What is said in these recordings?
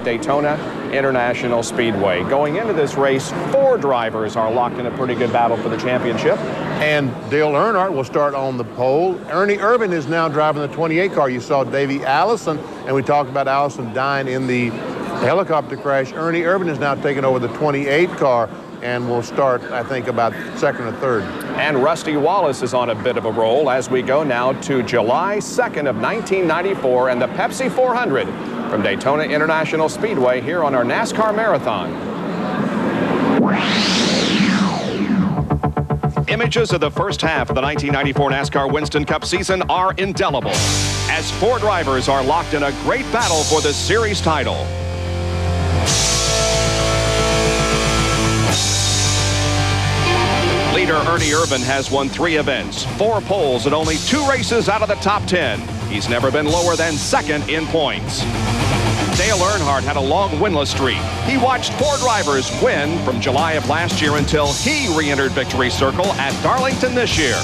Daytona International Speedway. Going into this race, 4 drivers are locked in a pretty good battle for the championship. And Dale Earnhardt will start on the pole. Ernie Irvan is now driving the 28 car. You saw Davey Allison, and we talked about Allison dying in the helicopter crash. Ernie Irvan is now taking over the 28 car and will start, I think, about second or third. And Rusty Wallace is on a bit of a roll as we go now to July 2nd of 1994 and the Pepsi 400 from Daytona International Speedway here on our NASCAR Marathon. Images of the first half of the 1994 NASCAR Winston Cup season are indelible as 4 drivers are locked in a great battle for the series title. Leader Ernie Irvan has won 3 events, 4 poles, and only 2 races out of the top 10. He's never been lower than second in points. Dale Earnhardt had a long winless streak. He watched 4 drivers win from July of last year until he re-entered victory circle at Darlington this year.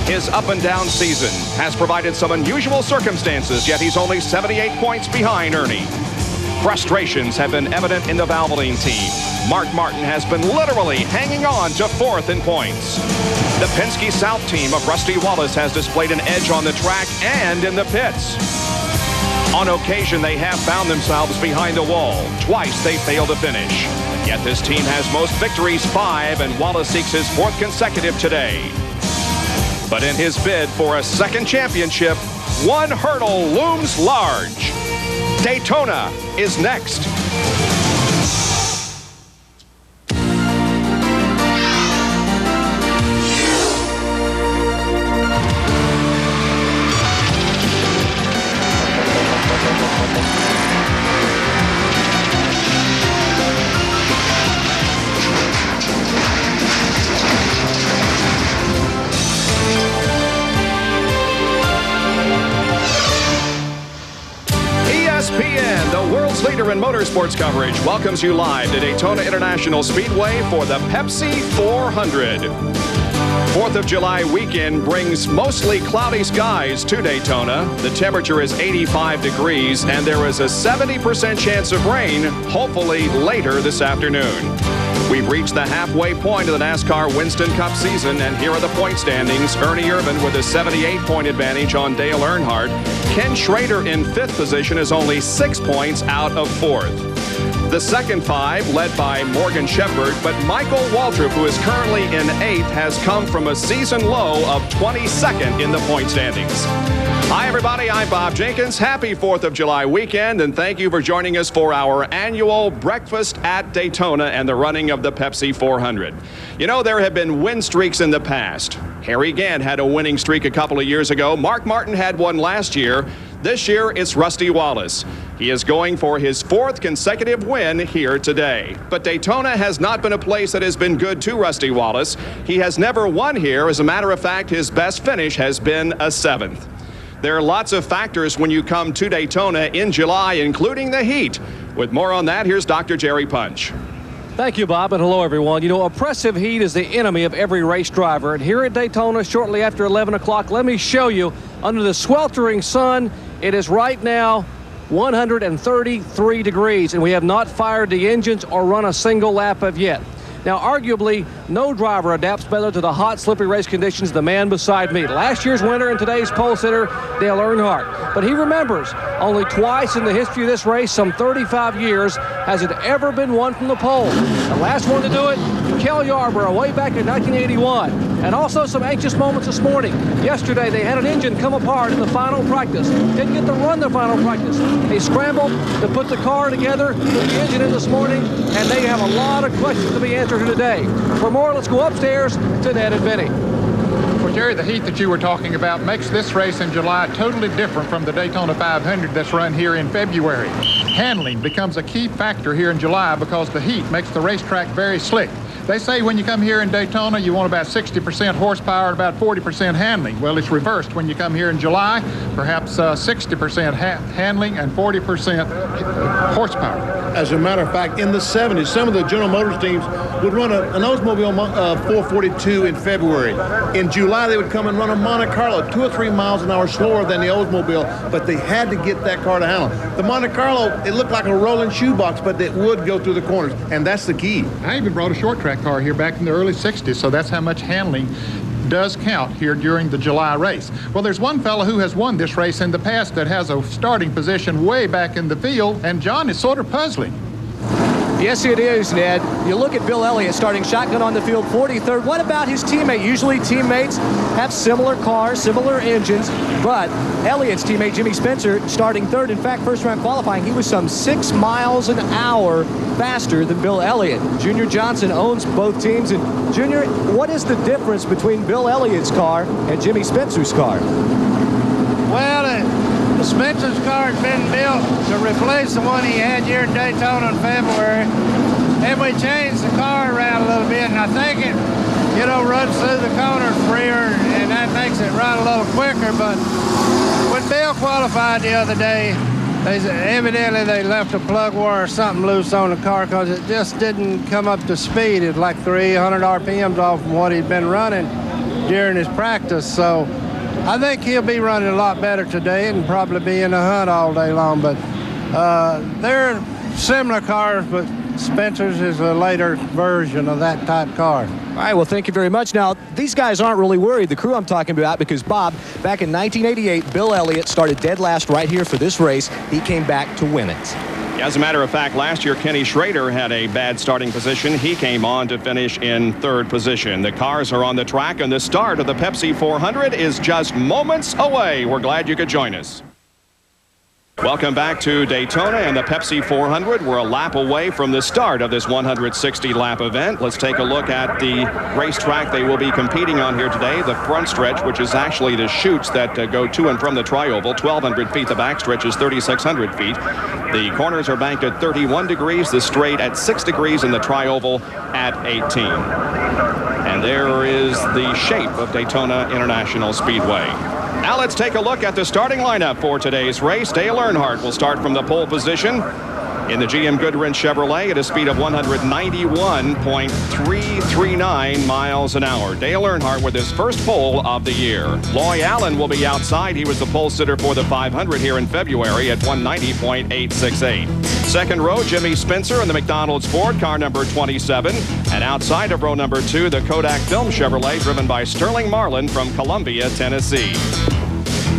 His up-and-down season has provided some unusual circumstances, yet he's only 78 points behind Ernie. Frustrations have been evident in the Valvoline team. Mark Martin has been literally hanging on to 4th in points. The Penske South team of Rusty Wallace has displayed an edge on the track and in the pits. On occasion, they have found themselves behind the wall. Twice they failed to finish. Yet this team has most victories, 5, and Wallace seeks his 4th consecutive today. But in his bid for a second championship, one hurdle looms large. Daytona is next. ESPN, the world's leader in motorsports coverage, welcomes you live to Daytona International Speedway for the Pepsi 400. 4th of July weekend brings mostly cloudy skies to Daytona. The temperature is 85 degrees, and there is a 70% chance of rain, hopefully later this afternoon. We've reached the halfway point of the NASCAR Winston Cup season, and here are the point standings. Ernie Irvan with a 78-point advantage on Dale Earnhardt. Ken Schrader in 5th position is only 6 points out of 4th. The second 5 led by Morgan Shepherd, but Michael Waltrip, who is currently in 8th, has come from a season low of 22nd in the point standings. Hi, everybody. I'm Bob Jenkins. Happy 4th of July weekend, and thank you for joining us for our annual breakfast at Daytona and the running of the Pepsi 400. You know, there have been win streaks in the past. Harry Gant had a winning streak a couple of years ago. Mark Martin had one last year. This year, it's Rusty Wallace. He is going for his 4th consecutive win here today. But Daytona has not been a place that has been good to Rusty Wallace. He has never won here. As a matter of fact, his best finish has been a 7th. There are lots of factors when you come to Daytona in July, including the heat. With more on that, here's Dr. Jerry Punch. Thank you, Bob, and hello, everyone. You know, oppressive heat is the enemy of every race driver. And here at Daytona, shortly after 11 o'clock, let me show you, under the sweltering sun, it is right now 133 degrees, and we have not fired the engines or run a single lap of yet. Now, arguably, no driver adapts better to the hot, slippery race conditions than the man beside me. Last year's winner and today's pole sitter, Dale Earnhardt. But he remembers only twice in the history of this race, some 35 years, has it ever been won from the pole. The last one to do it, Kel Yarborough, way back in 1981. And also some anxious moments this morning. Yesterday, they had an engine come apart in the final practice. Didn't get to run the final practice. They scrambled to put the car together, put the engine in this morning, and they have a lot of questions to be answered today. For more, let's go upstairs to Ned and Vinny. Well, Jerry, the heat that you were talking about makes this race in July totally different from the Daytona 500 that's run here in February. Handling becomes a key factor here in July because the heat makes the racetrack very slick. They say when you come here in Daytona, you want about 60% horsepower and about 40% handling. Well, it's reversed when you come here in July, perhaps 60% handling and 40% horsepower. As a matter of fact, in the 70s, some of the General Motors teams would run an Oldsmobile 442 in February. In July, they would come and run a Monte Carlo 2 or 3 miles an hour slower than the Oldsmobile, but they had to get that car to handle. The Monte Carlo, it looked like a rolling shoebox, but it would go through the corners, and that's the key. I even brought a short track car here back in the early 60s, so that's how much handling does count here during the July race. Well, there's one fellow who has won this race in the past that has a starting position way back in the field, and John, is sort of puzzling. Yes, it is, Ned. You look at Bill Elliott starting shotgun on the field, 43rd. What about his teammate? Usually teammates have similar cars, similar engines, but Elliott's teammate, Jimmy Spencer, starting third. In fact, first round qualifying, he was some 6 miles an hour faster than Bill Elliott. Junior Johnson owns both teams. And Junior, what is the difference between Bill Elliott's car and Jimmy Spencer's car? Well, the Spencer's car had been built to replace the one he had here in Daytona in February. And we changed the car around a little bit, and I think it, runs through the corners freer, and that makes it run a little quicker. But when Bill qualified the other day, evidently they left a plug wire or something loose on the car because it just didn't come up to speed. It's like 300 RPMs off from what he'd been running during his practice. So I think he'll be running a lot better today and probably be in the hunt all day long. But they're similar cars, but Spencer's is a later version of that type car. All right, well, thank you very much. Now, these guys aren't really worried, the crew I'm talking about, because, Bob, back in 1988, Bill Elliott started dead last right here for this race. He came back to win it. As a matter of fact, last year, Kenny Schrader had a bad starting position. He came on to finish in third position. The cars are on the track, and the start of the Pepsi 400 is just moments away. We're glad you could join us. Welcome back to Daytona and the Pepsi 400. We're a lap away from the start of this 160-lap event. Let's take a look at the racetrack they will be competing on here today. The front stretch, which is actually the chutes that go to and from the tri-oval, 1,200 feet. The back stretch is 3,600 feet. The corners are banked at 31 degrees, the straight at 6 degrees, and the tri-oval at 18. And there is the shape of Daytona International Speedway. Now let's take a look at the starting lineup for today's race. Dale Earnhardt will start from the pole position in the GM Goodwrench Chevrolet at a speed of 191.339 miles an hour. Dale Earnhardt with his first pole of the year. Loy Allen will be outside. He was the pole sitter for the 500 here in February at 190.868. Second row, Jimmy Spencer in the McDonald's Ford, car number 27. And outside of row number 2, the Kodak Film Chevrolet driven by Sterling Marlin from Columbia, Tennessee.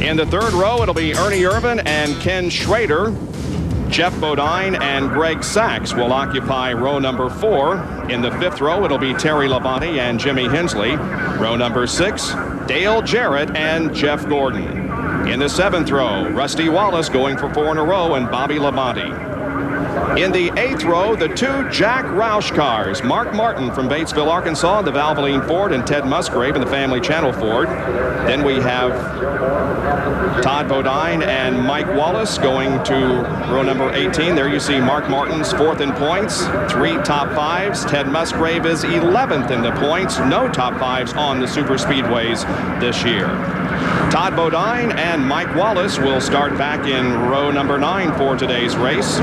In the third row, it'll be Ernie Irvan and Ken Schrader. Jeff Bodine and Greg Sachs will occupy row number 4. In the fifth row, it'll be Terry Labonte and Jimmy Hensley. Row number 6, Dale Jarrett and Jeff Gordon. In the seventh row, Rusty Wallace going for 4 in a row and Bobby Labonte. In the eighth row, the 2 Jack Roush cars, Mark Martin from Batesville, Arkansas, the Valvoline Ford, and Ted Musgrave in the Family Channel Ford. Then we have Todd Bodine and Mike Wallace going to row number 18. There you see Mark Martin's 4th in points, 3 top 5s. Ted Musgrave is 11th in the points. No top 5s on the super speedways this year. Todd Bodine and Mike Wallace will start back in row number 9 for today's race.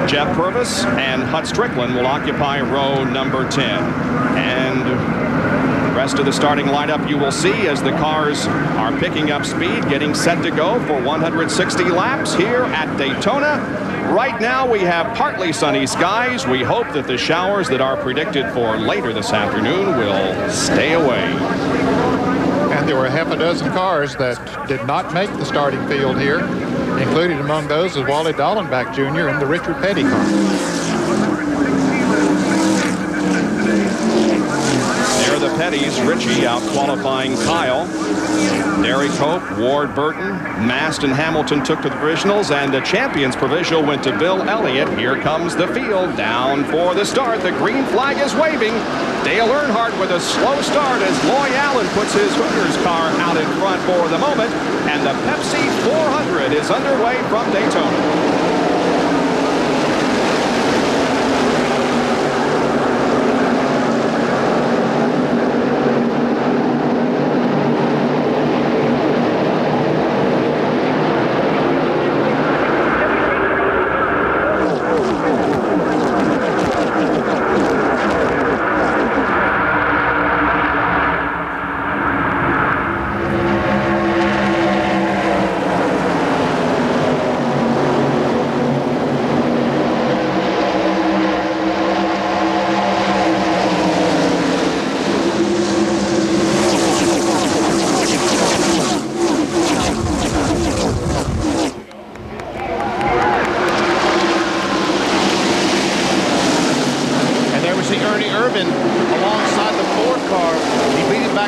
Jeff Purvis and Hut Strickland will occupy row number 10. And the rest of the starting lineup you will see as the cars are picking up speed, getting set to go for 160 laps here at Daytona. Right now we have partly sunny skies. We hope that the showers that are predicted for later this afternoon will stay away. And there were half a dozen cars that did not make the starting field here. Included among those is Wally Dallenbach Jr. in the Richard Petty car. There are the Petties. Richie out qualifying Kyle. Derek Hope, Ward Burton, Mast and Hamilton took to the provisionals, and the champions provisional went to Bill Elliott. Here comes the field down for the start. The green flag is waving. Dale Earnhardt with a slow start as Loy Allen puts his Hooters car out in front for the moment, and the Pepsi 400 is underway from Daytona.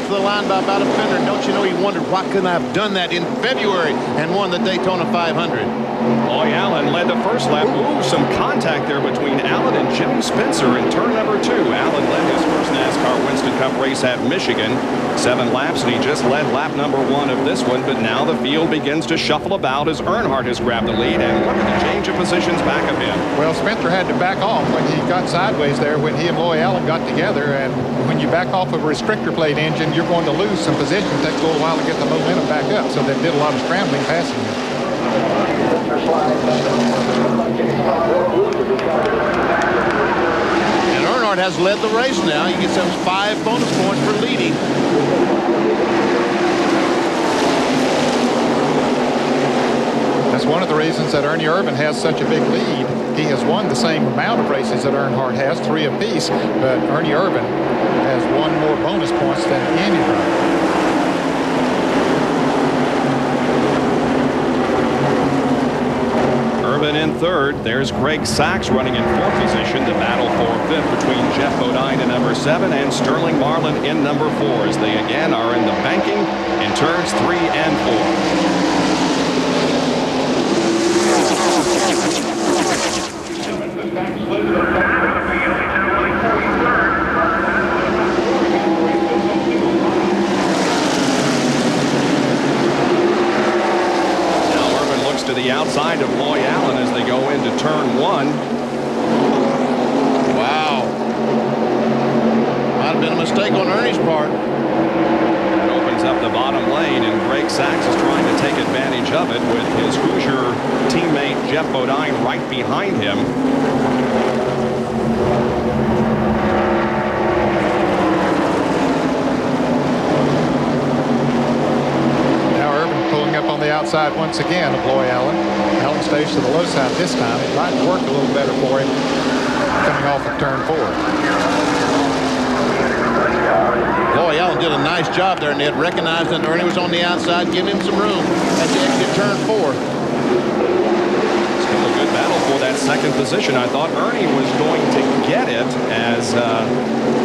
back to the line by about a fender. Don't you know he wondered, why couldn't I have done that in February and won the Daytona 500? Loy Allen led the first lap. Ooh, some contact there between Allen and Jimmy Spencer in turn number 2. Allen led his first NASCAR Winston Cup race at Michigan. 7 laps, and he just led lap number 1 of this one. But now the field begins to shuffle about as Earnhardt has grabbed the lead. And look at the change of positions back of him. Well, Spencer had to back off when he got sideways there when he and Loy Allen got together. And when you back off of a restrictor plate engine, you're going to lose some position. It takes a little while to get the momentum back up. So they did a lot of scrambling passing him. And Earnhardt has led the race now. He gets those 5 bonus points for leading. That's one of the reasons that Ernie Irvan has such a big lead. He has won the same amount of races that Earnhardt has, 3 apiece, but Ernie Irvan has won more bonus points than any driver. Irvin in 3rd. There's Greg Sachs running in 4th position. The battle for 5th between Jeff Bodine in number 7 and Sterling Marlin in number 4 as they again are in the banking in turns 3 and 4. To the outside of Loy Allen as they go into turn 1. Wow. Might have been a mistake on Ernie's part. It opens up the bottom lane, and Greg Sachs is trying to take advantage of it with his Hoosier teammate Jeff Bodine right behind him. Up on the outside once again of Loy Allen. Allen stays to the low side this time. It might work a little better for him coming off of turn 4. Loy Allen did a nice job there, Ned, recognizing that Ernie was on the outside, giving him some room at the exit turn 4. Still a good battle for that 2nd position. I thought Ernie was going to get it as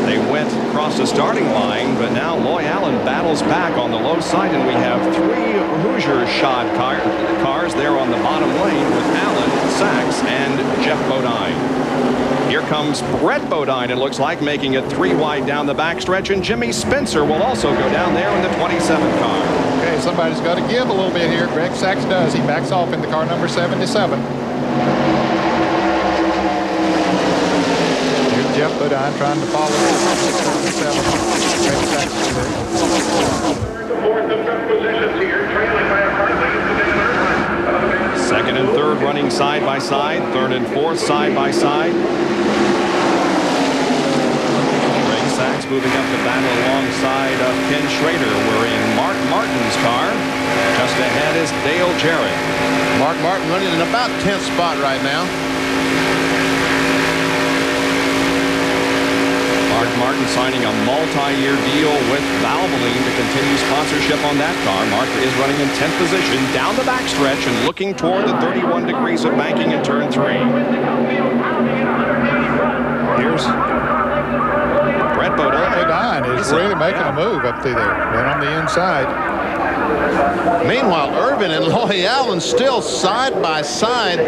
they went across the starting line, but now Loy Allen battles back on the low side, and we have 3 Hoosier shod cars there on the bottom lane with Allen, Sachs, and Jeff Bodine. Here comes Brett Bodine, it looks like, making it 3 wide down the backstretch, and Jimmy Spencer will also go down there in the 27 car. Okay, somebody's got to give a little bit here. Greg Sachs does. He backs off in the car number 77. Here's Jeff Bodine trying to follow 77. Greg Sachs is there. Fourth and 5th positions here, trailing by a car lead to Dale Earnhardt. 2nd and 3rd running side by side. 3rd and 4th side by side. Greg Sachs moving up the battle alongside of Ken Schrader. We're in Mark Martin's car. Just ahead is Dale Jarrett. Mark Martin running in about 10th spot right now. Mark Martin signing a multi-year deal with Valvoline to continue sponsorship on that car. Mark is running in 10th position down the backstretch and looking toward the 31 degrees of banking in turn 3. Here's Brett Bodine. Bodine is really making a move up through there. Right on the inside. Meanwhile, Irvin and Loy Allen still side by side.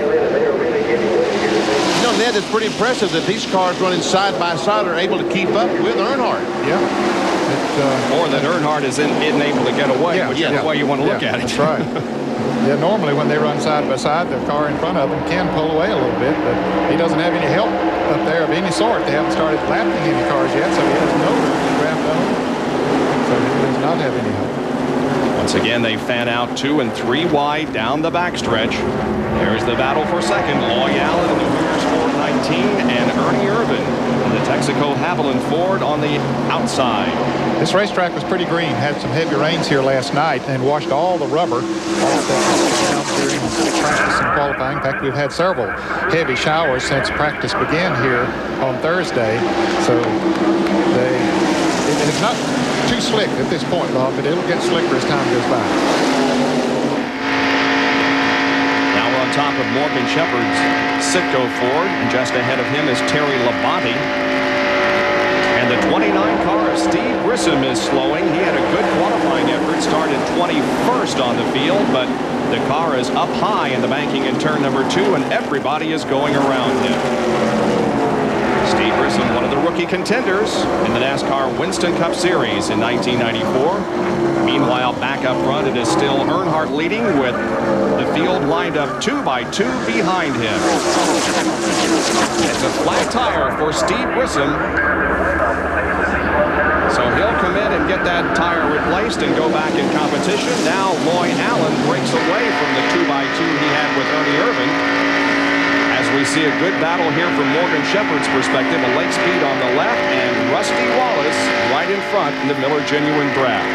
You know, Ned, it's pretty impressive that these cars running side by side are able to keep up with Earnhardt. Yeah. Or that Earnhardt isn't able to get away, whichever way you want to look at it. That's right. Yeah, normally when they run side by side, the car in front of them can pull away a little bit, but he doesn't have any help up there of any sort. They haven't started lapping any cars yet, so he has no room to grab on. So he does not have any help. Once again, they fan out 2 and 3 wide down the backstretch. There's the battle for 2nd. Loy Allen in the Hoosiers Ford 19 and Ernie Irvan in the Texaco Haviland Ford on the outside. This racetrack was pretty green. Had some heavy rains here last night and washed all the rubber off down during practice and qualifying. In fact, we've had several heavy showers since practice began here on Thursday. So it's not too slick at this point, Bob, but it'll get slicker as time goes by. Now we're on top of Morgan Shepherd's Citgo Ford, and just ahead of him is Terry Labonte. And the 29 car of Steve Grissom is slowing. He first on the field, but the car is up high in the banking in turn number 2, and everybody is going around him. Steve Grissom, one of the rookie contenders in the NASCAR Winston Cup Series in 1994. Meanwhile, back up front, it is still Earnhardt leading with the field lined up 2 by 2 behind him. It's a flat tire for Steve Grissom. So he'll come in and get that tire replaced and go back in competition. Now Loy Allen breaks away from the 2 by 2 he had with Ernie Irvan. As we see a good battle here from Morgan Shepherd's perspective, a late speed on the left and Rusty Wallace right in front in the Miller Genuine Draft.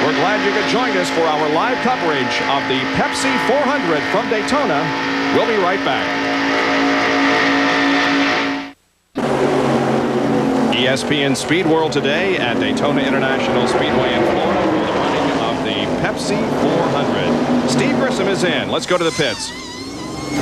We're glad you could join us for our live coverage of the Pepsi 400 from Daytona. We'll be right back. ESPN Speed World today at Daytona International Speedway in Florida for the running of the Pepsi 400. Steve Grissom is in. Let's go to the pits.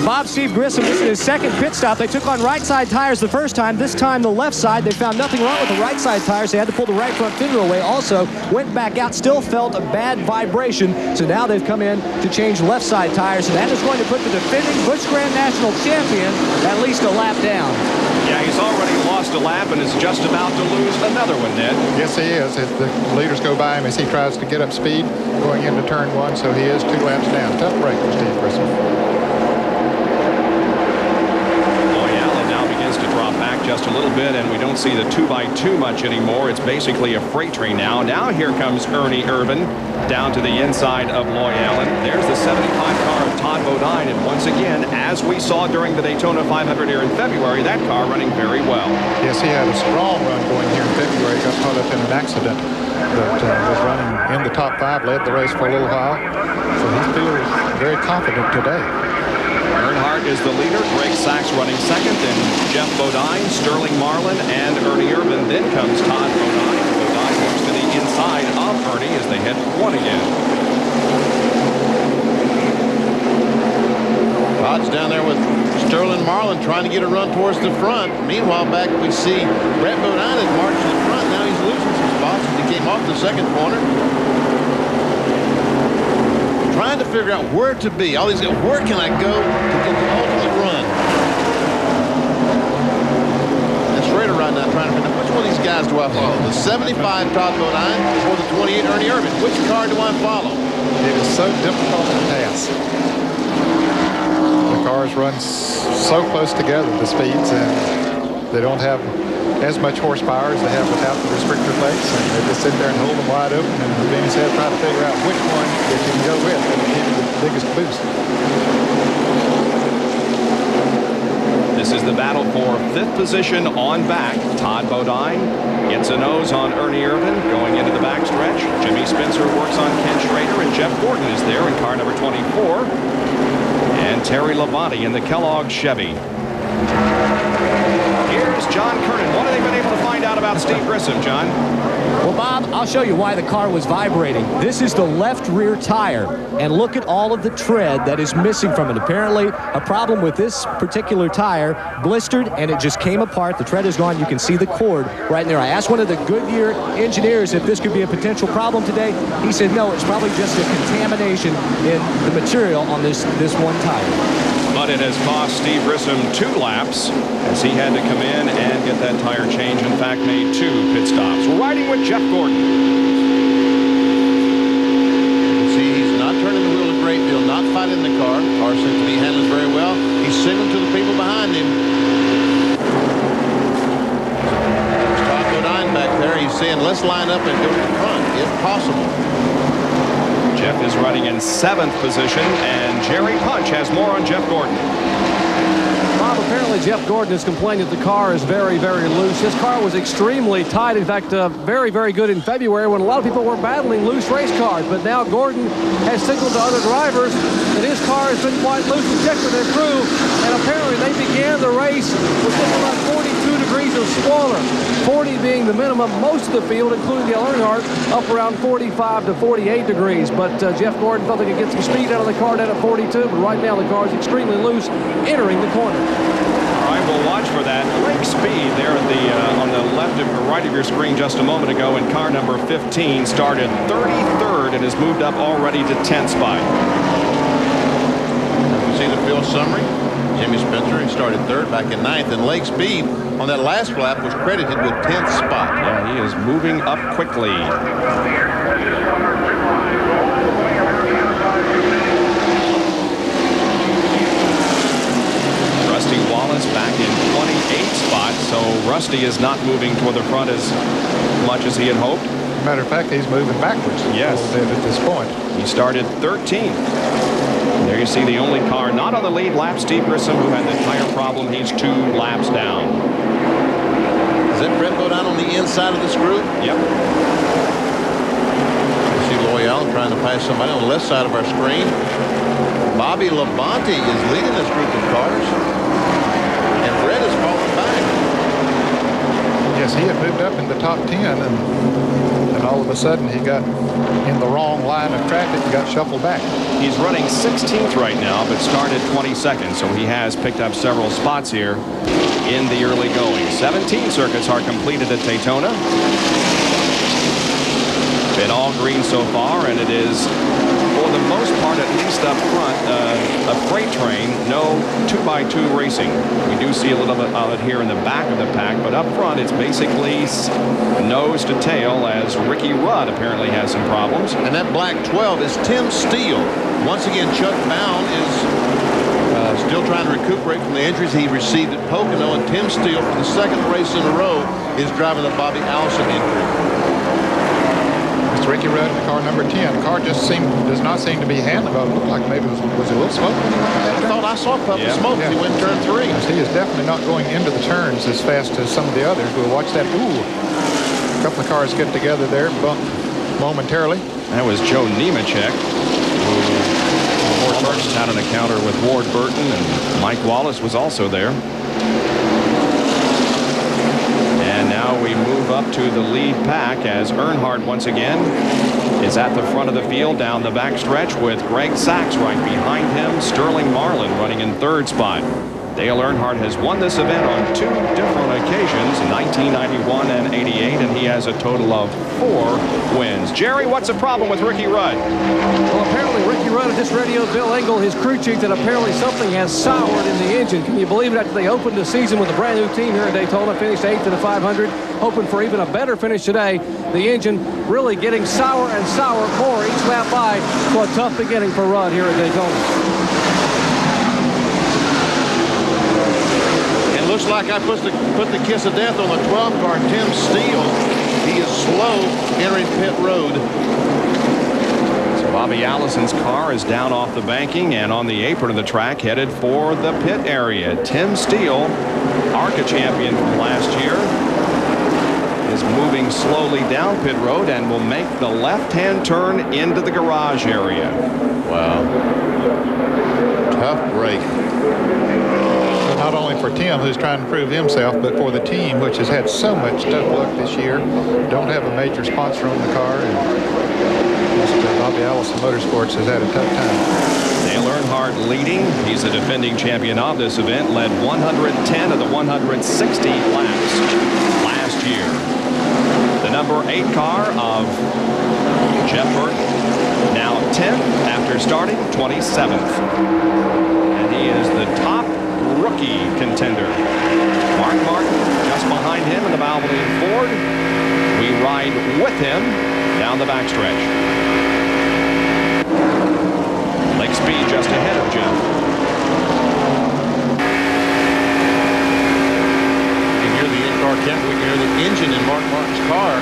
Bob, Steve Grissom, this is his second pit stop. They took on right side tires the first time. This time the left side. They found nothing wrong with the right side tires. They had to pull the right front fender away. Also went back out, still felt a bad vibration. So now they've come in to change left side tires. And that is going to put the defending Busch Grand National champion at least a lap down. Yeah, he's already lost a lap and is just about to lose another one, Ned. Yes, he is. As the leaders go by him as he tries to get up speed going into turn 1, so he is 2 laps down. Tough break for Steve Grissom. Just a little bit, and we don't see the 2 by 2 much anymore. It's basically a freight train now. Now here comes Ernie Irvan down to the inside of Loy Allen. There's the 75 car of Todd Bodine, and once again, as we saw during the Daytona 500 here in February, that car running very well. Yes, he had a strong run going here in February. Got caught up in an accident, but was running in the top 5, led the race for a little while. So he feels very confident today. Earnhardt is the leader. Greg Sachs running second. Then Jeff Bodine, Sterling Marlin, and Ernie Irvan. Then comes Todd Bodine. Bodine moves to the inside of Ernie as they head for 1 again. Todd's down there with Sterling Marlin trying to get a run towards the front. Meanwhile, back we see Brett Bodine is marching in front. Now he's losing some spots as he came off the second corner. Trying to figure out where to be. All these, where can I go to get the ultimate run? That's Schrader right now trying to figure out which one of these guys do I follow? The 75 Todd Bodine or the 28 Ernie Irvan? Which car do I follow? It is so difficult to pass. The cars run so close together, the speeds, and they don't have as much horsepower as they have without the restrictor plates, and they just sit there and hold them wide open, and Denny's head try to figure out which one they can go with that will give you the biggest boost. This is the battle for 5th position on back. Todd Bodine gets a nose on Ernie Irvan going into the backstretch. Jimmy Spencer works on Ken Schrader, and Jeff Gordon is there in car number 24. And Terry Labonte in the Kellogg Chevy. Here's John Kernan. What have they been able to find out about Steve Grissom, John? Well, Bob, I'll show you why the car was vibrating. This is the left rear tire, and look at all of the tread that is missing from it. Apparently, a problem with this particular tire, blistered, and it just came apart. The tread is gone. You can see the cord right there. I asked one of the Goodyear engineers if this could be a potential problem today. He said, no, it's probably just a contamination in the material on this one tire. But it has cost Steve Grissom 2 laps as he had to come in and get that tire change. In fact, made 2 pit stops. We're riding with Jeff Gordon. You can see he's not turning the wheel a great deal, not fighting the car. The car seems to be handling very well. He's signaling to the people behind him. There's Todd Bodine back there. He's saying, let's line up and go to the front, if possible. Jeff is running in 7th position, and Jerry Punch has more on Jeff Gordon. Bob, apparently Jeff Gordon is complaining that the car is very, very loose. His car was extremely tight. In fact, very, very good in February when a lot of people were battling loose race cars. But now Gordon has signaled to other drivers that his car has been quite loose. He checked with their crew, and apparently they began the race with just about 42 degrees of squalor. 40 being the minimum. Most of the field, including Dale Earnhardt, up around 45 to 48 degrees. But Jeff Gordon thought they could get some speed out of the car down at 42. But right now the car is extremely loose entering the corner. All right, we'll watch for that lake speed there at the on the left of right of your screen just a moment ago, and car number 15 started 33rd and has moved up already to 10th spot. You see the field summary. Jimmy Spencer, he started 3rd back in 9th, and Lake Speed on that last lap was credited with 10th spot. Yeah, he is moving up quickly. Rusty Wallace back in 28th spot, so Rusty is not moving toward the front as much as he had hoped. Matter of fact, he's moving backwards. Yes. A little bit at this point. He started 13th. There you see the only car not on the lead lap, Steve Grissom, who had the tire problem. He's 2 laps down. Does that Brett go down on the inside of this group? Yep. You see Loyal trying to pass somebody on the left side of our screen. Bobby Labonte is leading this group of cars. And Brett is falling back. Yes, he had moved up in the top 10, and all of a sudden he got in the wrong line of traffic and got shuffled back. He's running 16th right now, but started 22nd, so he has picked up several spots here in the early going. 17 circuits are completed at Daytona. Been all green so far, and it is, for the most part, at least up front, a freight train, no 2x2 racing. We do see a little bit of it here in the back of the pack, but up front it's basically nose to tail, as Ricky Rudd apparently has some problems. And that black 12 is Tim Steele. Once again, Chuck Bound is still trying to recuperate from the injuries he received at Pocono, and Tim Steele, for the 2nd race in a row, is driving the Bobby Allison injury. It's Ricky Rudd in the car number 10. The car just does not seem to be handling. It looked like maybe was a little smoke when he went in that turn. I thought I saw a puff of smoke as he went turn 3. He is definitely not going into the turns as fast as some of the others. We'll watch that. Ooh, a couple of cars get together there, bumped momentarily. That was Joe Nemechek, who almost had an encounter with Ward Burton, and Mike Wallace was also there. And now we move up to the lead pack as Earnhardt once again is at the front of the field down the backstretch with Greg Sachs right behind him. Sterling Marlin running in 3rd spot. Dale Earnhardt has won this event on 2 different occasions, 1991 and 88, and he has a total of 4 wins. Jerry, what's the problem with Ricky Rudd? Well, apparently Ricky Rudd had just radioed Bill Engel, his crew chief, that apparently something has soured in the engine. Can you believe it? After they opened the season with a brand new team here at Daytona, finished 8th in the 500, hoping for even a better finish today. The engine really getting sour and sour more each lap by. So a tough beginning for Rudd here at Daytona. Looks like I put the kiss of death on the 12 car, Tim Steele. He is slow entering pit road. So Bobby Allison's car is down off the banking and on the apron of the track, headed for the pit area. Tim Steele, ARCA champion from last year, is moving slowly down pit road and will make the left-hand turn into the garage area. Wow. Tough break. Not only for Tim, who's trying to prove himself, but for the team, which has had so much tough luck this year. Don't have a major sponsor on the car, and Bobby Allison Motorsports has had a tough time. Dale Earnhardt leading. He's the defending champion of this event. Led 110 of the 160 laps last year. The number 8 car of Jeff Burton, now 10th after starting 27th. And he is the top rookie contender. Mark Martin just behind him in the Valvoline Ford. We ride with him down the backstretch. Lake Speed just ahead of Jeff. You can hear the in-car count. We can hear the engine in Mark Martin's car.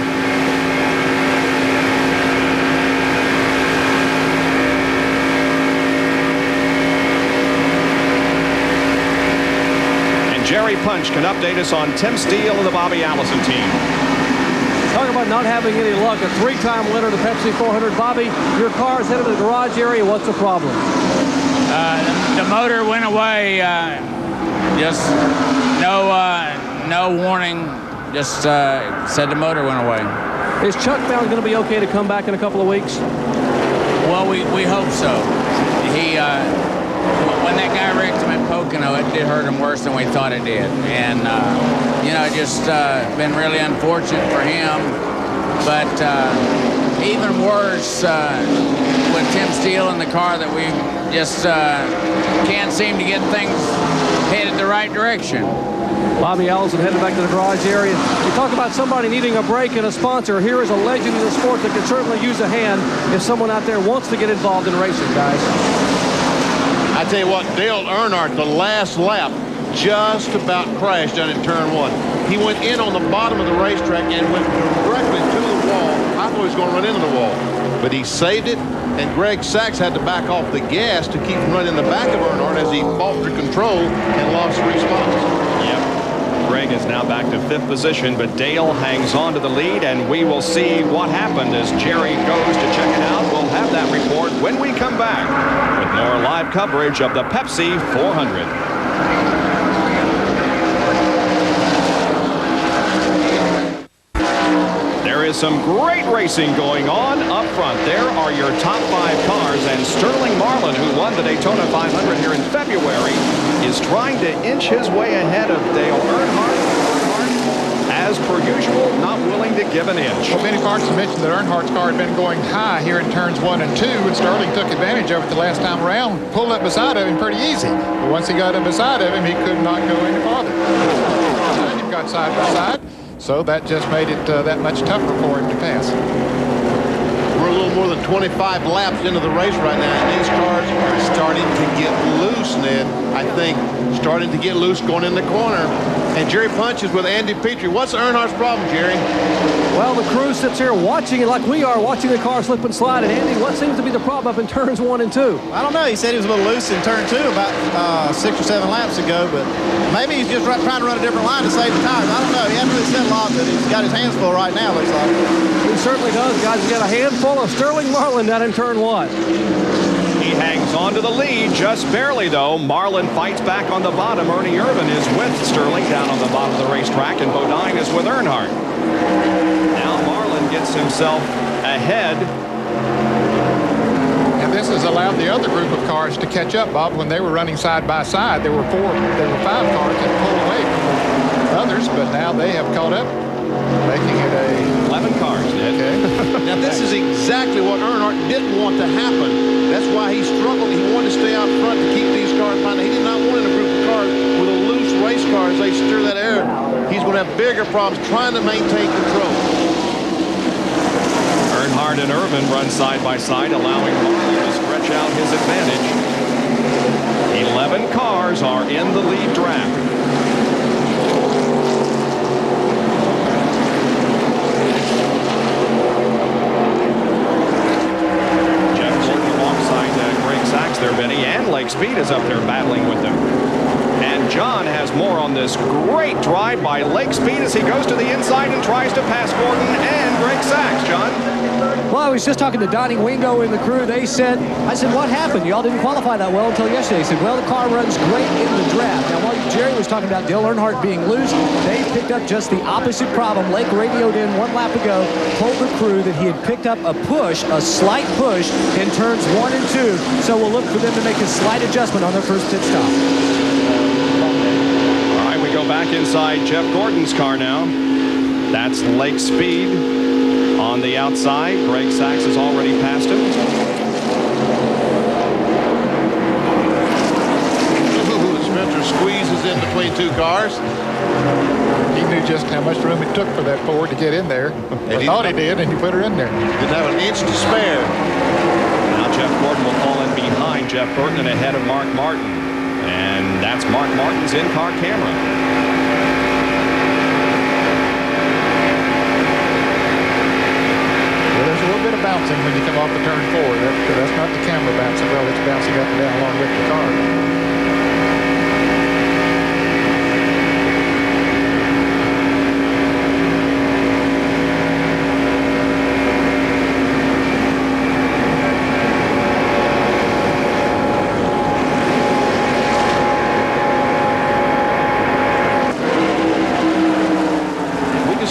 Jerry Punch can update us on Tim Steele and the Bobby Allison team. Talk about not having any luck. A 3-time winner of the Pepsi 400. Bobby, your car is headed to the garage area. What's the problem? The motor went away. Just no warning. Just said the motor went away. Is Chuck Bound going to be okay to come back in a couple of weeks? Well, we hope so. when that guy wrecked him at Pocono, it did hurt him worse than we thought it did. And, you know, just been really unfortunate for him. But even worse with Tim Steele in the car, that we just can't seem to get things headed the right direction. Bobby Allison headed back to the garage area. You talk about somebody needing a break and a sponsor. Here is a legend in the sport that can certainly use a hand if someone out there wants to get involved in racing, guys. I tell you what, Dale Earnhardt, the last lap, just about crashed down in turn 1. He went in on the bottom of the racetrack and went directly to the wall. I thought he was going to run into the wall, but he saved it, and Greg Sachs had to back off the gas to keep from running the back of Earnhardt as he faltered control and lost 3 spots. Greg is now back to 5th position, but Dale hangs on to the lead, and we will see what happened as Jerry goes to check it out. We'll have that report when we come back with more live coverage of the Pepsi 400. There is some great racing going on up front. There are your top 5 cars, and Sterling Marlin, who won the Daytona 500 here in February, is trying to inch his way ahead of Dale Earnhardt. As per usual, not willing to give an inch. Well, Benny Parkinson mentioned that Earnhardt's car had been going high here in turns 1 and 2, and Sterling took advantage of it the last time around, pulled up beside of him pretty easy. But once he got up beside of him, he could not go any farther. He got side by side, so that just made it that much tougher for him to pass. We're a little more than 25 laps into the race right now, and these cars are starting to get loose, Ned. I think starting to get loose going in the corner. And Jerry Punch is with Andy Petrie. What's Earnhardt's problem, Jerry? Well, the crew sits here watching it like we are, watching the car slip and slide. And Andy, what seems to be the problem up in turns 1 and 2? I don't know. He said he was a little loose in turn 2 about 6 or 7 laps ago, but maybe he's just trying to run a different line to save the tires. I don't know. He hasn't really said a lot, but he's got his hands full right now, looks like. He certainly does, guys. He's got a handful of Sterling Marlin down in turn 1. He hangs on to the lead just barely, though. Marlin fights back on the bottom. Ernie Irvin is with Sterling down on the bottom of the racetrack, and Bodine is with Earnhardt. Now Marlin gets himself ahead. And this has allowed the other group of cars to catch up, Bob. When they were running side by side, there were 5 cars that pulled away from the others, but now they have caught up, making it a 11 cars, Ned. Okay. Now, this is exactly what Earnhardt didn't want to happen. That's why he struggled. He wanted to stay out front to keep these cars behind. He did not want in a group of cars with a loose race car as they stir that air. He's going to have bigger problems trying to maintain control. Earnhardt and Irvin run side by side, allowing Marlin to stretch out his advantage. 11 cars are in the lead draft. There, Benny, and Lake Speed is up there battling with them. And John has more on this great drive by Lake Speed as he goes to the inside and tries to pass Gordon and Greg Sachs. John? Well, I was just talking to Donnie Wingo and the crew. I said, what happened? Y'all didn't qualify that well until yesterday. He said, well, the car runs great in the draft. Now, while Jerry was talking about Dale Earnhardt being loose, they picked up just the opposite problem. Lake radioed in 1 lap ago, told the crew that he had picked up a slight push in turns 1 and 2. So we'll look for them to make a slight adjustment on their first pit stop. All right, we go back inside Jeff Gordon's car now. That's Lake Speed. On the outside, Greg Sachs has already passed him. Spencer squeezes in between 2 cars. He knew just how much room it took for that Ford to get in there. I thought he did, and he put her in there. Didn't have an inch to spare. Now Jeff Gordon will fall in behind Jeff Burton and ahead of Mark Martin. And that's Mark Martin's in-car camera. There's a little bit of bouncing when you come off the turn 4. That's not the camera bouncing. Well, it's bouncing up and down along with the car.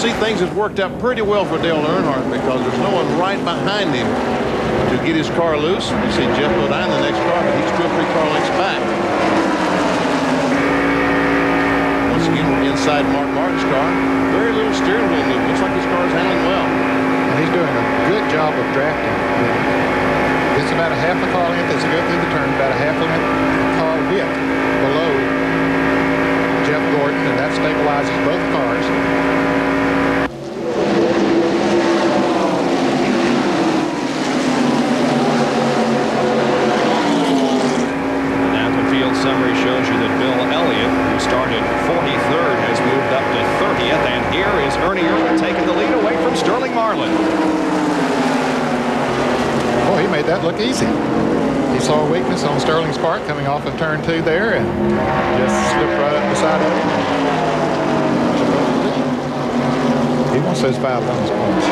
See, things have worked out pretty well for Dale Earnhardt because there's no one right behind him to get his car loose. You see Jeff Bodine in the next car, but he's 2 or 3 car lengths back. Once again, we're inside Mark Martin's car. Very little steering wheel movement. Looks like his car is handling well. And he's doing a good job of drafting. It's about a half a car length as you go through the turn, about a half a length car width below Jeff Gordon, and that stabilizes both cars. Summary shows you that Bill Elliott, who started 43rd, has moved up to 30th. And here is Ernie Irvin taking the lead away from Sterling Marlin. Boy, he made that look easy. He saw a weakness on Sterling's part coming off of turn 2 there and just slipped right up beside of it. He wants those 5 bonus points.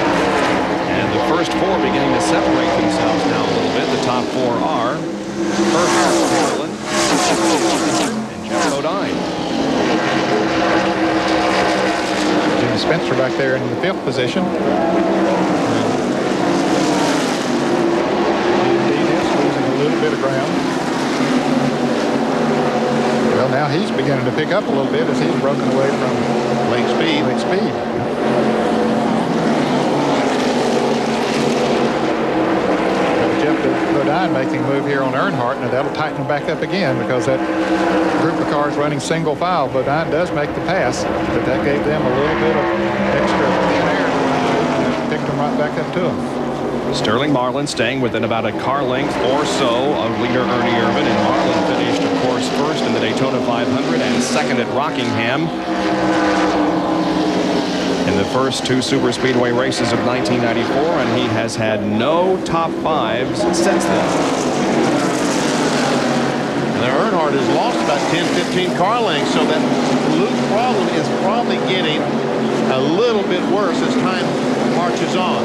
And the first 4 beginning to separate themselves now a little bit. The top 4 are Earnhardt, Marlin, and Jeff Bodine. Jimmy Spencer back there in the 5th position. Indeed is losing a little bit of ground. Well, now he's beginning to pick up a little bit as he's broken away from Late speed. late speed. Bodine making a move here on Earnhardt. Now that'll tighten him back up again because that group of cars running single file. Bodine does make the pass, but that gave them a little bit of extra thin air. Picked them right back up to him. Sterling Marlin staying within about a car length or so of leader Ernie Irvin, and Marlin finished, of course, first in the Daytona 500 and second at Rockingham in the first 2 super speedway races of 1994, and he has had no top 5s since then. Now Earnhardt has lost about 10-15 car lengths, so that loop problem is probably getting a little bit worse as time marches on.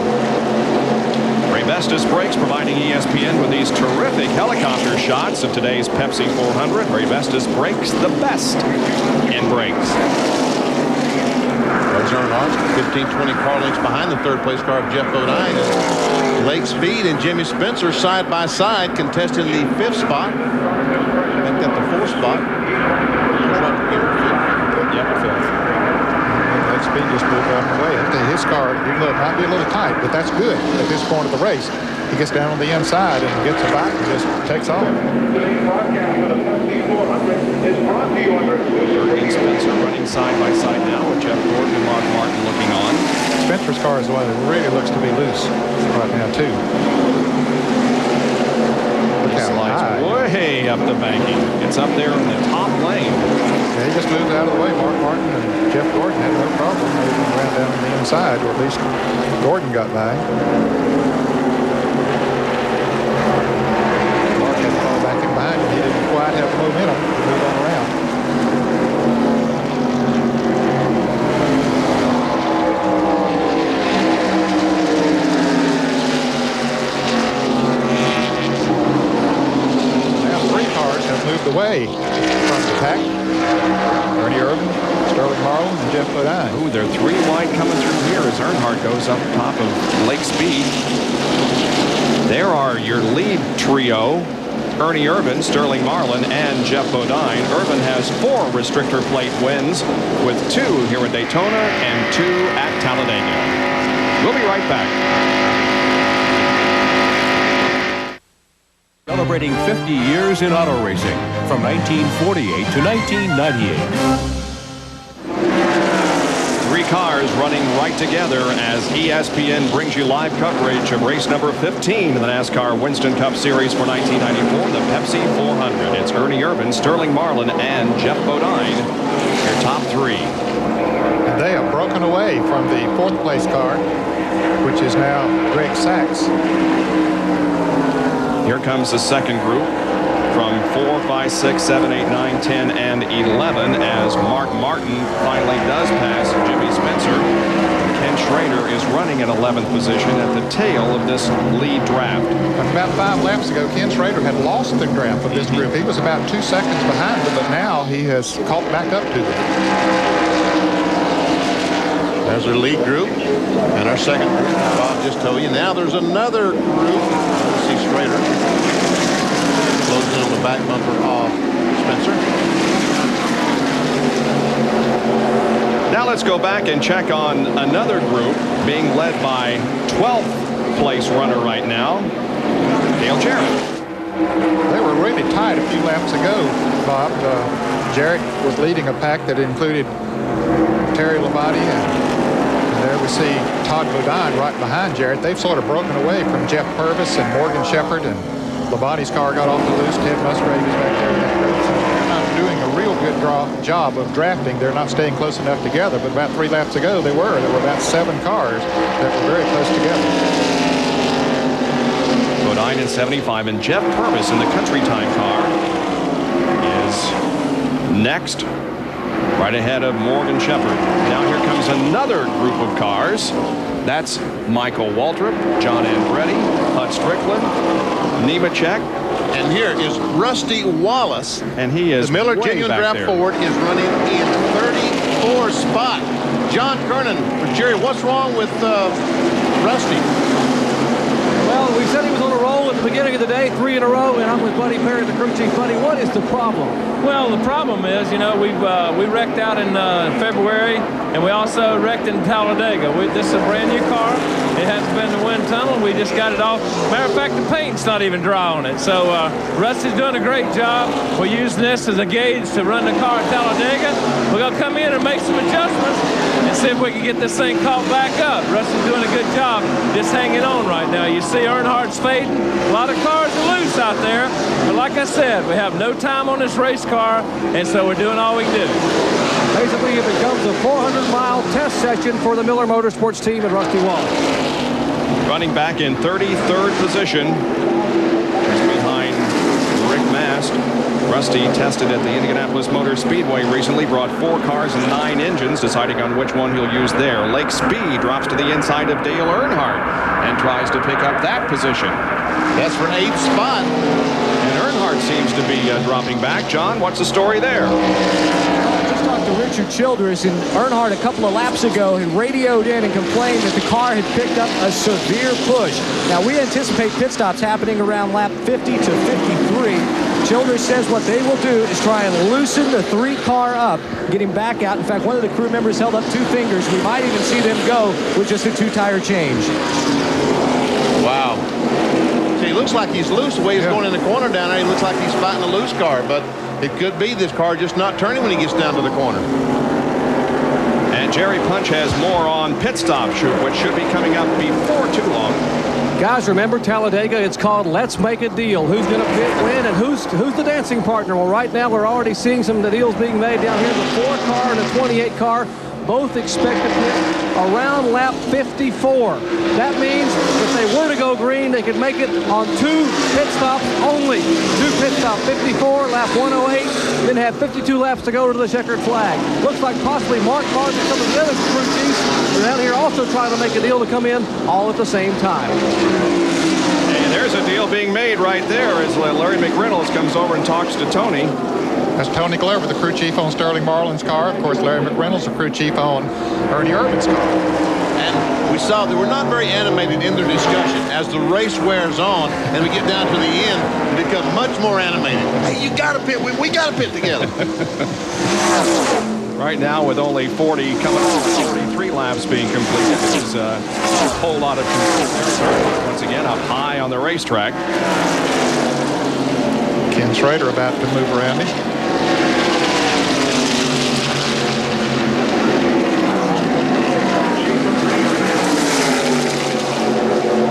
Ray Bestis Brakes providing ESPN with these terrific helicopter shots of today's Pepsi 400. Ray Bestis Brakes, the best in brakes. Earnhardt 15-20 car lengths behind the 3rd place car of Jeff Bodine. Lake Speed and Jimmy Spencer side by side contesting the 5th spot. Make that the 4th spot. Yep, 5th. Lake Speed just moved out of the way. His car, even though it might be a little tight, but that's good at this point of the race. He gets down on the inside and gets a bite and just takes off. Spencer running side by side now with Jeff Gordon and Mark Martin looking on. Spencer's car is the one that really looks to be loose right now, too. Look how high. Way up the banking. It's up there in the top lane. Yeah, he just moved out of the way. Mark Martin and Jeff Gordon had no problem moving around down on the inside, or at least Gordon got by. Mark had to fall back in behind him. He didn't quite have the momentum to move on around. Moved away from the pack. Ernie Irvin, Sterling Marlin, and Jeff Bodine. Ooh, they're 3 wide coming through here as Earnhardt goes up top of Lake Speed. There are your lead trio: Ernie Irvin, Sterling Marlin, and Jeff Bodine. Irvin has 4 restrictor plate wins, with 2 here at Daytona and 2 at Talladega. We'll be right back. Celebrating 50 years in auto racing from 1948 to 1998. 3 cars running right together as ESPN brings you live coverage of race number 15 in the NASCAR Winston Cup Series for 1994, the Pepsi 400. It's Ernie Irvin, Sterling Marlin, and Jeff Bodine, your top 3. And they have broken away from the 4th place car, which is now Greg Sachs. Here comes the second group from 4, 5, 6, 7, 8, 9, 10, and 11 as Mark Martin finally does pass Jimmy Spencer. Ken Schrader is running at 11th position at the tail of this lead draft. About 5 laps ago, Ken Schrader had lost the draft of this group. He was about 2 seconds behind them, but now he has caught back up to them. There's our lead group and our second group. Bob just told you. Now there's another group. Let's see Schrader closing on the back bumper of Spencer. Now let's go back and check on another group being led by 12th place runner right now, Dale Jarrett. They were really tight a few laps ago, Bob. Jarrett was leading a pack that included Terry Labonte, and there we see Todd Bodine right behind Jarrett. They've sort of broken away from Jeff Purvis and Morgan Shepherd, and Labonte's car got off the loose. Ted Musgrave is back there in that group. So they're not doing a real good job of drafting. They're not staying close enough together, but about 3 laps ago they were. There were about 7 cars that were very close together. Bodine in 75, and Jeff Purvis in the Country Time car is next, right ahead of Morgan Shepherd. Now here comes another group of cars. That's Michael Waltrip, John Andretti, Hud Strickland, Nemechek. And here is Rusty Wallace. And he is the Miller way Genuine back Draft there. Ford is running in 34th spot. John Kernan for Jerry. What's wrong with Rusty? Well, we said he was on a roll at the beginning of the day, 3 in a row, and I'm with Buddy Perry, the crew chief. Buddy, what is the problem? Well, the problem is, you know, we wrecked out in February, and we also wrecked in Talladega. This is a brand new car. It hasn't been in the wind tunnel. We just got it off. Matter of fact, the paint's not even dry on it. So Rusty's doing a great job. We're using this as a gauge to run the car at Talladega. We're going to come in and make some adjustments and see if we can get this thing caught back up. Rusty's doing a good job just hanging on right now. You see Earnhardt's fading. A lot of cars are loose out there. But like I said, we have no time on this race car, and so we're doing all we can do. Basically, it becomes a 400-mile test session for the Miller Motorsports team and Rusty Wallace. Running back in 33rd position, just behind Rick Mast. Rusty tested at the Indianapolis Motor Speedway recently, brought 4 cars and 9 engines, deciding on which one he'll use there. Lake Speed drops to the inside of Dale Earnhardt and tries to pick up that position. That's for 8th spot. And Earnhardt seems to be dropping back. John, what's the story there? Just talked to Richard Childress, and Earnhardt a couple of laps ago had radioed in and complained that the car had picked up a severe push. Now, we anticipate pit stops happening around lap 50 to 53. Childress says what they will do is try and loosen the 3 car up, get him back out. In fact, one of the crew members held up 2 fingers. We might even see them go with just a 2-tire change. Wow. See, he looks like he's loose the way he's going in the corner down there. He looks like he's fighting a loose car, but it could be this car just not turning when he gets down to the corner. And Jerry Punch has more on pit stop, which should be coming up before too long. Guys, remember Talladega? It's called Let's Make a Deal. Who's going to pit win and who's the dancing partner? Well, right now we're already seeing some of the deals being made down here. The 4 car and the 28 car both expect to pit around lap 54. That means if they were to go green, they could make it on 2 pit stops only. 2 pit stops, 54, lap 108, then have 52 laps to go to the checkered flag. Looks like possibly Mark Martin and some of the other crew chiefs are down here also trying to make a deal to come in all at the same time. And there's a deal being made right there as Larry McReynolds comes over and talks to Tony. That's Tony Glover, the crew chief on Sterling Marlin's car. Of course, Larry McReynolds, the crew chief on Ernie Irvin's car. And we saw they were not very animated in their discussion. As the race wears on and we get down to the end, it becomes much more animated. Hey, you got to pit. We got to pit together. Right now, with only 40 coming off, 43 laps being completed, there's a whole lot of control. Once again, up high on the racetrack. Ken Schrader about to move around him.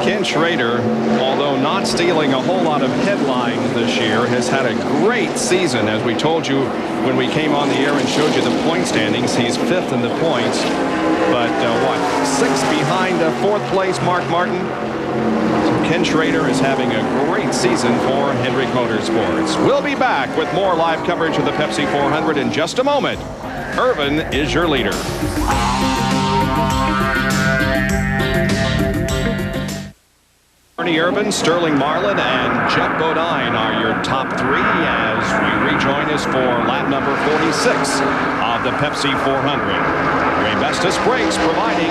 Ken Schrader, although not stealing a whole lot of headlines this year, has had a great season. As we told you when we came on the air and showed you the point standings, he's 5th in the points. But what, 6th behind 4th place Mark Martin? So Ken Schrader is having a great season for Hendrick Motorsports. We'll be back with more live coverage of the Pepsi 400 in just a moment. Irvin is your leader. Ernie Irvin, Sterling Marlin, and Jeff Bodine are your top 3 as you rejoin us for lap number 46 of the Pepsi 400. Ray Bestis Brakes providing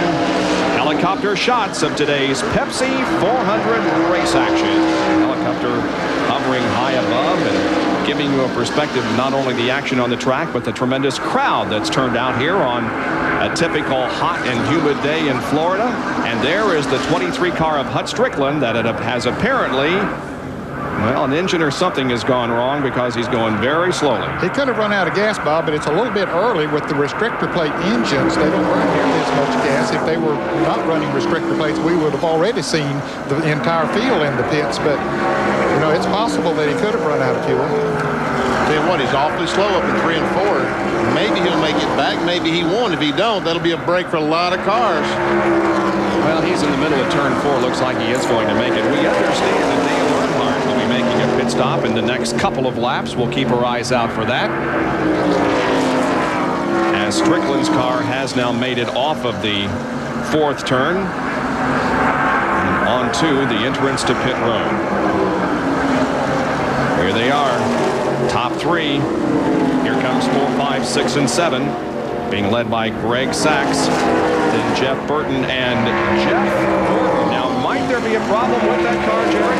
helicopter shots of today's Pepsi 400 race action. Helicopter hovering high above and giving you a perspective of not only the action on the track, but the tremendous crowd that's turned out here on a typical hot and humid day in Florida. And there is the 23 car of Hut Strickland that has apparently, well, an engine or something has gone wrong because he's going very slowly. He could have run out of gas, Bob, but it's a little bit early with the restrictor plate engines. They don't run nearly as much gas. If they were not running restrictor plates, we would have already seen the entire field in the pits. But, you know, it's possible that he could have run out of fuel. Tell you what, he's awfully slow up in 3 and 4. Maybe he'll make it back. Maybe he won't. If he don't, that'll be a break for a lot of cars. Well, he's in the middle of turn 4. Looks like he is going to make it. We understand that Dale Earnhardt will be making a pit stop in the next couple of laps. We'll keep our eyes out for that. As Strickland's car has now made it off of the 4th turn and onto the entrance to pit road. Here they are. Top 3. Here comes 4, 5, 6, and 7. Being led by Greg Sachs. Then Jeff Burton and Jeff Gordon. Now, might there be a problem with that car, Jerry?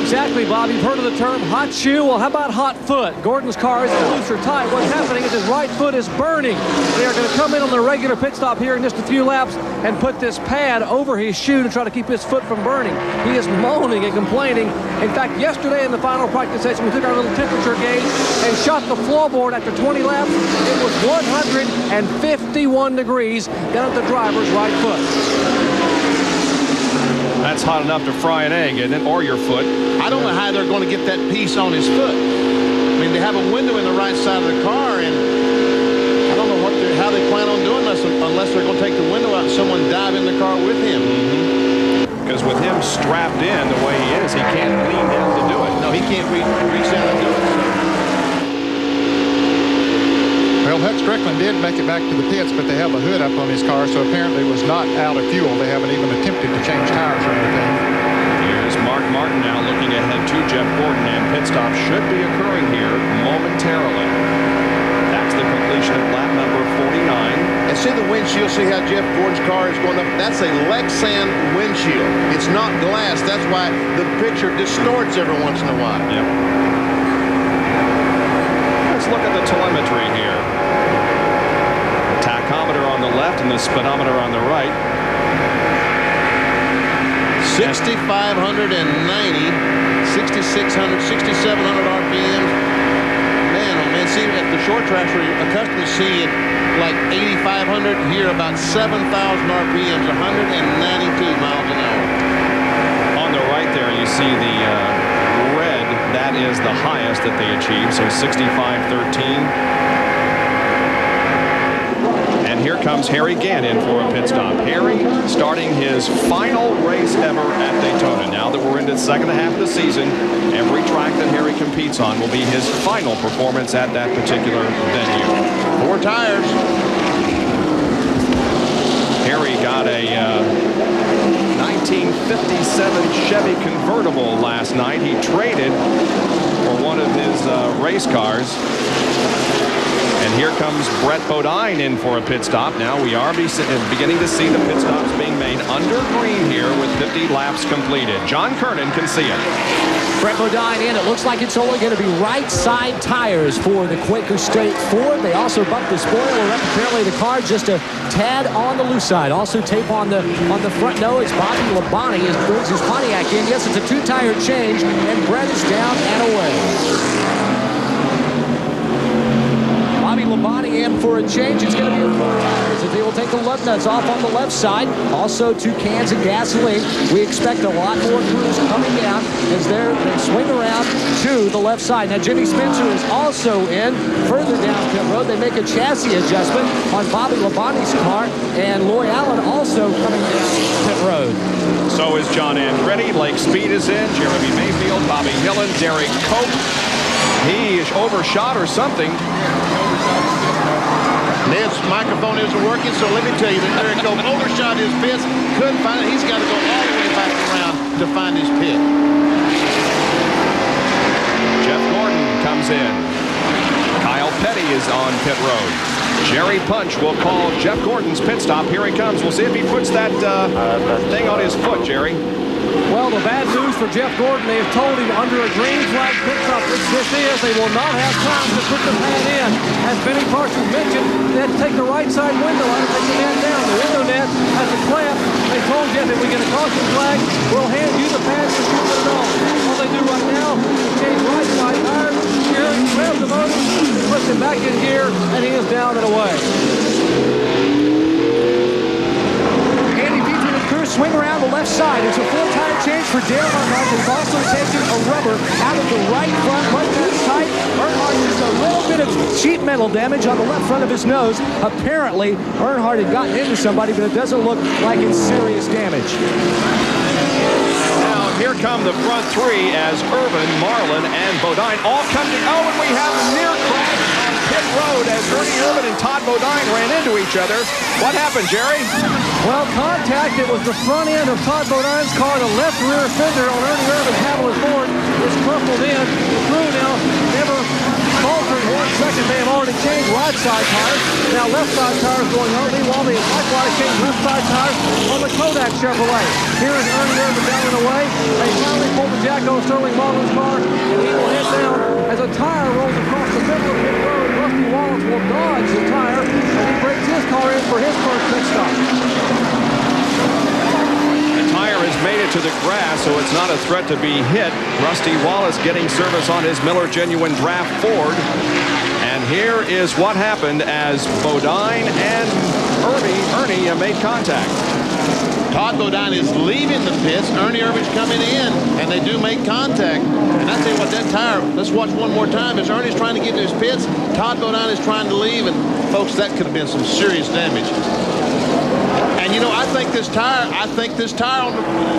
Exactly, Bob. You've heard of the term hot shoe. Well, how about hot foot? Gordon's car is a looser tie. What's happening is his right foot is burning. They are going to come in on their regular pit stop here in just a few laps and put this pad over his shoe to try to keep his foot from burning. He is moaning and complaining. In fact, yesterday in the final practice session, we took our little temperature gauge and shot the floorboard after 20 laps. It was 151 degrees down at the driver's right foot. That's hot enough to fry an egg, isn't it? Or your foot. I don't know how they're going to get that piece on his foot. I mean, they have a window in the right side of the car, and I don't know how they plan on doing this unless they're going to take the window out and someone dive in the car with him. Because with him strapped in the way he is, he can't lean down to do it. No, he can't reach down and do it. Well, Hut Strickland did make it back to the pits, but they have a hood up on his car, so apparently it was not out of fuel. They haven't even attempted to change tires or anything. Here's Mark Martin now looking ahead to Jeff Gordon, and pit stop should be occurring here momentarily. That's the completion of lap number 49. And see the windshield, see how Jeff Gordon's car is going up? That's a Lexan windshield. It's not glass. That's why the picture distorts every once in a while. Yep. Let's look at the telemetry here. Tachometer on the left and the speedometer on the right. 6,590, 6,600, 6,700 RPMs. Man, oh man, see at the short tracks we're accustomed to seeing like 8,500, here about 7,000 RPMs, 192 miles an hour. On the right there, you see the red. That is the highest that they achieved, so 65.13. And here comes Harry Gannon for a pit stop. Harry starting his final race ever at Daytona. Now that we're into the second half of the season, every track that Harry competes on will be his final performance at that particular venue. 4 tires. Harry got a 1957 Chevy convertible last night. He traded for one of his race cars. And here comes Brett Bodine in for a pit stop. Now we are beginning to see the pit stops being made under green here with 50 laps completed. John Kernan can see it. Brett Bodine in. It looks like it's only going to be right side tires for the Quaker State Ford. They also bumped the spoiler up. Apparently the car just a tad on the loose side. Also tape on the front nose. Bobby Labonte brings his Pontiac in. Yes, it's a 2-tire change, and Brett is down and away. Bobby Labonte in for a change. It's going to be a 4 tires as they will take the lug nuts off on the left side. Also 2 cans of gasoline. We expect a lot more crews coming down as they swing around to the left side. Now Jimmy Spencer is also in further down pit road. They make a chassis adjustment on Bobby Labonte's car, and Loy Allen also coming down pit road. So is John Andretti. Lake Speed is in. Jeremy Mayfield, Bobby Hillen, Derek Cope. He is overshot or something. Ned's microphone isn't working, so let me tell you that Derek Cope overshot his pits. Couldn't find it. He's got to go all the way back around to find his pit. Jeff Gordon comes in. Kyle Petty is on pit road. Jerry Punch will call Jeff Gordon's pit stop. Here he comes. We'll see if he puts that thing on his foot, Jerry. Well, the bad news for Jeff Gordon, they have told him under a green flag pit stop, which this is, they will not have time to put the pad in. As Benny Parsons mentioned, they had to take the right side window out and take the net down. The window net has a clamp. They told Jeff, if we get a caution flag, we'll hand you the pad so you put it on. All they do right now is change right side tires, steering, rev the motor, puts it back in gear, and he is down and away. Swing around the left side. It's a full tire change for Dale Earnhardt. They've also taken a rubber out of the right front. Right that's tight. Earnhardt has a little bit of sheet metal damage on the left front of his nose. Apparently, Earnhardt had gotten into somebody, but it doesn't look like it's serious damage. Now, here come the front three as Irvin, Marlin, and Bodine all come to... Oh, and we have a near crash on pit road as Ernie Irvin and Todd Bodine ran into each other. What happened, Jerry? Well, contact. It was the front end of Todd Bodine's car. The left rear fender on Ernie Irvin's Haviland Ford is crumpled in. The crew now never faltered 1 second. They have already changed right side tires. Now left side tires going on. Meanwhile, they have likewise changed left side tires on the Kodak Chevrolet. Here is Ernie Irvin down and away. They finally pulled the jack on Sterling Marlin's car, and he will head down as a tire rolls across the middle of pit road. Rusty Wallace will dodge the tire as he breaks his car in for his first pit stop. The tire has made it to the grass, so it's not a threat to be hit. Rusty Wallace getting service on his Miller Genuine Draft Ford. And here is what happened as Bodine and Ernie made contact. Todd Bodine is leaving the pits. Ernie Irvin's coming in, and they do make contact. And I tell you what, that tire, let's watch one more time. As Ernie's trying to get to his pits, Todd Bodine is trying to leave. And, folks, that could have been some serious damage. And, you know, I think this tire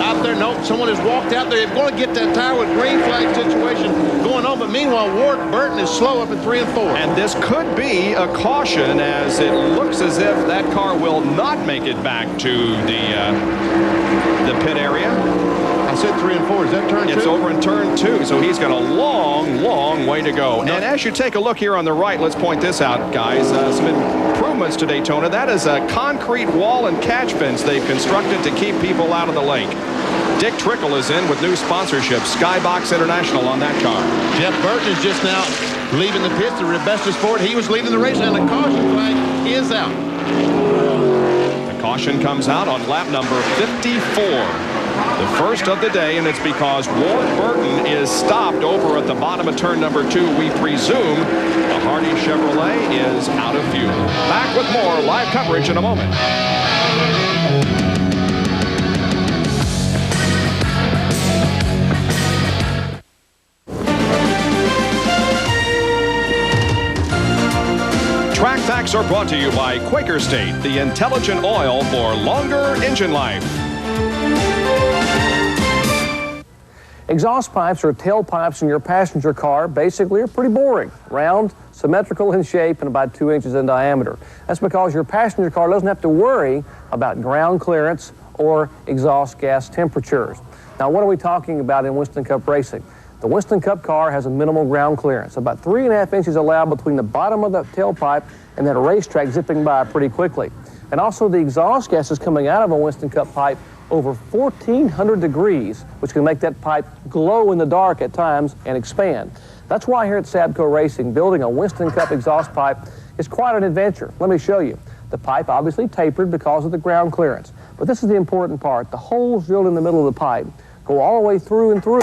out there, no, someone has walked out there. They're going to get that tire with green flag situation going on. But meanwhile, Ward Burton is slow up at 3 and 4. And this could be a caution, as it looks as if that car will not make it back to the pit area. I said 3 and 4. Is that turn 2? It's over in turn 2, so he's got a long way to go. And as you take a look here on the right, let's point this out, guys. Some improvements to Daytona. That is a concrete wall and catch fence they've constructed to keep people out of the lake. Dick Trickle is in with new sponsorship. Skybox International on that car. Jeff Burton is just now leaving the pits. The Rebestos Ford, he was leading the race, and the caution flag is out. The caution comes out on lap number 54. The first of the day, and it's because Ward Burton is stopped over at the bottom of turn number 2. We presume the Hardy Chevrolet is out of fuel. Back with more live coverage in a moment. Track Facts are brought to you by Quaker State, the intelligent oil for longer engine life. Exhaust pipes or tailpipes in your passenger car basically are pretty boring. Round, symmetrical in shape, and about 2 inches in diameter. That's because your passenger car doesn't have to worry about ground clearance or exhaust gas temperatures. Now, what are we talking about in Winston Cup racing? The Winston Cup car has a minimal ground clearance, about 3.5 inches allowed between the bottom of the tailpipe and that racetrack zipping by pretty quickly. And also the exhaust gases coming out of a Winston Cup pipe over 1,400 degrees, which can make that pipe glow in the dark at times and expand. That's why here at Sabco Racing, building a Winston Cup exhaust pipe is quite an adventure. Let me show you. The pipe obviously tapered because of the ground clearance. But this is the important part. The holes drilled in the middle of the pipe go all the way through and through.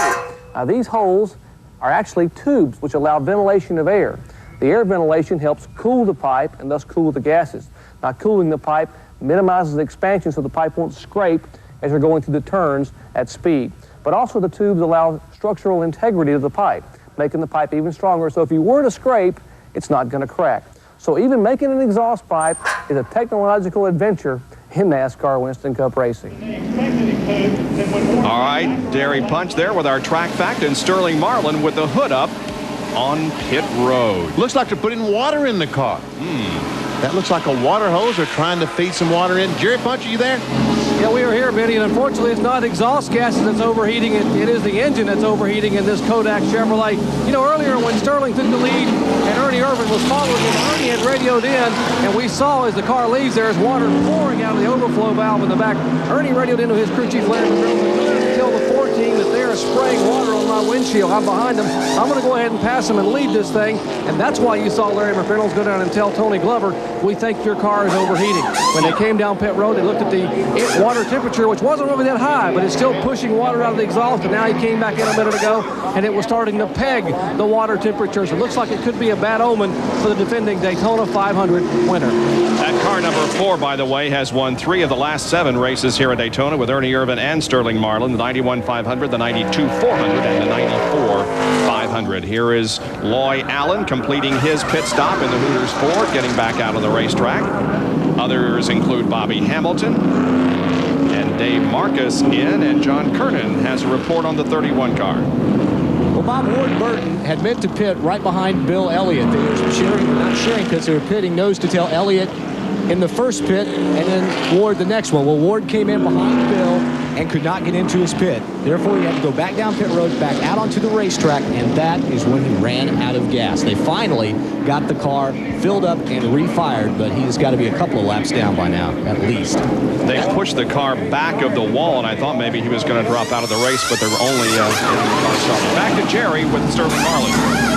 Now these holes are actually tubes which allow ventilation of air. The air ventilation helps cool the pipe and thus cool the gases. Now cooling the pipe minimizes the expansion so the pipe won't scrape as you're going through the turns at speed. But also the tubes allow structural integrity of the pipe, making the pipe even stronger. So if you were to scrape, it's not going to crack. So even making an exhaust pipe is a technological adventure in NASCAR Winston Cup racing. All right, Derry Punch there with our track fact, and Sterling Marlin with the hood up on pit road. Looks like they're putting water in the car. That looks like a water hose. They're trying to feed some water in. Jerry Punch, are you there? Yeah, we are here, Benny, and unfortunately it's not exhaust gases that's overheating. It is the engine that's overheating in this Kodak Chevrolet. You know, earlier when Sterling took the lead and Ernie Irvin was following him, Ernie had radioed in, and we saw as the car leaves there's water pouring out of the overflow valve in the back. Ernie radioed into his crew chief, Larry McGrill, to tell the 4 team that they are spraying water on my windshield. I'm behind them. I'm going to go ahead and pass them and lead this thing, and that's why you saw Larry McReynolds go down and tell Tony Glover, we think your car is overheating. When they came down pit road, they looked at the water temperature, which wasn't really that high, but it's still pushing water out of the exhaust, and now he came back in a minute ago, and it was starting to peg the water temperatures. It looks like it could be a bad omen for the defending Daytona 500 winner. That car number 4, by the way, has won 3 of the last 7 races here at Daytona with Ernie Irvin and Sterling Marlin, the 91 500, the 92 400, and the 94 500. Here is Loy Allen completing his pit stop in the Hooters Ford, getting back out on the racetrack. Others include Bobby Hamilton and Dave Marcus in, and John Kernan has a report on the 31 car. Well, Bob, Ward Burton had meant to pit right behind Bill Elliott. They were cheering, but not sharing because they were pitting nose to tail. Elliott in the first pit and then Ward the next one. Well, Ward came in behind Bill and could not get into his pit. Therefore, he had to go back down pit road, back out onto the racetrack, and that is when he ran out of gas. They finally got the car filled up and refired, but he's got to be a couple of laps down by now, at least. They pushed the car back of the wall, and I thought maybe he was going to drop out of the race, but they're only back to Jerry with Sterling Marlin.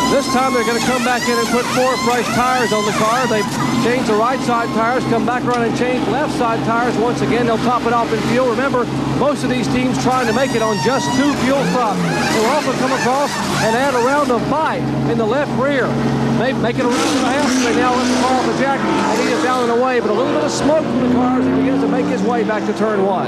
This time they're going to come back in and put 4 fresh tires on the car. They've changed the right side tires, come back around and change left side tires. Once again, they'll top it off in fuel. Remember, most of these teams trying to make it on just 2 fuel stops. They'll also come across and add a round of bite in the left rear. They make it a round and a half, so they now let the car off the jack and he is down and away. But a little bit of smoke from the car as he begins to make his way back to turn 1.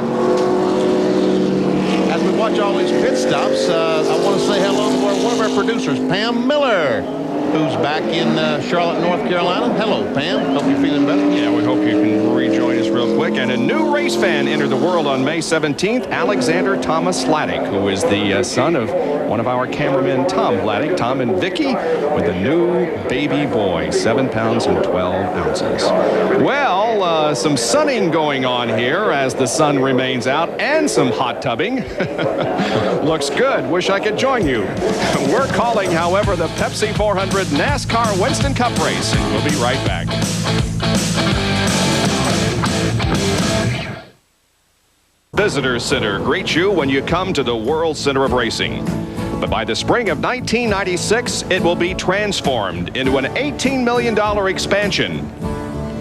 As we watch all these pit stops, I want to say hello to one of our producers, Pam Miller, who's back in Charlotte, North Carolina. Hello, Pam. Hope you're feeling better. Yeah, we hope you can rejoin us real quick. And a new race fan entered the world on May 17th, Alexander Thomas Laddick, who is the son of one of our cameramen, Tom Laddick, Tom and Vicky, with a new baby boy, 7 pounds and 12 ounces. Well, some sunning going on here as the sun remains out, and some hot tubbing. Looks good. Wish I could join you. We're calling, however, the Pepsi 400 NASCAR Winston Cup race, and we'll be right back. Visitor Center greets you when you come to the World Center of Racing. But by the spring of 1996, it will be transformed into an $18 million expansion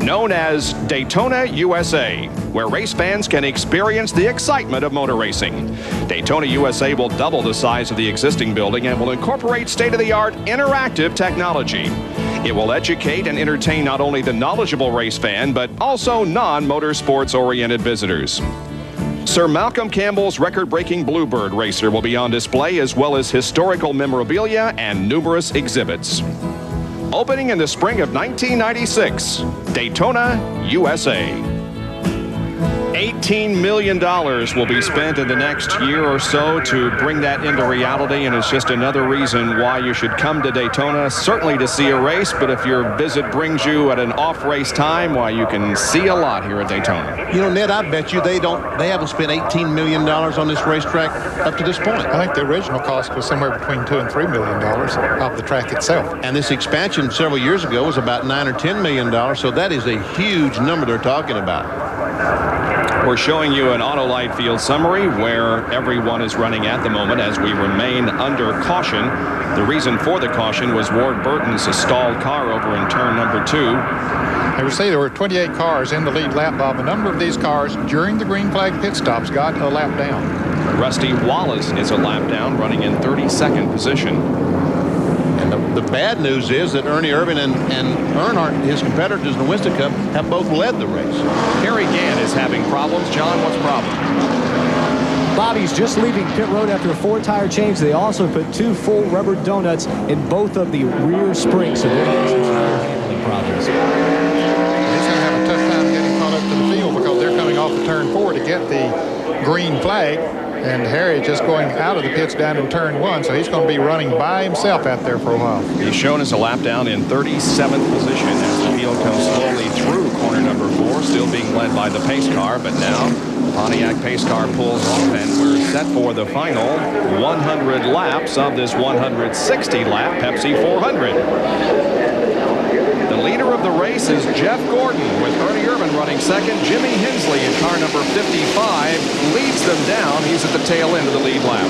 known as Daytona USA, where race fans can experience the excitement of motor racing. Daytona USA will double the size of the existing building and will incorporate state-of-the-art interactive technology. It will educate and entertain not only the knowledgeable race fan, but also non-motorsports-oriented visitors. Sir Malcolm Campbell's record-breaking Bluebird racer will be on display, as well as historical memorabilia and numerous exhibits. Opening in the spring of 1996, Daytona, USA. $18 million will be spent in the next year or so to bring that into reality, and it's just another reason why you should come to Daytona, certainly to see a race, but if your visit brings you at an off-race time, why, you can see a lot here at Daytona. You know, Ned, I bet you they haven't spent $18 million on this racetrack up to this point. I think the original cost was somewhere between $2 and $3 million of the track itself. And this expansion several years ago was about $9 or $10 million, so that is a huge number they're talking about. We're showing you an Autolite field summary where everyone is running at the moment as we remain under caution. The reason for the caution was Ward Burton's stalled car over in turn number 2. As you see, there were 28 cars in the lead lap, Bob. A number of these cars during the green flag pit stops got a lap down. Rusty Wallace is a lap down, running in 32nd position. And the bad news is that Ernie Irvin and Earnhardt, his competitors in the Winston Cup, have both led the race. Harry Gann is having problems. John, what's the problem? Bobby's just leaving pit road after a 4-tire change. They also put 2 full rubber donuts in both of the rear springs, so they're having some handling problems. He's going to have a tough time getting caught up to the field because they're coming off of turn 4 to get the green flag. And Harry just going out of the pits down in turn 1, so he's going to be running by himself out there for a while. He's shown as a lap down in 37th position as the field comes slowly through corner number 4, still being led by the pace car, but now Pontiac pace car pulls off, and we're set for the final 100 laps of this 160-lap Pepsi 400. The leader of the race is Jeff Gordon, with Ernie Irvan running second. Jimmy Hensley in car number 55 leads them down. He's at the tail end of the lead lap.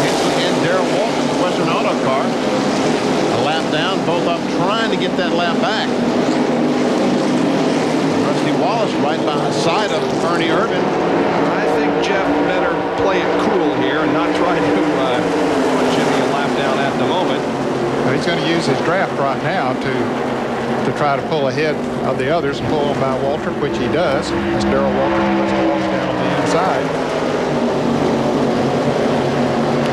Hensley and Darrell Walton, the Western Auto car. A lap down, both of them trying to get that lap back. Rusty Wallace right by the side of Ernie Irvan. I think Jeff better play it cool here and not try to put Jimmy a lap down at the moment. Well, he's going to use his draft right now to try to pull ahead of the others and pull on by Walter, which he does. As Darrell Walter puts the Wallace down on the inside.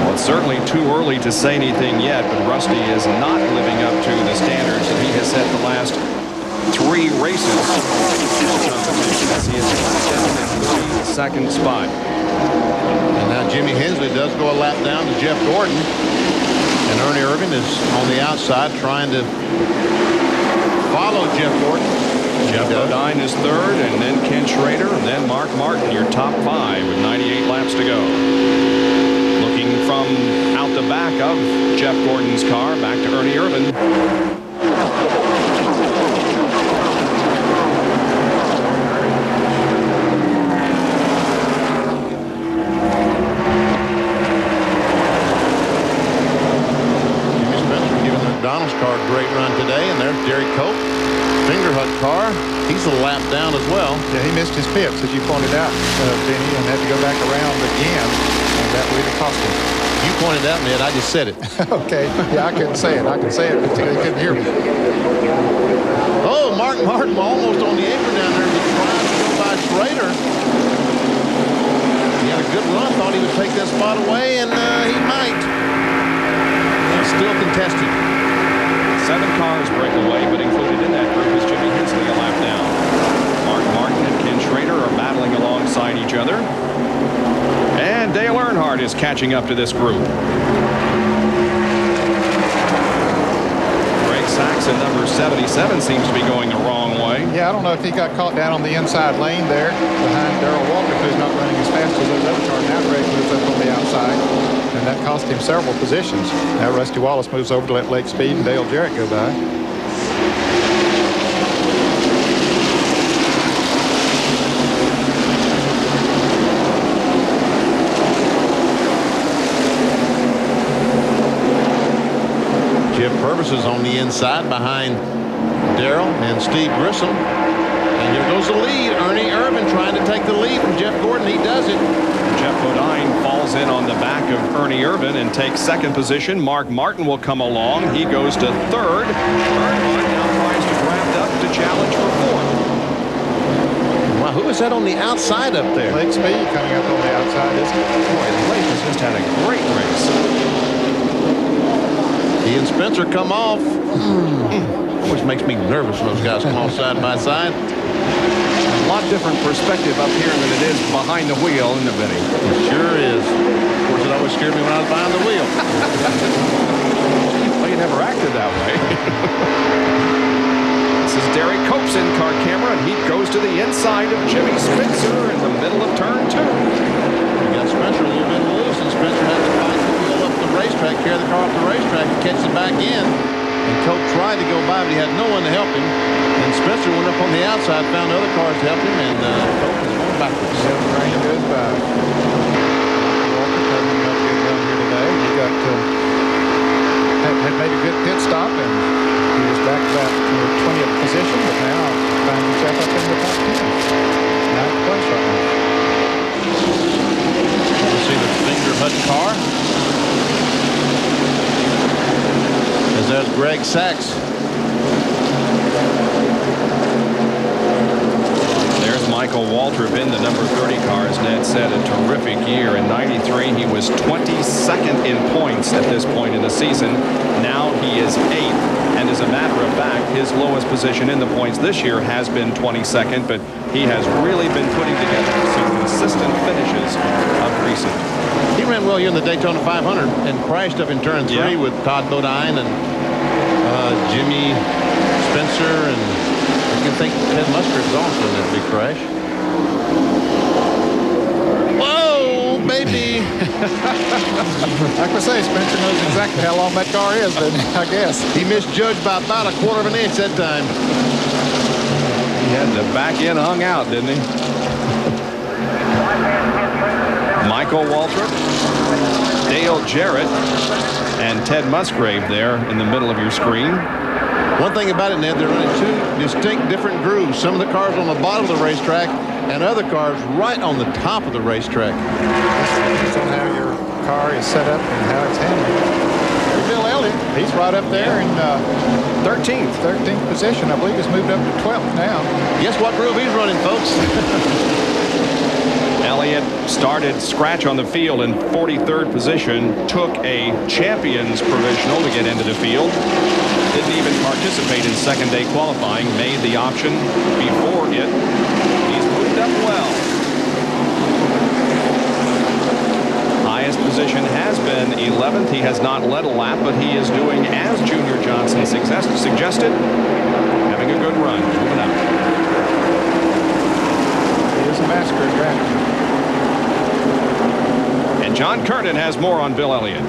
Well, it's certainly too early to say anything yet, but Rusty is not living up to the standards that he has set the last 3 races. He is in the second spot. And now Jimmy Hensley does go a lap down to Jeff Gordon. And Ernie Irvan is on the outside trying to follow Jeff Gordon. Jeff Bodine is third, and then Ken Schrader, and then Mark Martin, your top 5 with 98 laps to go. Looking from out the back of Jeff Gordon's car, back to Ernie Irvan. Car great run today, and there's Derek Cope. Fingerhut car, he's a lap down as well. Yeah, he missed his pips, as you pointed out, Denny, and had to go back around again, and that really cost him. You pointed out, Ned. I just said it. Okay. Yeah, I couldn't say it. I can say it, but they couldn't hear me. Oh, Mark Martin almost on the apron down there, but trying to go by Schrader. He had a good run. Thought he would take that spot away, and he might. He's still contested. 7 cars break away, but included in that group is Jimmy Hensley a lap down. Mark Martin and Ken Schrader are battling alongside each other. And Dale Earnhardt is catching up to this group. Greg Saxon, number 77, seems to be going the wrong way. Yeah, I don't know if he got caught down on the inside lane there behind Darrell Walter, who's not running as fast as those other cars. Now Greg moves up on the outside, and that cost him several positions. Now Rusty Wallace moves over to let Lake Speed and Dale Jarrett go by. Jeff Purvis is on the inside behind Darrell and Steve Grissom. And here goes the lead. Ernie Irvan trying to take the lead from Jeff Gordon. He does it. Jeff Bodine falls in on the back of Ernie Irvan and takes second position. Mark Martin will come along. He goes to third. Earnhardt now tries to grab up to challenge for fourth. Wow, who is that on the outside up there? Lake Speed coming up on the outside. Boy, Lake has just had a great race. He and Spencer come off. Which makes me nervous when those guys come off side by side. A lot different perspective up here than it is behind the wheel, isn't it, Benny? It sure is. Of course, it always scared me when I was behind the wheel. Well, you never acted that way. This is Derek Cope's in-car camera, and he goes to the inside of Jimmy Spencer in the middle of turn 2. You got Spencer a little bit loose, and Spencer had to fight the wheel up the racetrack, carry the car off the racetrack, and catch it back in. And Cope tried to go by, but he had no one to help him. And Spencer went up on the outside, found other cars to help him, and Cope is going backwards. Rain goes by. Walker coming up good run here today. He got had made a good pit stop, and he was back about 20th position, but now finds himself up in the top 10. Ninth place right now. You see the Fingerhut car. As there's Greg Sachs. There's Michael Waltrip in the number 30 car, as Ned said, a terrific year. In '93, he was 22nd in points at this point in the season. Now he is 8th. And as a matter of fact, his lowest position in the points this year has been 22nd, but he has really been putting together some consistent finishes of recent. He ran well here in the Daytona 500 and crashed up in turn 3 with Todd Bodine and Jimmy Spencer and You think Ted Musgrave was also in that big crash? Whoa, baby! Like I say, Spencer knows exactly how long that car is, doesn't he? I guess. He misjudged by about a quarter of an inch that time. He had the back end hung out, didn't he? Michael Waltrip, Dale Jarrett, and Ted Musgrave there in the middle of your screen. One thing about it, Ned, they're running two distinct different grooves. Some of the cars on the bottom of the racetrack and other cars right on the top of the racetrack. Depends on how your car is set up and how it's handled. Bill Elliott, he's right up there in 13th position. I believe he's moved up to 12th now. Guess what groove he's running, folks? Elliott started scratch on the field in 43rd position, took a champion's provisional to get into the field. Didn't even participate in second day qualifying, made the option before it. He's moved up well. Highest position has been 11th. He has not led a lap, but he is doing as Junior Johnson suggested, having a good run, moving up. He is a master at drafting. And John Kernan has more on Bill Elliott.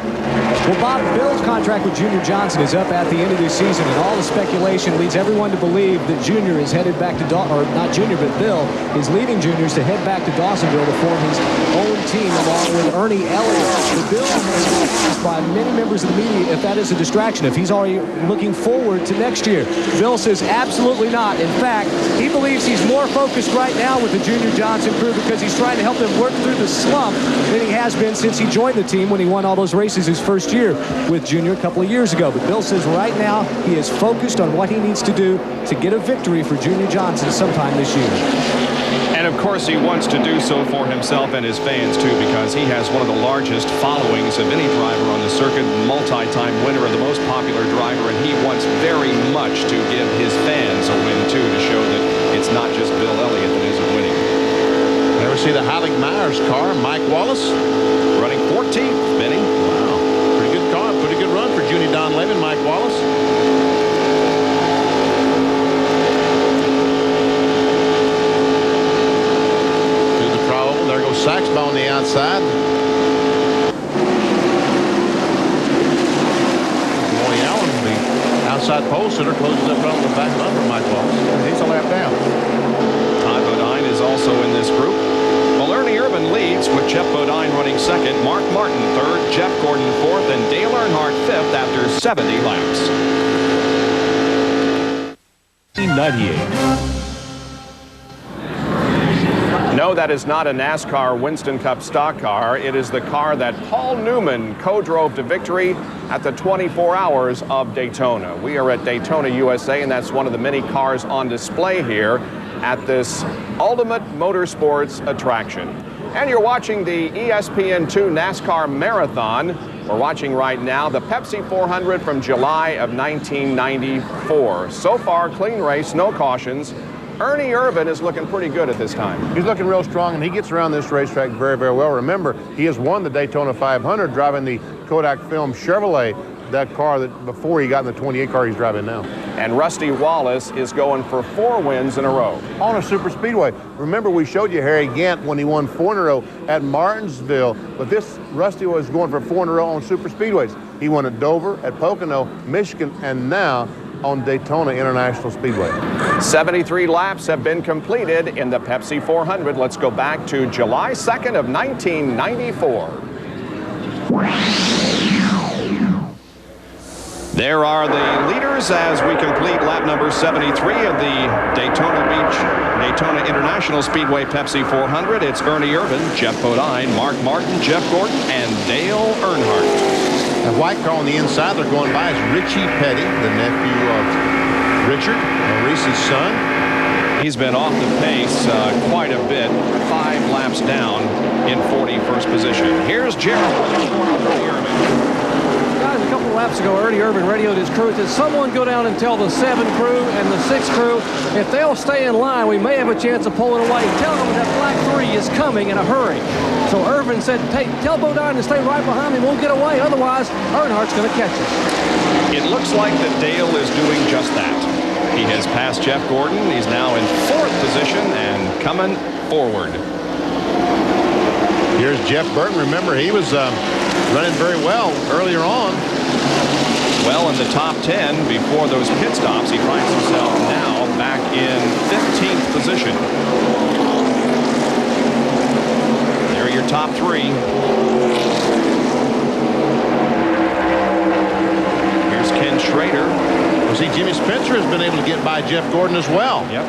Well, Bob, Bill's contract with Junior Johnson is up at the end of this season, and all the speculation leads everyone to believe that Junior is headed back to or not Junior, but Bill is leaving Juniors to head back to Dawsonville to form his own team along with Ernie Elliott. The Bill is asked by many members of the media if that is a distraction, if he's already looking forward to next year. Bill says absolutely not. In fact, he believes he's more focused right now with the Junior Johnson crew because he's trying to help them work through the slump than he has been since he joined the team when he won all those races his first year with Junior a couple of years ago. But Bill says right now he is focused on what he needs to do to get a victory for Junior Johnson sometime this year. And of course he wants to do so for himself and his fans too, because he has one of the largest followings of any driver on the circuit, multi-time winner and the most popular driver, and he wants very much to give his fans a win too, to show that it's not just Bill Elliott that isn't winning. Ever see the Heilig Myers car, Mike Wallace? Running 14th, Benny. Wow. Pretty good car, pretty good run for Junie Don Levin, Mike Wallace. Through the crowd, there goes Saxby on the outside. Roy Allen, the outside pole sitter, closes up front on the back bumper, Mike Wallace. He's a lap down. Todd Bodine is also in this group. Well, Ernie Irvan leads with Jeff Bodine running second, Mark Martin third, Jeff Gordon fourth, and Dale Earnhardt fifth after 70 laps. 98. No, that is not a NASCAR Winston Cup stock car. It is the car that Paul Newman co-drove to victory at the 24 Hours of Daytona. We are at Daytona, USA, and that's one of the many cars on display here at this ultimate motorsports attraction. And you're watching the ESPN2 NASCAR Marathon. We're watching right now the Pepsi 400 from July of 1994. So far, clean race, no cautions. Ernie Irvan is looking pretty good at this time. He's looking real strong, and he gets around this racetrack very, very well. Remember, he has won the Daytona 500 driving the Kodak Film Chevrolet, that car that before he got in the 28 car he's driving now. And Rusty Wallace is going for 4 wins in a row. On a super speedway. Remember, we showed you Harry Gant when he won 4 in a row at Martinsville, but this Rusty was going for 4 in a row on super speedways. He won at Dover, at Pocono, Michigan, and now on Daytona International Speedway. 73 laps have been completed in the Pepsi 400. Let's go back to July 2nd of 1994. There are the leaders as we complete lap number 73 of the Daytona International Speedway Pepsi 400. It's Ernie Irvan, Jeff Bodine, Mark Martin, Jeff Gordon, and Dale Earnhardt. The white car on the inside they're going by is Richie Petty, the nephew of Richard, Maurice's son. He's been off the pace quite a bit, 5 laps down in 41st position. Here's Gerald with Ernie Irvan. Guys, a couple of laps ago, Ernie Irvan radioed his crew. Said, someone go down and tell the 7 crew and the 6 crew, if they'll stay in line, we may have a chance of pulling away. Tell them that black 3 is coming in a hurry. So Irvan said, hey, tell Bodine to stay right behind me. Won't get away. Otherwise, Earnhardt's going to catch us. It looks like that Dale is doing just that. He has passed Jeff Gordon. He's now in 4th position and coming forward. Here's Jeff Burton. Remember, he was running very well earlier on. Well in the top 10 before those pit stops. He finds himself now back in 15th position. There are your top 3. Here's Ken Schrader. Well, see, Jimmy Spencer has been able to get by Jeff Gordon as well. Yep.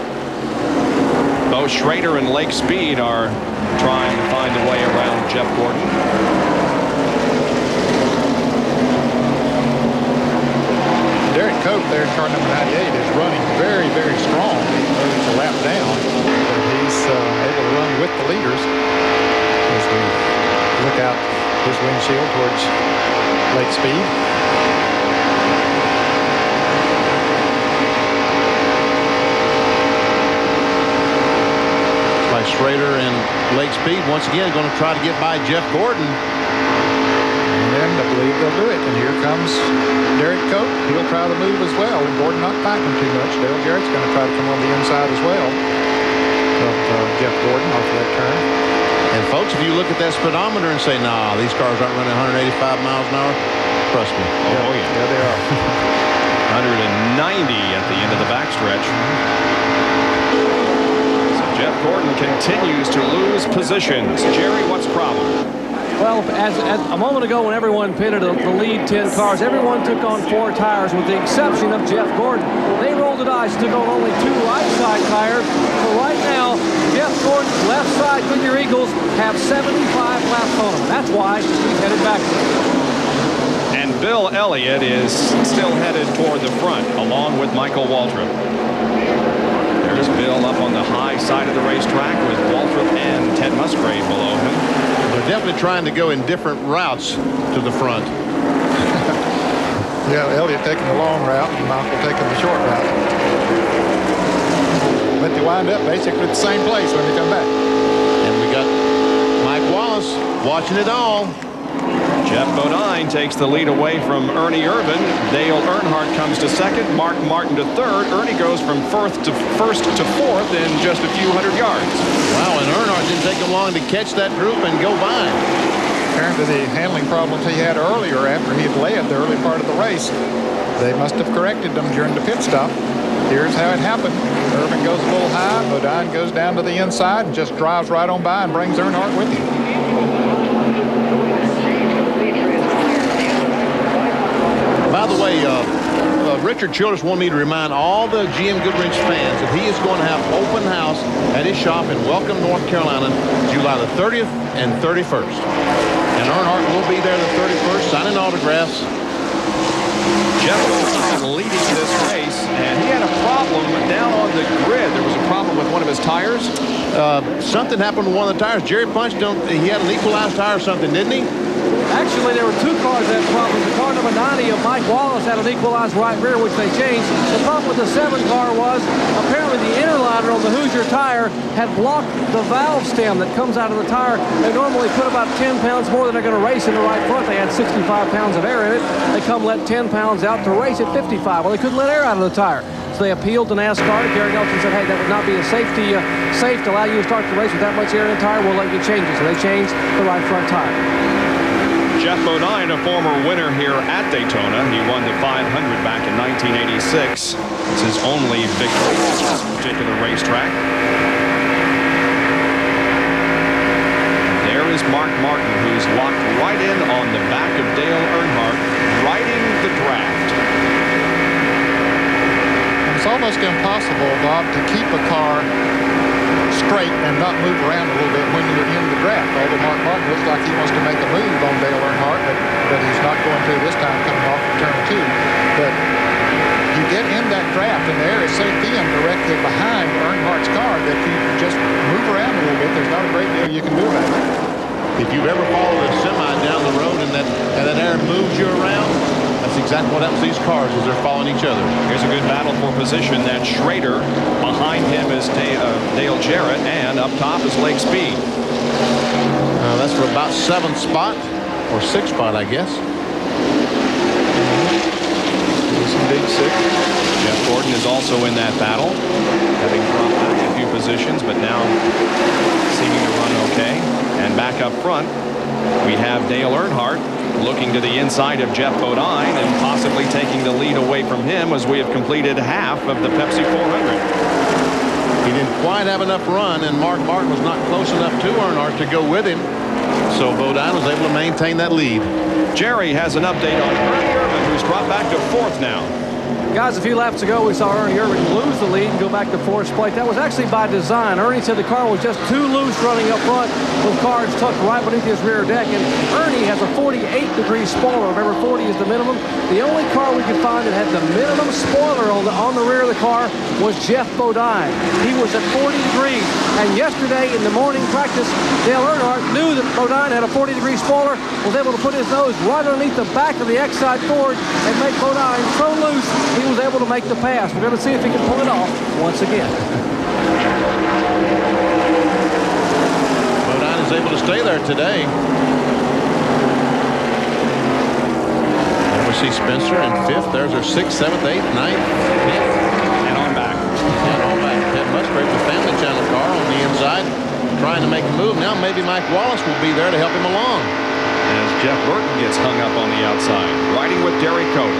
Both Schrader and Lake Speed are trying to find a way around Jeff Gordon. Derek Cope there, car number 98, is running very, very strong. He's a lap down, but he's able to run with the leaders as we look out his windshield towards Lake Speed. By Schrader and Lake Speed once again going to try to get by Jeff Gordon. And I believe they'll do it. And here comes Derek Cope. He'll try to move as well. And Gordon not fighting him too much. Dale Jarrett's going to try to come on the inside as well of Jeff Gordon off of that turn. And folks, if you look at that speedometer and say, nah, these cars aren't running 185 miles an hour, trust me. Oh, yeah. Yeah, they are. 190 at the end of the backstretch. So Jeff Gordon continues to lose positions. Jerry, what's the problem? Well, as a moment ago when everyone pitted the lead 10 cars, everyone took on 4 tires with the exception of Jeff Gordon. They rolled the dice, took on only 2 right side tires. So right now, Jeff Gordon's left side Goodyear Eagles have 75 laps on them. That's why he's headed back. And Bill Elliott is still headed toward the front, along with Michael Waltrip. There's Bill up on the high side of the racetrack with Waltrip and Ted Musgrave below him. They're definitely trying to go in different routes to the front. Yeah, Elliott taking the long route and Michael taking the short route. But they wind up basically at the same place when they come back. And we got Mike Wallace watching it all. Jeff Bodine takes the lead away from Ernie Irvan. Dale Earnhardt comes to 2nd. Mark Martin to 3rd. Ernie goes from 1st to 4th in just a few hundred yards. Wow, and Earnhardt didn't take him long to catch that group and go by. Apparently the handling problems he had earlier after he had led the early part of the race, they must have corrected them during the pit stop. Here's how it happened. Irvan goes a little high. Bodine goes down to the inside and just drives right on by and brings Earnhardt with him. By the way, Richard Childress wanted me to remind all the GM Goodwrench fans that he is going to have open house at his shop in Welcome, North Carolina, July the 30th and 31st. And Earnhardt will be there the 31st, signing autographs. Jeff Bodine leading this race, and he had a problem down on the grid. There was a problem with one of his tires. Something happened with one of the tires. Jerry Punch, he had an equalized tire or something, didn't he? Actually, there were 2 cars that had problems. The car number 90 of Mike Wallace had an equalized right rear, which they changed. The problem with the 7 car was apparently the inner liner on the Hoosier tire had blocked the valve stem that comes out of the tire. They normally put about 10 pounds more than they're going to race in the right front. They had 65 pounds of air in it. They come let 10 pounds out to race at 55. Well, they couldn't let air out of the tire. So they appealed to NASCAR. Gary Nelson said, hey, that would not be a safe to allow you to start the race with that much air in the tire. We'll let you change it. So they changed the right front tire. Jeff Bodine, a former winner here at Daytona. He won the 500 back in 1986. It's his only victory at this particular racetrack. There is Mark Martin, who's locked right in on the back of Dale Earnhardt, riding the draft. It's almost impossible, Bob, to keep a car straight and not move around a little bit when you're in the draft. Although Mark Martin looks like he wants to make a move on Dale Earnhardt, but he's not going to this time coming off of turn 2. But you get in that draft and the air is so thin directly behind Earnhardt's car that you just move around a little bit. There's not a great deal you can do about it. If you've ever followed a semi down the road and that air moves you around, that's exactly what happens to these cars as they're following each other. Here's a good battle for position. That's Schrader. Behind him is Dale Jarrett, and up top is Lake Speed. That's for about 7th spot, or 6th spot, I guess. indeed, 6th. Jeff Gordon is also in that battle, having dropped back a few positions, but now seeming to run okay. And back up front, we have Dale Earnhardt looking to the inside of Jeff Bodine and possibly taking the lead away from him as we have completed half of the Pepsi 400. He didn't quite have enough run, and Mark Martin was not close enough to Earnhardt to go with him. So Bodine was able to maintain that lead. Jerry has an update on Ernie Irvin, who's dropped back to 4th now. Guys, a few laps ago, we saw Ernie Irvin lose the lead and go back to 4th place. That was actually by design. Ernie said the car was just too loose running up front with cars tucked right beneath his rear deck. And Ernie has a 48-degree spoiler. Remember, 40 is the minimum. The only car we could find that had the minimum spoiler on the rear of the car was Jeff Bodine. He was at 40 degrees. And yesterday in the morning practice, Dale Earnhardt knew that Bodine had a 40-degree spoiler, was able to put his nose right underneath the back of the X-side Ford and make Bodine so loose he was able to make the pass. We're going to see if he can pull it off once again. Bodine is able to stay there today. And we see Spencer in 5th. There's our 6th, 7th, 8th, 9th, 10th. And on back. And on back. Ted Musgrave, the Family Channel car on the inside, trying to make a move. Now maybe Mike Wallace will be there to help him along. As Jeff Burton gets hung up on the outside, riding with Derek Cote.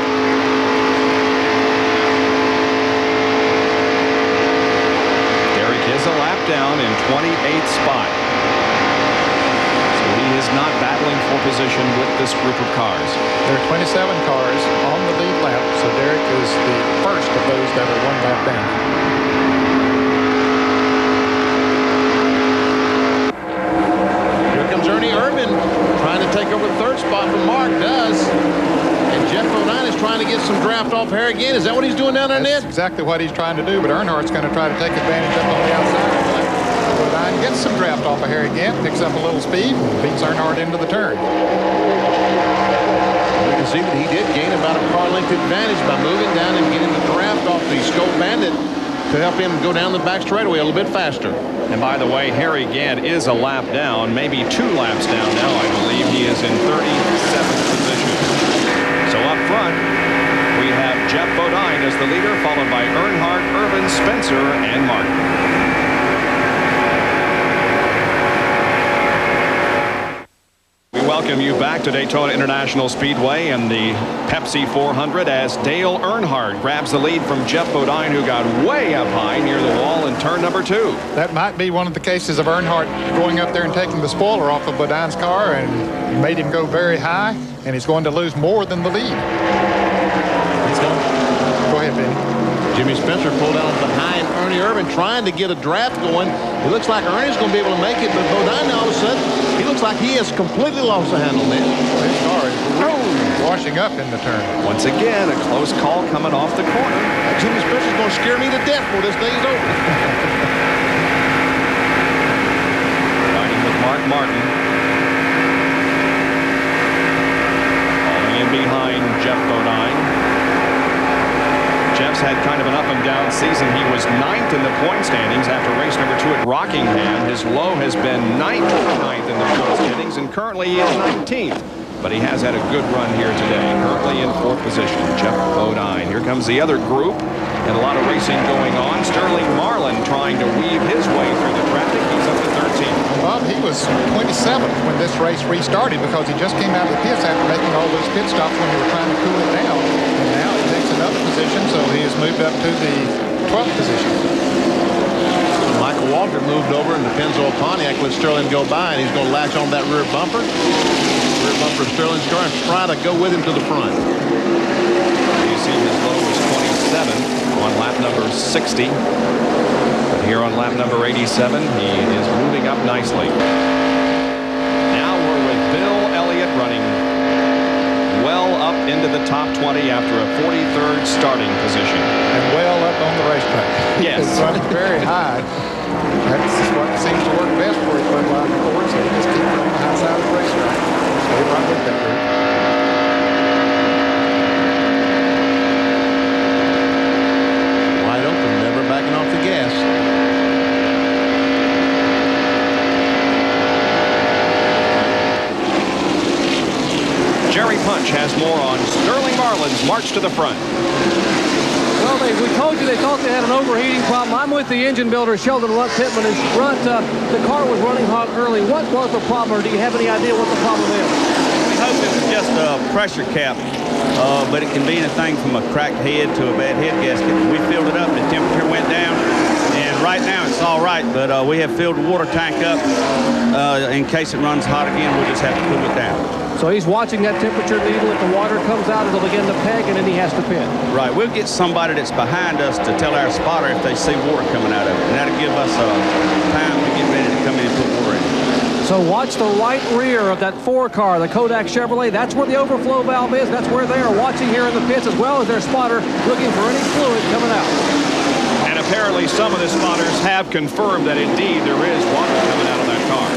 Is a lap down in 28th spot. So he is not battling for position with this group of cars. There are 27 cars on the lead lap, so Derek is the first of those that are 1 lap down. Here comes Ernie Irvin trying to take over the 3rd spot from Mark. Does. And Jeff Bodine is trying to get some draft off here again. Is that what he's doing down there, Ned? That's exactly what he's trying to do, but Earnhardt's going to try to take advantage up on the outside. Bodine gets some draft off of here again, picks up a little speed, beats Earnhardt into the turn. You can see that he did gain about a car length advantage by moving down and getting the draft off the Scope Bandit to help him go down the back straightaway a little bit faster. And by the way, Harry Gant is a lap down, maybe 2 laps down now, I believe. He is in 37th position. So up front, we have Jeff Bodine as the leader, followed by Earnhardt, Irvin, Spencer, and Martin. We welcome you back to Daytona International Speedway and the Pepsi 400 as Dale Earnhardt grabs the lead from Jeff Bodine, who got way up high near the wall in turn number 2. That might be one of the cases of Earnhardt going up there and taking the spoiler off of Bodine's car and made him go very high, and he's going to lose more than the lead. Go ahead, Benny. Jimmy Spencer pulled out behind Ernie Irvin trying to get a draft going. It looks like Ernie's going to be able to make it, but Bodine all of a sudden, he looks like he has completely lost the handle now. His car is washing up in the turn. Once again, a close call coming off the corner. Jimmy Spencer's going to scare me to death before this day's over. Fighting with Mark Martin. Falling in behind Jeff Bodine. Jeff's had kind of an up-and-down season. He was 9th in the point standings after race number 2 at Rockingham. His low has been 9th in the point standings, and currently he is 19th. But he has had a good run here today. Currently in 4th position, Jeff Bodine. Here comes the other group, and a lot of racing going on. Sterling Marlin trying to weave his way through the traffic. He's up to 13th. Bob, he was 27th when this race restarted because he just came out of the pits after making all those pit stops when they were trying to cool it down. And now he takes another position, so he has moved up to the 12th position. Michael Walter moved over in the Pennzoil Pontiac, let Sterling go by, and he's going to latch on that rear bumper. Rear bumper of Sterling's car and try to go with him to the front. You see his low was 27 on lap number 60. But here on lap number 87, he is moving up nicely. Now we're with Bill Elliott running well up into the top 20 after a 43rd starting position. And well up on the racetrack. Yes. He's running very high. That's what seems to work best for his Budweiser Ford, so he just keeps running the high side of the racetrack. Stay right with that group. Wide open, never backing off the gas. Jerry Punch has more on Sterling Marlin's march to the front. Charlie, we told you they thought they had an overheating problem. I'm with the engine builder, Sheldon Pittman. The car was running hot early. What was the problem, or do you have any idea what the problem is? We hope it was just a pressure cap, but it can be anything from a cracked head to a bad head gasket. We filled it up, the temperature went down, and right now it's all right, but we have filled the water tank up. In case it runs hot again, we'll just have to cool it down. So he's watching that temperature needle. If the water comes out, it'll begin to peg, and then he has to pit. Right. We'll get somebody that's behind us to tell our spotter if they see water coming out of it. And that'll give us time to get ready to come in and put water in. So watch the right rear of that 4 car, the Kodak Chevrolet. That's where the overflow valve is. That's where they are watching here in the pits, as well as their spotter looking for any fluid coming out. And apparently some of the spotters have confirmed that indeed there is water coming out of that car.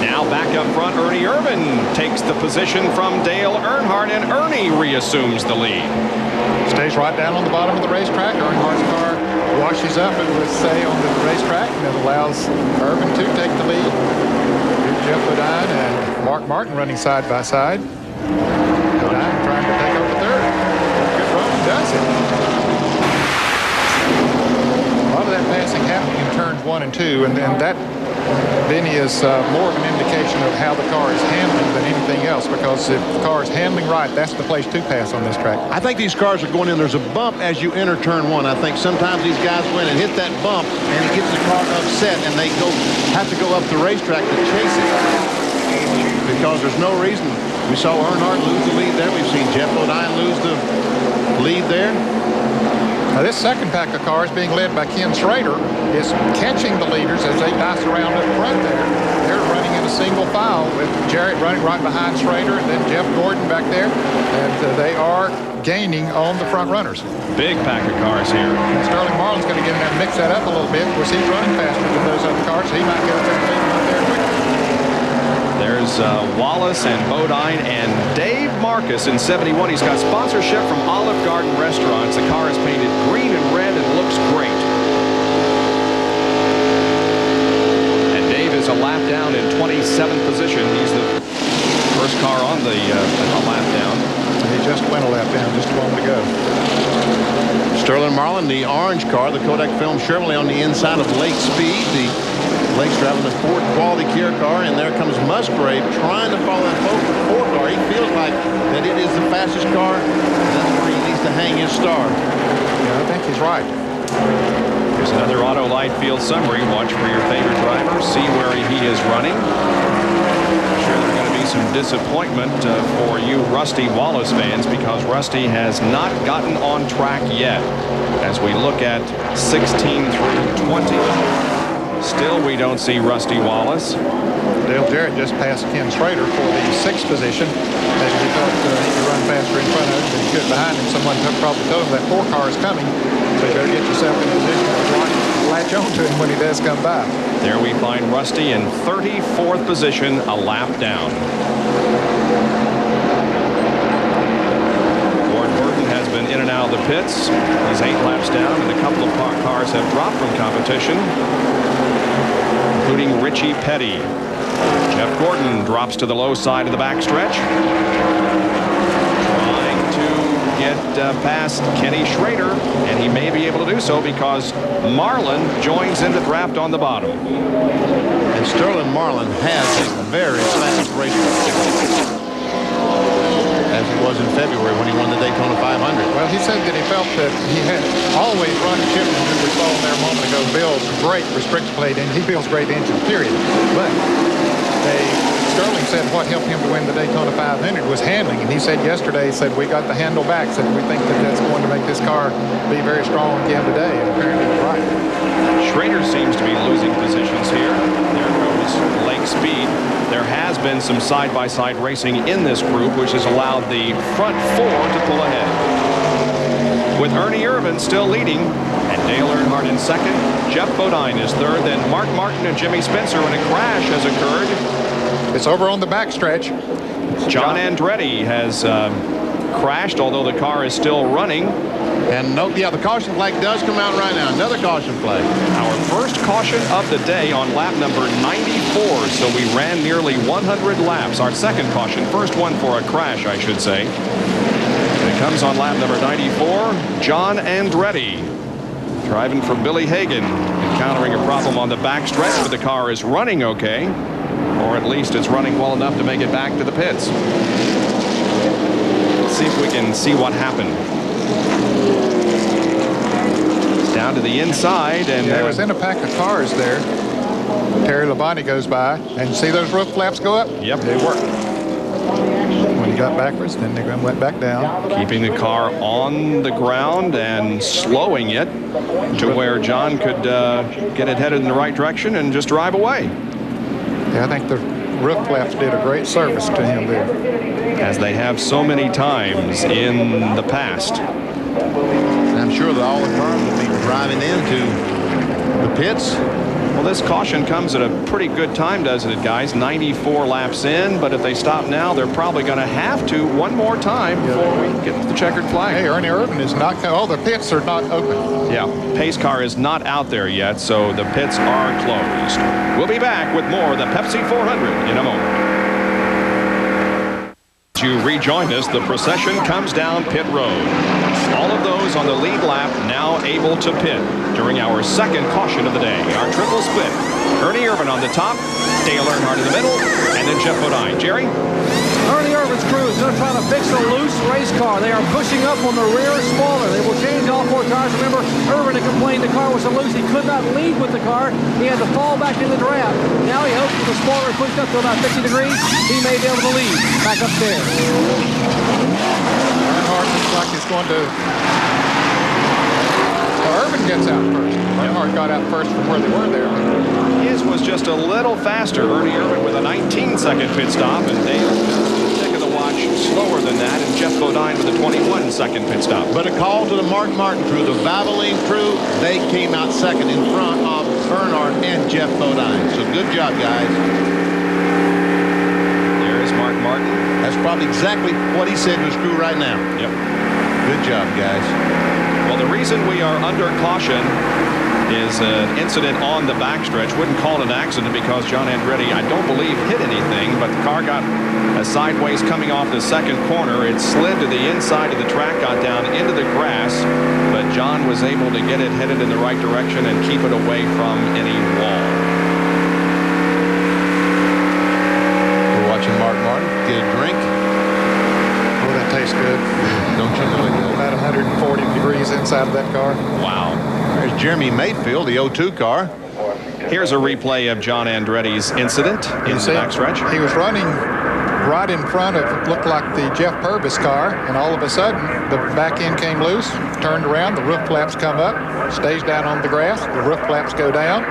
Now back up front, Ernie Irvan takes the position from Dale Earnhardt, and Ernie reassumes the lead. Stays right down on the bottom of the racetrack. Earnhardt's car washes up, it would say, on the racetrack, and it allows Irvan to take the lead. Here's Jeff Bodine and Mark Martin running side by side. Bodine trying to take over third. Good run, does it. A lot of that passing happening in turns 1 and 2, and that then is more of an indication of how the car is handling than anything else, because if the car is handling right, that's the place to pass on this track. I think these cars are going in. There's a bump as you enter turn 1. I think sometimes these guys go in and hit that bump, and it gets the car upset, and they have to go up the racetrack to chase it, because there's no reason. We saw Earnhardt lose the lead there. We've seen Jeff Bodine lose the lead there. Now, this second pack of cars being led by Ken Schrader is catching the leaders as they dice around up front there. They're running in a single file with Jarrett running right behind Schrader, and then Jeff Gordon back there, and they are gaining on the front runners. Big pack of cars here. And Sterling Marlin's going to get in there and mix that up a little bit. Of course, he's running faster than those other cars. He might get up there and lead them up there quickly. There's Wallace and Bodine and Dave Marcus in 71. He's got sponsorship from Olive Garden Restaurants. The car is painted green and red and looks great. And Dave is a lap down in 27th position. He's the first car on the lap down. He just went a lap down just a moment ago. Sterling Marlin, the orange car, the Kodak Film Chevrolet on the inside of Lake Speed. Lake's driving the Ford Quality Care car, and there comes Musgrave trying to follow that Ford car. He feels like that it is the fastest car, and that's where he needs to hang his star. Yeah, I think he's right. Here's another Auto Light Field summary. Watch for your favorite driver. See where he is running. I'm sure there's going to be some disappointment for you Rusty Wallace fans, because Rusty has not gotten on track yet. As we look at 16 through 20. Still, we don't see Rusty Wallace. Dale Jarrett just passed Ken Schrader for the 6th position. Maybe he thought he could run faster in front of him than he could behind him. Someone probably told him that 4 car is coming, so you better get yourself in position to latch on to him when he does come by. There we find Rusty in 34th position, a lap down. Has been in and out of the pits. He's 8 laps down, and a couple of cars have dropped from competition, including Richie Petty. Jeff Gordon drops to the low side of the backstretch, trying to get past Kenny Schrader, and he may be able to do so because Marlin joins in the draft on the bottom. And Sterling Marlin has a very fast race, as it was in February when he won the Daytona 500. Well, he said that he felt that he had always run Chipman, who we saw there a moment ago, builds great restriction plate, and he builds great engines, period. But Sterling said what helped him to win the Daytona 500 was handling, and he said yesterday, he said, we got the handle back, said we think that that's going to make this car be very strong again today, and apparently he's right. Schrader seems to be losing positions here. There goes Lake Speed. There has been some side-by-side racing in this group, which has allowed the front 4 to pull ahead. With Ernie Irvan still leading, and Dale Earnhardt in second, Jeff Bodine is third, then Mark Martin and Jimmy Spencer, and a crash has occurred. It's over on the backstretch. John Andretti has crashed, although the car is still running. And the caution flag does come out right now. Another caution flag. Our first caution of the day on lap number 94. So we ran nearly 100 laps. Our second caution, first one for a crash, I should say. And it Comes on lap number 94, John Andretti. Driving for Billy Hagan, encountering a problem on the backstretch, but the car is running okay. Or at least it's running well enough to make it back to the pits. Let's see if we can see what happened. Down to the inside, and there was in a pack of cars there. Terry Labonte goes by, and see those roof flaps go up? Yep, they work. When he got backwards, then they went back down. Keeping the car on the ground and slowing it to where John could get it headed in the right direction and just drive away. Yeah, I think the roof flaps did a great service to him there. As they have so many times in the past. I'm sure that all the cars will be driving into the pits. Well, this caution comes at a pretty good time, doesn't it, guys? 94 laps in, but if they stop now, they're probably going to have to one more time before we get to the checkered flag. Hey, Ernie Irvin is not, oh, the pits are not open. Yeah, pace car is not out there yet, so the pits are closed. We'll be back with more of the Pepsi 400 in a moment. You rejoin us, the procession comes down pit road. All of those on the lead lap now able to pit during our second caution of the day. Our triple split. Ernie Irvin on the top, Dale Earnhardt in the middle, and then Jeff Bodine. Jerry? Ernie Irvin's crew is going to try to fix a loose race car. They are pushing up on the rear spoiler. They will change all 4 tires. Remember, Irvin had complained the car was so loose he could not lead with the car. He had to fall back in the draft. Now he hopes with the spoiler pushed up to about 50 degrees, he may be able to lead back upstairs. Earnhardt looks like he's going to... Well, Irvin gets out first. Earnhardt got out first from where they were there. His was just a little faster. Ernie Irvin with a 19-second pit stop, and Dale tick of the watch slower than that, and Jeff Bodine with a 21-second pit stop. But a call to the Mark Martin crew, the Valvoline crew, they came out second in front of Earnhardt and Jeff Bodine. So good job, guys. There's Mark Martin. That's probably exactly what he said to his crew right now. Yep. Good job, guys. Well, the reason we are under caution is an incident on the backstretch. Wouldn't call it an accident because John Andretti, I don't believe, hit anything, but the car got sideways coming off the second corner. It slid to the inside of the track, got down into the grass, but John was able to get it headed in the right direction and keep it away from any wall. We're watching Mark Martin get a drink. Oh, that tastes good. Don't you know it? About 140 degrees inside of that car. Wow. There's Jeremy Mayfield, the 02 car. Here's a replay of John Andretti's incident in the backstretch. He was running right in front of, looked like the Jeff Purvis car, and all of a sudden the back end came loose, turned around, the roof flaps come up, stays down on the grass, the roof flaps go down,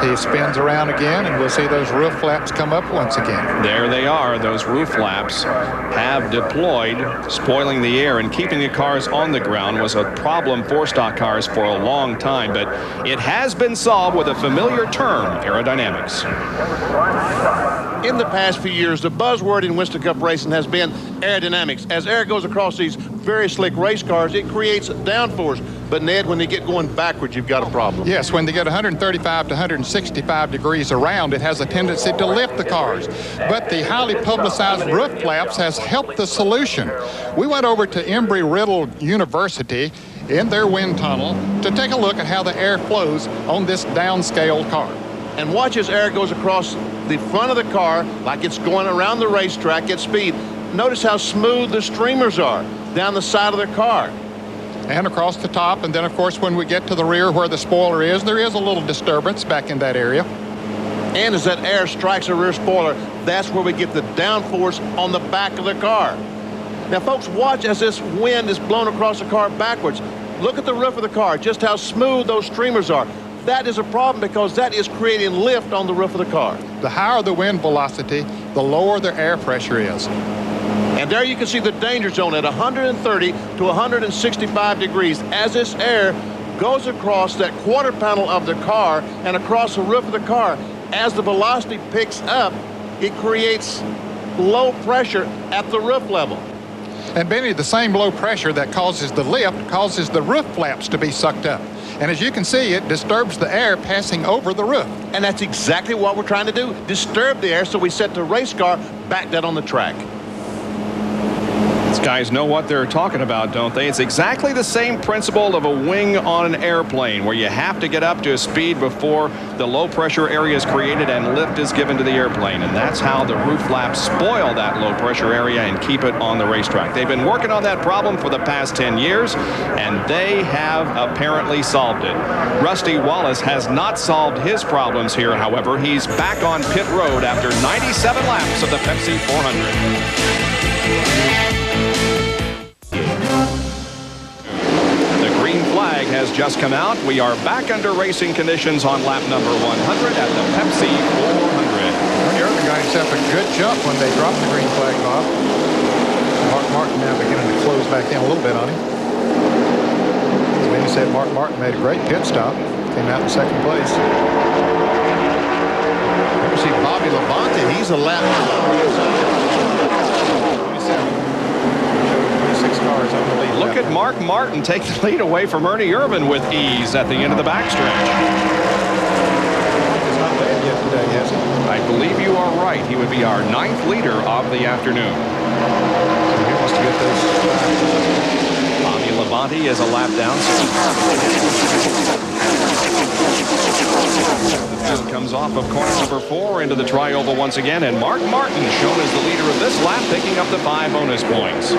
he spins around again, and we'll see those roof flaps come up once again. There they are. Those roof flaps have deployed, spoiling the air, and keeping the cars on the ground was a problem for stock cars for a long time, but it has been solved with a familiar term, aerodynamics. In the past few years, the buzzword in Winston Cup racing has been aerodynamics. As air goes across these very slick race cars, it creates downforce. But, Ned, when they get going backwards, you've got a problem. Yes, when they get 135 to 165 degrees around, it has a tendency to lift the cars. But the highly publicized roof flaps has helped the solution. We went over to Embry-Riddle University in their wind tunnel to take a look at how the air flows on this downscaled car. And watch as air goes across the front of the car like it's going around the racetrack at speed. Notice how smooth the streamers are down the side of the car. And across the top, and then of course when we get to the rear where the spoiler is, there is a little disturbance back in that area. And as that air strikes the rear spoiler, that's where we get the downforce on the back of the car. Now folks, watch as this wind is blown across the car backwards. Look at the roof of the car, just how smooth those streamers are. That is a problem because that is creating lift on the roof of the car. The higher the wind velocity, the lower the air pressure is. And there you can see the danger zone at 130 to 165 degrees as this air goes across that quarter panel of the car and across the roof of the car. As the velocity picks up, it creates low pressure at the roof level. And Benny, the same low pressure that causes the lift causes the roof flaps to be sucked up. And as you can see, it disturbs the air passing over the roof. And that's exactly what we're trying to do, disturb the air so we set the race car back down on the track. These guys know what they're talking about, don't they? It's exactly the same principle of a wing on an airplane, where you have to get up to a speed before the low pressure area is created and lift is given to the airplane. And that's how the roof flaps spoil that low pressure area and keep it on the racetrack. They've been working on that problem for the past 10 years, and they have apparently solved it. Rusty Wallace has not solved his problems here, however. He's back on pit road after 97 laps of the Pepsi 400. Flag has just come out. We are back under racing conditions on lap number 100 at the Pepsi 400. The other guys have a good jump when they drop the green flag, Bob. Mark Martin now beginning to close back in a little bit on him. As Benny said, Mark Martin made a great pit stop. Came out in second place. You see Bobby Labonte. He's a lap. 26 cars on the lead. Look at Mark Martin take the lead away from Ernie Irvan with ease at the end of the backstretch. He's not bad yet today, has he? I believe you are right. He would be our 9th leader of the afternoon. So he wants to get those. Bobby Labonte is a lap down. The field comes off of corner number 4 into the tri-oval once again, and Mark Martin shown as the leader of this lap, picking up the 5 bonus points.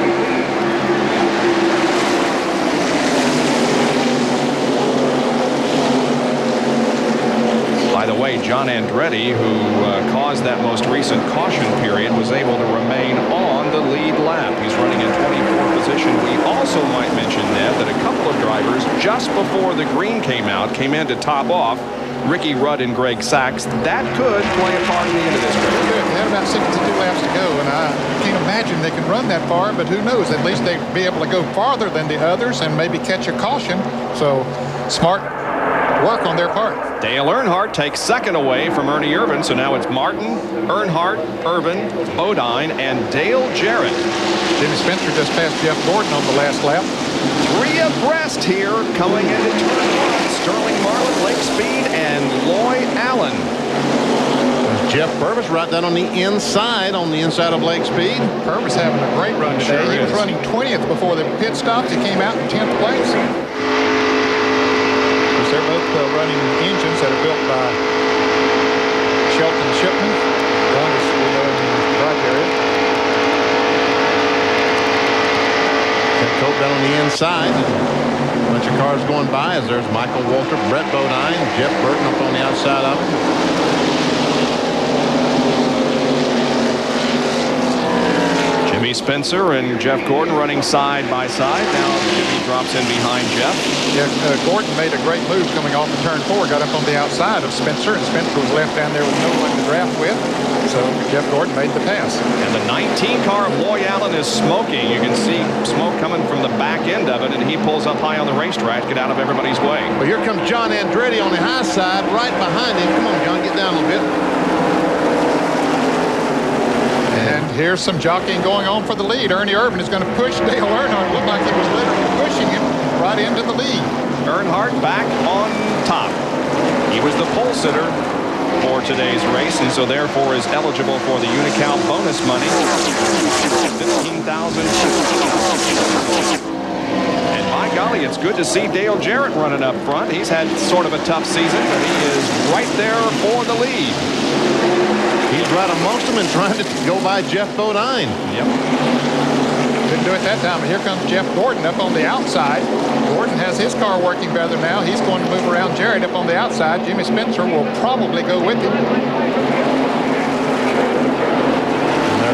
By the way, John Andretti, who caused that most recent caution period, was able to remain on the lead lap. He's running in 24th position. We also might mention, Ned, that a couple of drivers just before the green came out came in to top off. Ricky Rudd and Greg Sachs. That could play a part in the end of this race. Good. They had about 62 laps to go, and I can't imagine they can run that far, but who knows? At least they'd be able to go farther than the others and maybe catch a caution. So smart work on their part. Dale Earnhardt takes second away from Ernie Irvan, so now it's Martin, Earnhardt, Irvan, Bodine, and Dale Jarrett. Jimmy Spencer just passed Jeff Gordon on the last lap. 3 abreast here coming into turn 1. Sterling Marlin, Lake Speed, and Loy Allen. Jeff Purvis right down on the inside of Lake Speed. Purvis having a great run today. Sure he was running 20th before the pit stops. He came out in 10th place. They're both running engines that are built by Shelton Shipman. Longest we know in the garage area. Cope down on the inside. A bunch of cars going by as there's Michael Walter, Brett Bodine, Jeff Burton up on the outside of him. Jimmy Spencer and Jeff Gordon running side by side. Now Jimmy drops in behind Jeff. Yeah, Gordon made a great move coming off of turn 4, got up on the outside of Spencer, and Spencer was left down there with no one to draft with. So Jeff Gordon made the pass. And the 19 car of Loy Allen is smoking. You can see smoke coming from the back end of it, and he pulls up high on the racetrack to get out of everybody's way. Well, here comes John Andretti on the high side, right behind him. Come on, John, get down a little bit. And here's some jockeying going on for the lead. Ernie Irvan is going to push Dale Earnhardt. It looked like he was literally pushing him right into the lead. Earnhardt back on top. He was the pole sitter for today's race, and so therefore is eligible for the Unical bonus money. $15,000. And by golly, it's good to see Dale Jarrett running up front. He's had sort of a tough season, but he is right there for the lead. He's right amongst them and trying to go by Jeff Bodine. Yep. Didn't do it that time. Here comes Jeff Gordon up on the outside. Gordon has his car working better now. He's going to move around Jarrett up on the outside. Jimmy Spencer will probably go with him.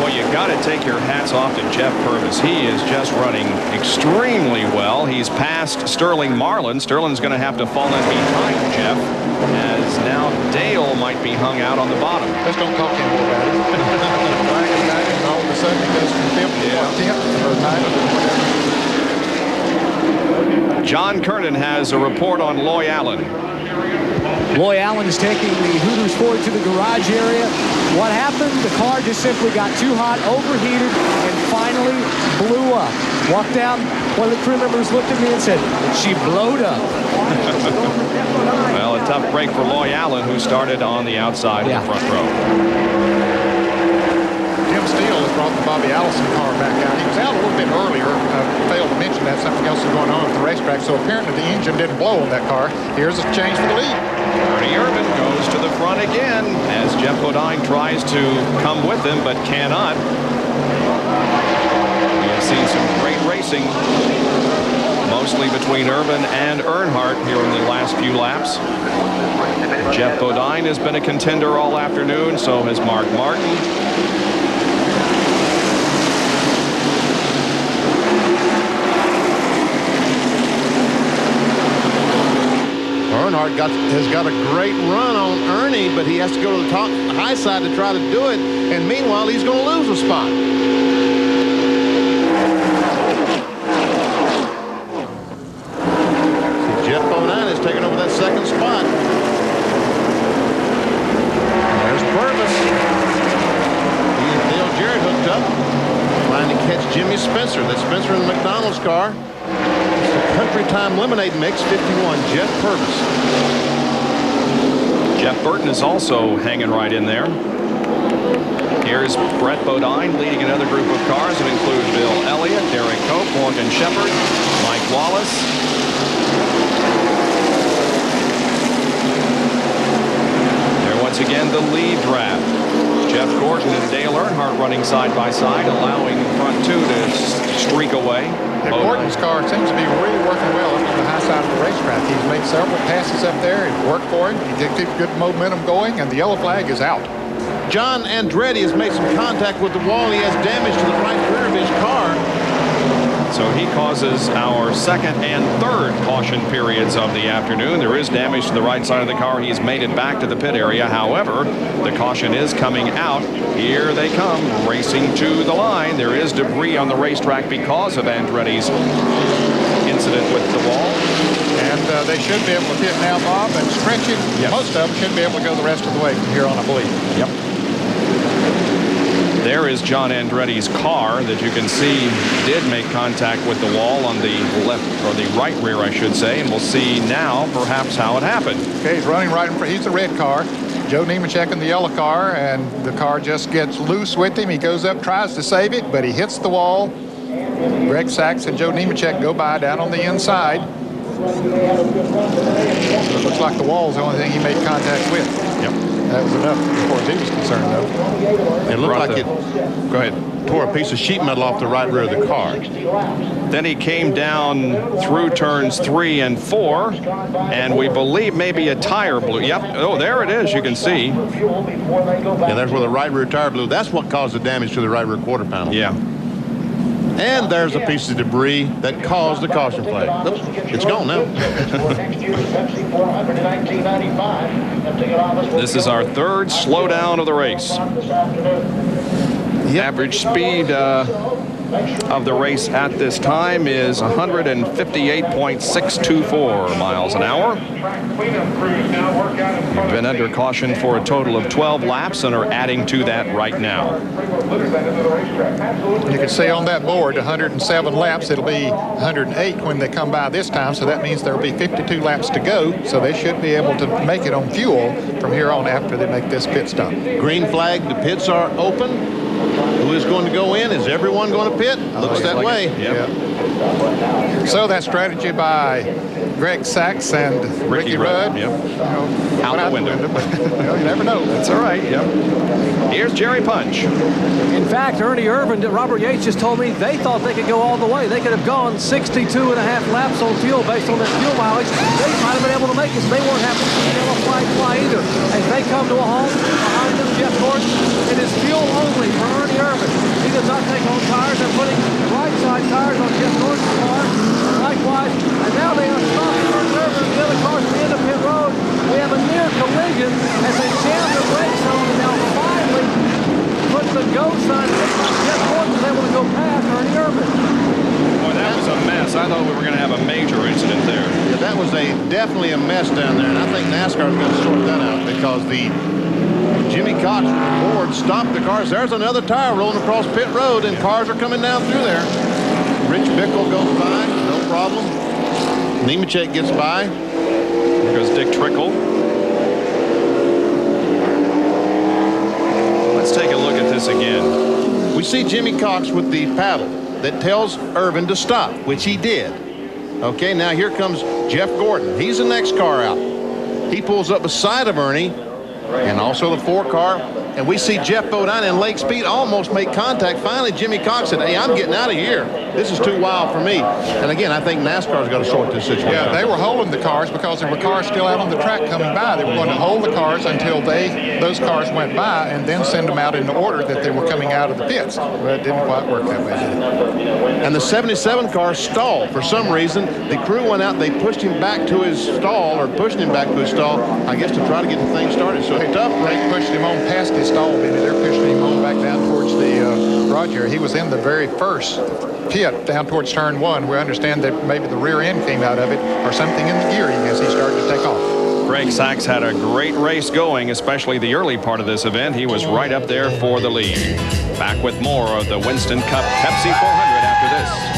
Well, you got to take your hats off to Jeff Purvis. He is just running extremely well. He's passed Sterling Marlin. Sterling's going to have to fall in behind Jeff, as now Dale might be hung out on the bottom. Just don't talk anymore about it. And all of a sudden he goes from 5th to 10th or 9th or whatever. John Kernan has a report on Loy Allen. Loy Allen is taking the Hooters forward to the garage area. What happened? The car just simply got too hot, overheated, and finally blew up. Walked down, one of the crew members looked at me and said, "She blowed up." Well, a tough break for Loy Allen, who started on the outside in the front row. Jim Steele has brought the Bobby Allison car back out. He was out a little bit earlier. Failed to mention that something else is going on at the racetrack. So apparently the engine didn't blow on that car. Here's a change for the lead. Ernie Irvin goes to the front again as Jeff Bodine tries to come with him but cannot. We have seen some great racing, mostly between Irvin and Earnhardt here in the last few laps. Jeff Bodine has been a contender all afternoon, so has Mark Martin. Earnhardt has got a great run on Ernie, but he has to go to the top high side to try to do it, and meanwhile he's going to lose a spot. See, Jeff Bodine is taking over that second spot. There's Purvis. He and Dale Jarrett hooked up, trying to catch Jimmy Spencer. That's Spencer in the McDonald's car. Country Time Lemonade Mix 51, Jeff Purvis. Jeff Burton is also hanging right in there. Here's Brett Bodine leading another group of cars that include Bill Elliott, Derek Cope, Morgan Shepherd, Mike Wallace. There once again the lead draft. Jeff Gordon and Dale Earnhardt running side by side, allowing the front two to streak away. Gordon's car seems to be really working well up on the high side of the racetrack. He's made several passes up there. It worked for him. He keeps good momentum going, and the yellow flag is out. John Andretti has made some contact with the wall. He has damage to the right rear of his car. So he causes our second and third caution periods of the afternoon. There is damage to the right side of the car. He's made it back to the pit area. However, the caution is coming out. Here they come, racing to the line. There is debris on the racetrack because of Andretti's incident with the wall. And they should be able to pit now, Bob, and stretching. Yes. Most of them should be able to go the rest of the way from here on, I believe. Yep. There is John Andretti's car that you can see did make contact with the wall on the left, or the right rear, I should say, and we'll see now perhaps how it happened. Okay, he's running right in front. He's the red car. Joe Nemechek in the yellow car, and the car just gets loose with him. He goes up, tries to save it, but he hits the wall. Greg Sachs and Joe Nemechek go by down on the inside. It looks like the wall is the only thing he made contact with. Yep. That was enough as far as he was concerned, though. It looked like it go ahead, tore a piece of sheet metal off the right rear of the car. Then he came down through turns 3 and 4, and we believe maybe a tire blew. Yep. Oh, there it is. You can see. Yeah, there's where the right rear tire blew. That's what caused the damage to the right rear quarter panel. Yeah. And there's a piece of debris that caused the caution flag. Oops, it's gone now. This is our third slowdown of the race. The average speed of the race at this time is 158.624 miles an hour. We've been under caution for a total of 12 laps and are adding to that right now. You can see on that board 107 laps. It'll be 108 when they come by this time, so that means there will be 52 laps to go, so they should be able to make it on fuel from here on after they make this pit stop. Green flag, the pits are open. Who is going to go in? Is everyone going to pit? Looks that way. Yep. So that strategy by Greg Sachs and Ricky Rudd. Yep. Out the window. But, you never know. That's all right. Yep. Here's Jerry Punch. In fact, Ernie Irvin, Robert Yates just told me they thought they could go all the way. They could have gone 62 and a half laps on fuel based on that fuel mileage. They might have been able to make it, so they weren't having to see the yellow flag fly either. As they come to a halt behind them, Jeff Gordon, it is fuel only for Ernie Irvin. He does not take on tires. They're putting right side tires on Jeff Gordon's car. Likewise, and now they are stopping Ernie Irvin. The other cars at the end of pit road. We have a near collision as they jam the brakes on and now finally put the go sign. Jeff Gordon was able to go past Ernie Irvin. Boy, that was a mess. I thought we were going to have a major incident there. Yeah, that was definitely a mess down there, and I think NASCAR is going to sort that out because the Jimmy Cox board stopped the cars. There's another tire rolling across pit road, and cars are coming down through there. Rich Bickle goes by, no problem. Nemechek gets by. There goes Dick Trickle. Let's take a look at this again. We see Jimmy Cox with the paddle. that tells Irvin to stop, which he did. Okay, now here comes Jeff Gordon. He's the next car out. He pulls up beside of Ernie and also the 4 car. And we see Jeff Bodine and Lake Speed almost make contact. Finally, Jimmy Cox said, hey, I'm getting out of here. This is too wild for me. And again, I think NASCAR's got to sort this situation. Yeah, they were holding the cars because there were cars still out on the track coming by. They were going to hold the cars until those cars went by and then send them out in the order that they were coming out of the pits. But it didn't quite work that way, did it? And the 77 car stalled. For some reason, the crew went out, they pushed him back to his stall, or pushed him back to his stall, I guess to try to get the thing started. So it's tough. They pushed him on past his stall, Benny. They're pushing him on back down towards the garage area. He was in the very first pit down towards turn 1. We understand that maybe the rear end came out of it or something in the gearing as he started to take off. Greg Sachs had a great race going, especially the early part of this event. He was right up there for the lead. Back with more of the Winston Cup Pepsi 400 after this.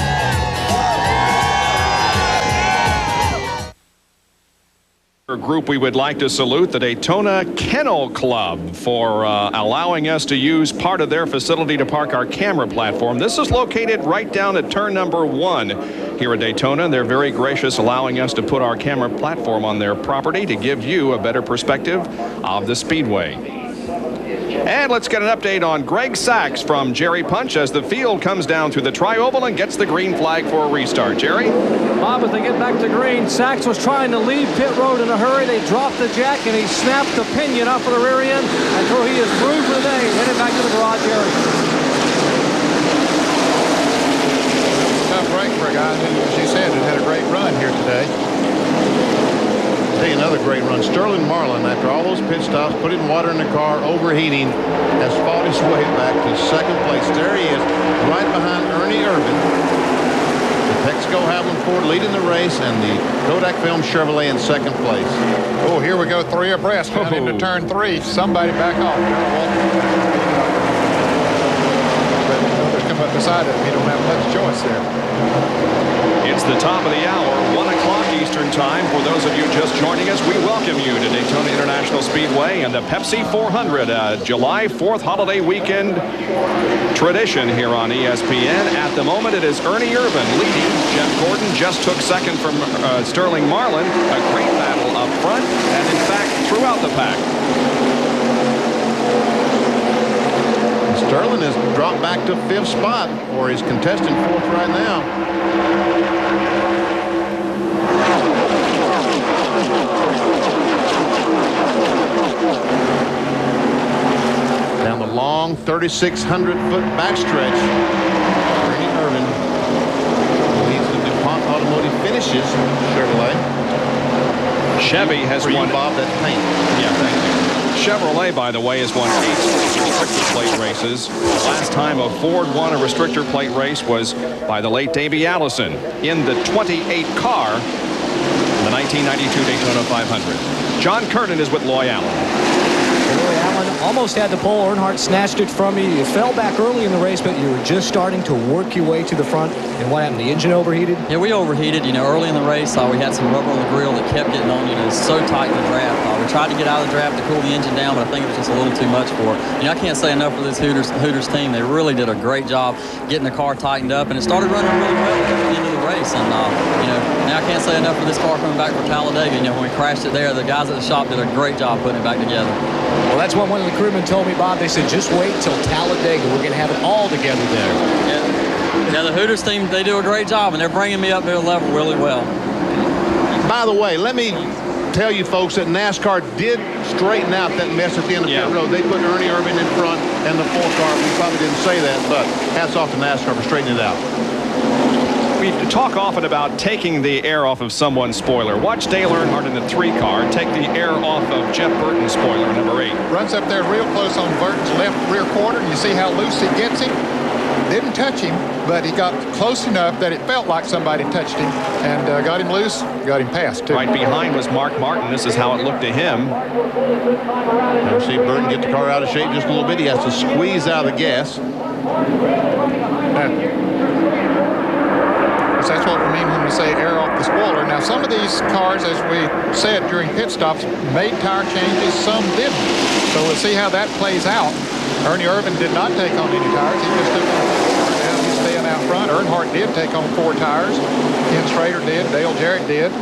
Group we would like to salute the Daytona Kennel Club for allowing us to use part of their facility to park our camera platform. This is located right down at turn number 1 here at Daytona. They're very gracious, allowing us to put our camera platform on their property to give you a better perspective of the speedway. And let's get an update on Greg Sachs from Jerry Punch as the field comes down through the tri-oval and gets the green flag for a restart. Jerry? Bob, as they get back to green, Sachs was trying to leave pit road in a hurry. They dropped the jack and he snapped the pinion off of the rear end until he is through for the day, headed back to the garage area. Tough break for a guy who, as you said, had a great run here today. Another great run. Sterling Marlin, after all those pit stops, putting water in the car, overheating, has fought his way back to second place. There he is, right behind Ernie Irvin. The Texaco Havoline Ford leading the race, and the Kodak Film Chevrolet in second place. Oh, here we go, 3 abreast down into turn 3. Somebody back off. But come up beside him. He don't have much choice there. It's the top of the hour, 1 o'clock Eastern Time. For those of you just joining us, we welcome you to Daytona International Speedway and the Pepsi 400, July 4th holiday weekend tradition here on ESPN. At the moment, it is Ernie Irvin leading. Jeff Gordon just took second from Sterling Marlin. A great battle up front and, in fact, throughout the pack. Sterling has dropped back to 5th spot, or is contesting 4th right now. Down the long 3,600-foot backstretch, Ernie Irvin leads the DuPont Automotive Finishes Chevrolet. Chevy has won. Bob, that paint. Yeah, thank you. Chevrolet, by the way, has won 8 restrictor plate races. Last time a Ford won a restrictor plate race was by the late Davey Allison in the 28 car in the 1992 Daytona 500. John Curtin is with Loy Allen. Loy Allen almost had the pole. Earnhardt snatched it from you. You fell back early in the race, but you were just starting to work your way to the front. And what happened? The engine overheated? Yeah, we overheated. You know, early in the race, we had some rubber on the grill that kept getting on. You know, it's so tight in the draft. We tried to get out of the draft to cool the engine down, but I think it was just a little too much for it. You know, I can't say enough for this Hooters team. They really did a great job getting the car tightened up, and it started running really well at the end of the race. And, you know, now I can't say enough for this car coming back for Talladega. You know, when we crashed it there, the guys at the shop did a great job putting it back together. Well, that's what one of the crewmen told me, Bob. They said, just wait till Talladega. We're going to have it all together there. Yeah, the Hooters team, they do a great job, and they're bringing me up to a level really well. By the way, let me tell you folks that NASCAR did straighten out that mess at the end of pit road. They put Ernie Irvin in front and the 4 car. We probably didn't say that, but hats off to NASCAR for straightening it out. We talk often about taking the air off of someone's spoiler. Watch Dale Earnhardt in the 3 car take the air off of Jeff Burton's spoiler, number 8. Runs up there real close on Burton's left rear quarter, and you see how loose he gets him. Didn't touch him, but he got close enough that it felt like somebody touched him and got him loose, got him past, too. Right behind was Mark Martin. This is how it looked to him. Now see Burton get the car out of shape just a little bit. He has to squeeze out of the gas. That's what we mean when we say air off the spoiler. Now, some of these cars, as we said during pit stops, made tire changes, some didn't. So we'll see how that plays out. Ernie Irvin did not take on any tires. He just took on the car. Now he's staying out front. Earnhardt did take on 4 tires. Ken Schrader did. Dale Jarrett did.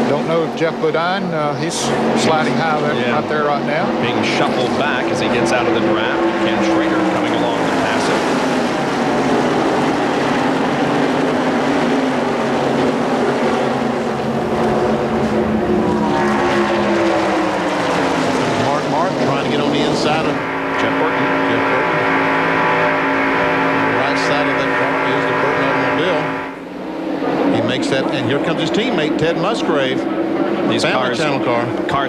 Don't know if Jeff Bodine, he's sliding high there, out there right now. Being shuffled back as he gets out of the draft. Ken Schrader coming along to pass him. Martin trying to get on the inside of Jeff Burton. Right side of that car is the Burton automobile. He makes that, and here comes his teammate, Ted Musgrave. These cars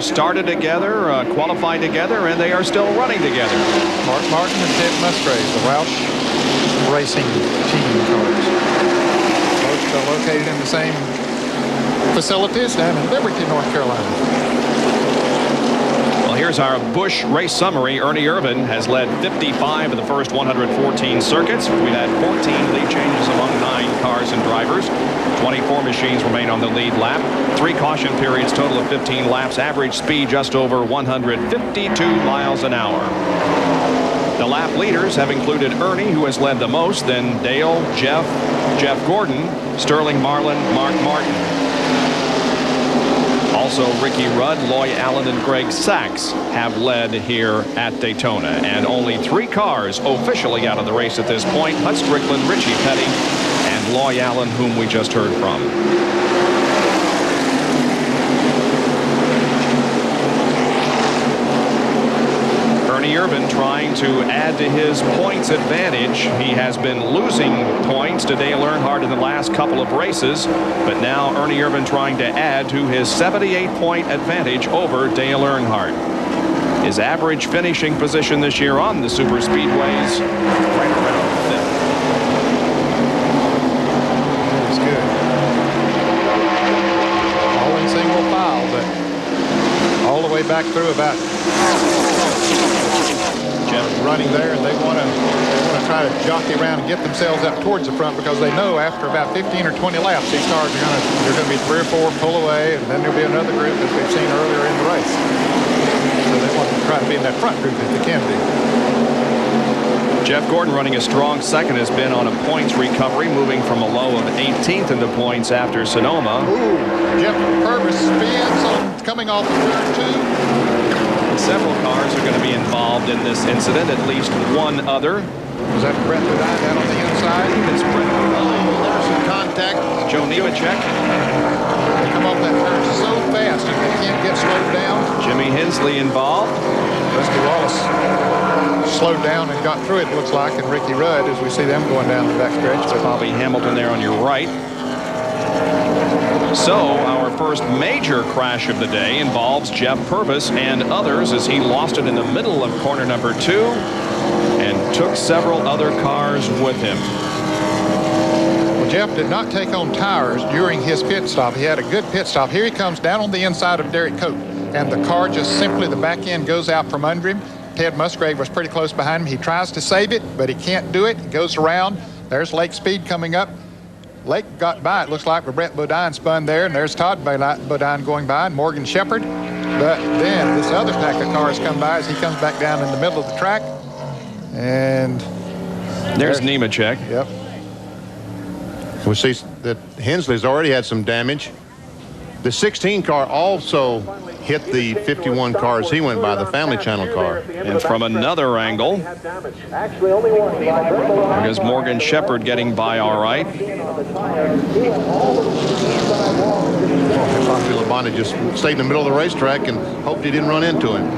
started together, qualified together, and they are still running together. Mark Martin and Ted Musgrave, the Roush Racing team cars. Both are located in the same facilities down in Liberty, North Carolina. Well, here's our Busch race summary. Ernie Irvan has led 55 of the first 114 circuits. We've had 14 lead changes among 9 cars and drivers. 24 machines remain on the lead lap. 3 caution periods, total of 15 laps. Average speed just over 152 miles an hour. The lap leaders have included Ernie, who has led the most, then Dale, Jeff Gordon, Sterling Marlin, Mark Martin. Also, Ricky Rudd, Loy Allen, and Greg Sachs have led here at Daytona. And only 3 cars officially out of the race at this point. Hut Strickland, Richie Petty, and Loy Allen, whom we just heard from. Ernie Irvan trying to add to his points advantage. He has been losing points to Dale Earnhardt in the last couple of races, but now Ernie Irvan trying to add to his 78-point advantage over Dale Earnhardt. His average finishing position this year on the super speedways right around 5th. That's good. All in single file, but all the way back through about running there, and they want to try to jockey around and get themselves up towards the front, because they know after about 15 or 20 laps these cars are going to be 3 or 4 pull away, and then there'll be another group that we've seen earlier in the race. So they want to try to be in that front group if they can be. Jeff Gordon running a strong second, has been on a points recovery, moving from a low of 18th in the points after Sonoma. Ooh, Jeff Purvis spins on coming off the turn 2. Several cars are going to be involved in this incident, at least one other. Was that Brett Bodine down on the inside? It's Brett Bodine. There's some contact. Joe Nemechek. They come off that turn so fast and they can't get slowed down. Jimmy Hensley involved. Rusty Wallace slowed down and got through it, looks like, and Ricky Rudd, as we see them going down the backstretch. But Bobby Hamilton there on your right. So our first major crash of the day involves Jeff Purvis and others, as he lost it in the middle of corner number 2 and took several other cars with him. Well, Jeff did not take on tires during his pit stop. He had a good pit stop. Here he comes down on the inside of Derek Cope, and the car just simply, the back end goes out from under him. Ted Musgrave was pretty close behind him. He tries to save it, but he can't do it. He goes around. There's Lake Speed coming up. Lake got by, it looks like, with Brett Bodine spun there, and there's Todd Bodine going by, and Morgan Shepherd. But then this other pack of cars come by as he comes back down in the middle of the track. And there's Nemechek. Yep. We see that Hensley's already had some damage. The 16 car also hit the 51 cars he went by, the Family Channel car. And from another angle, there's Morgan Shepherd getting by all right. Labonte just stayed in the middle of the racetrack and hoped he didn't run into him.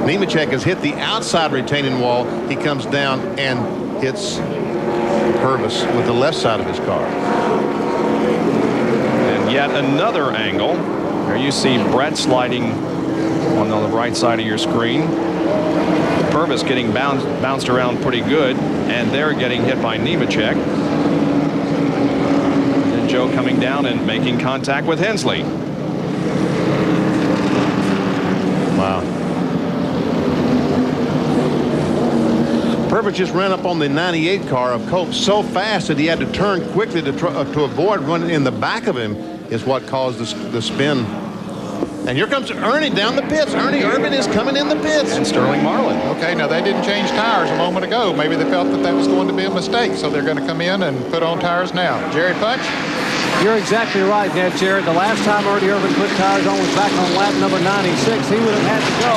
Nemechek has hit the outside retaining wall. He comes down and hits Purvis with the left side of his car. And yet another angle. There you see Brett sliding on the right side of your screen. Purvis getting bounced around pretty good, and they're getting hit by Nemechek. And then Joe coming down and making contact with Hensley. Wow. Purvis just ran up on the 98 car of Cope so fast that he had to turn quickly to avoid running in the back of him, is what caused the spin And here comes Ernie down the pits. Ernie Irvin is coming in the pits. And Sterling Marlin. Okay, now they didn't change tires a moment ago. Maybe they felt that was going to be a mistake, so they're going to come in and put on tires now. Jerry Punch? You're exactly right, Ned Jarrett. The last time Ernie Irvin put tires on was back on lap number 96. He would have had to go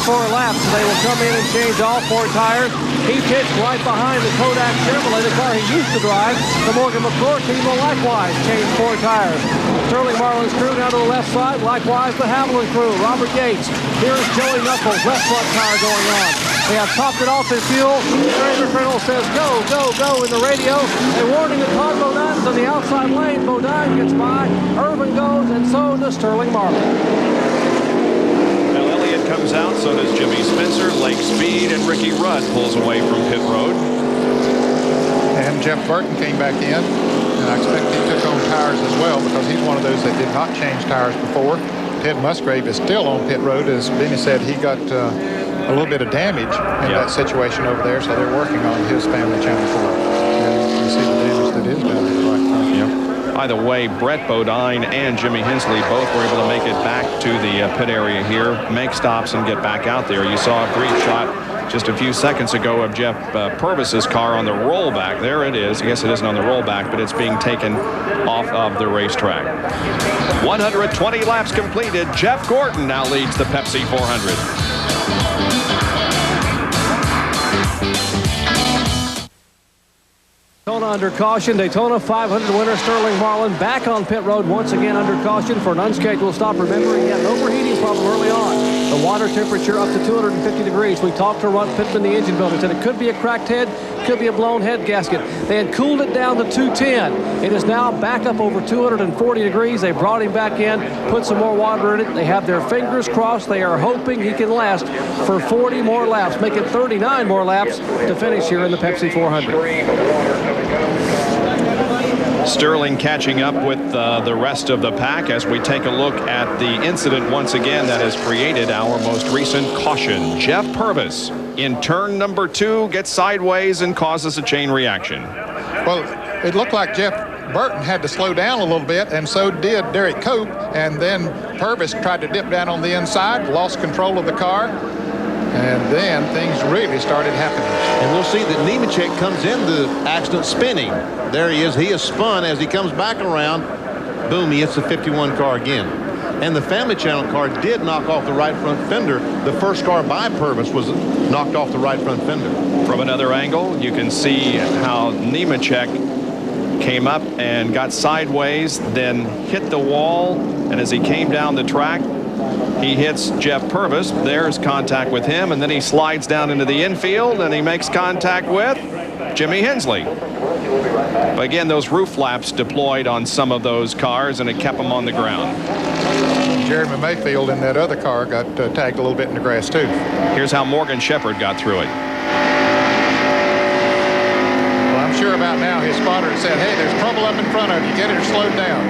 64 laps. They will come in and change all 4 tires. He pitched right behind the Kodak Chevrolet, the car he used to drive. The Morgan McClure team will likewise change 4 tires. Sterling Marlin's crew down to the left side. Likewise, the Hamlin crew. Robert Yates. Here's Joey Knuckles, left front tire going on. They have topped it off in fuel. Ranger Colonel says, go, go, go in the radio. A warning that Todd Bodine is on the outside lane. Bodine gets by. Irvin goes, and so does Sterling Marlin. Now Elliott comes out, so does Jimmy Spencer, Lake Speed, and Ricky Rudd pulls away from pit road. And Jeff Burton came back in, and I expect he took on tires as well because he's one of those that did not change tires before. Ted Musgrave is still on pit road. As Benny said, he got a little bit of damage in that situation over there, so they're working on his family channel 4. And you see the damage that is done to the right front. By the way, Brett Bodine and Jimmy Hensley both were able to make it back to the pit area here, make stops, and get back out there. You saw a brief shot just a few seconds ago of Jeff Purvis's car on the rollback. There it is. I guess it isn't on the rollback, but it's being taken off of the racetrack. 120 laps completed. Jeff Gordon now leads the Pepsi 400. Daytona under caution. Daytona 500 winner Sterling Marlin back on pit road once again under caution for an unscheduled stop. Remember, he had an overheating problem early on. The water temperature up to 250 degrees. We talked to Ron Pittman, the engine builder, said it could be a cracked head, could be a blown head gasket. They had cooled it down to 210. It is now back up over 240 degrees. They brought him back in, put some more water in it. They have their fingers crossed. They are hoping he can last for 40 more laps, make it 39 more laps to finish here in the Pepsi 400. Sterling catching up with the rest of the pack as we take a look at the incident once again that has created our most recent caution. Jeff Purvis in turn number 2 gets sideways and causes a chain reaction. Well, it looked like Jeff Burton had to slow down a little bit, and so did Derek Cope, and then Purvis tried to dip down on the inside, lost control of the car, and then things really started happening. And we'll see that Nemechek comes into the accident spinning. There he is. He is spun as he comes back around. Boom, he hits the 51 car again. And the Family Channel car did knock off the right front fender. The first car by Purvis was knocked off the right front fender. From another angle, you can see how Nemechek came up and got sideways, then hit the wall, and as he came down the track, he hits Jeff Purvis. There's contact with him, and then he slides down into the infield, and he makes contact with Jimmy Hensley. But again, those roof flaps deployed on some of those cars, and it kept them on the ground. Jeremy Mayfield in that other car got tagged a little bit in the grass, too. Here's how Morgan Shepherd got through it. Well, I'm sure about now his spotter had said, hey, there's trouble up in front of you. Get it or slow down.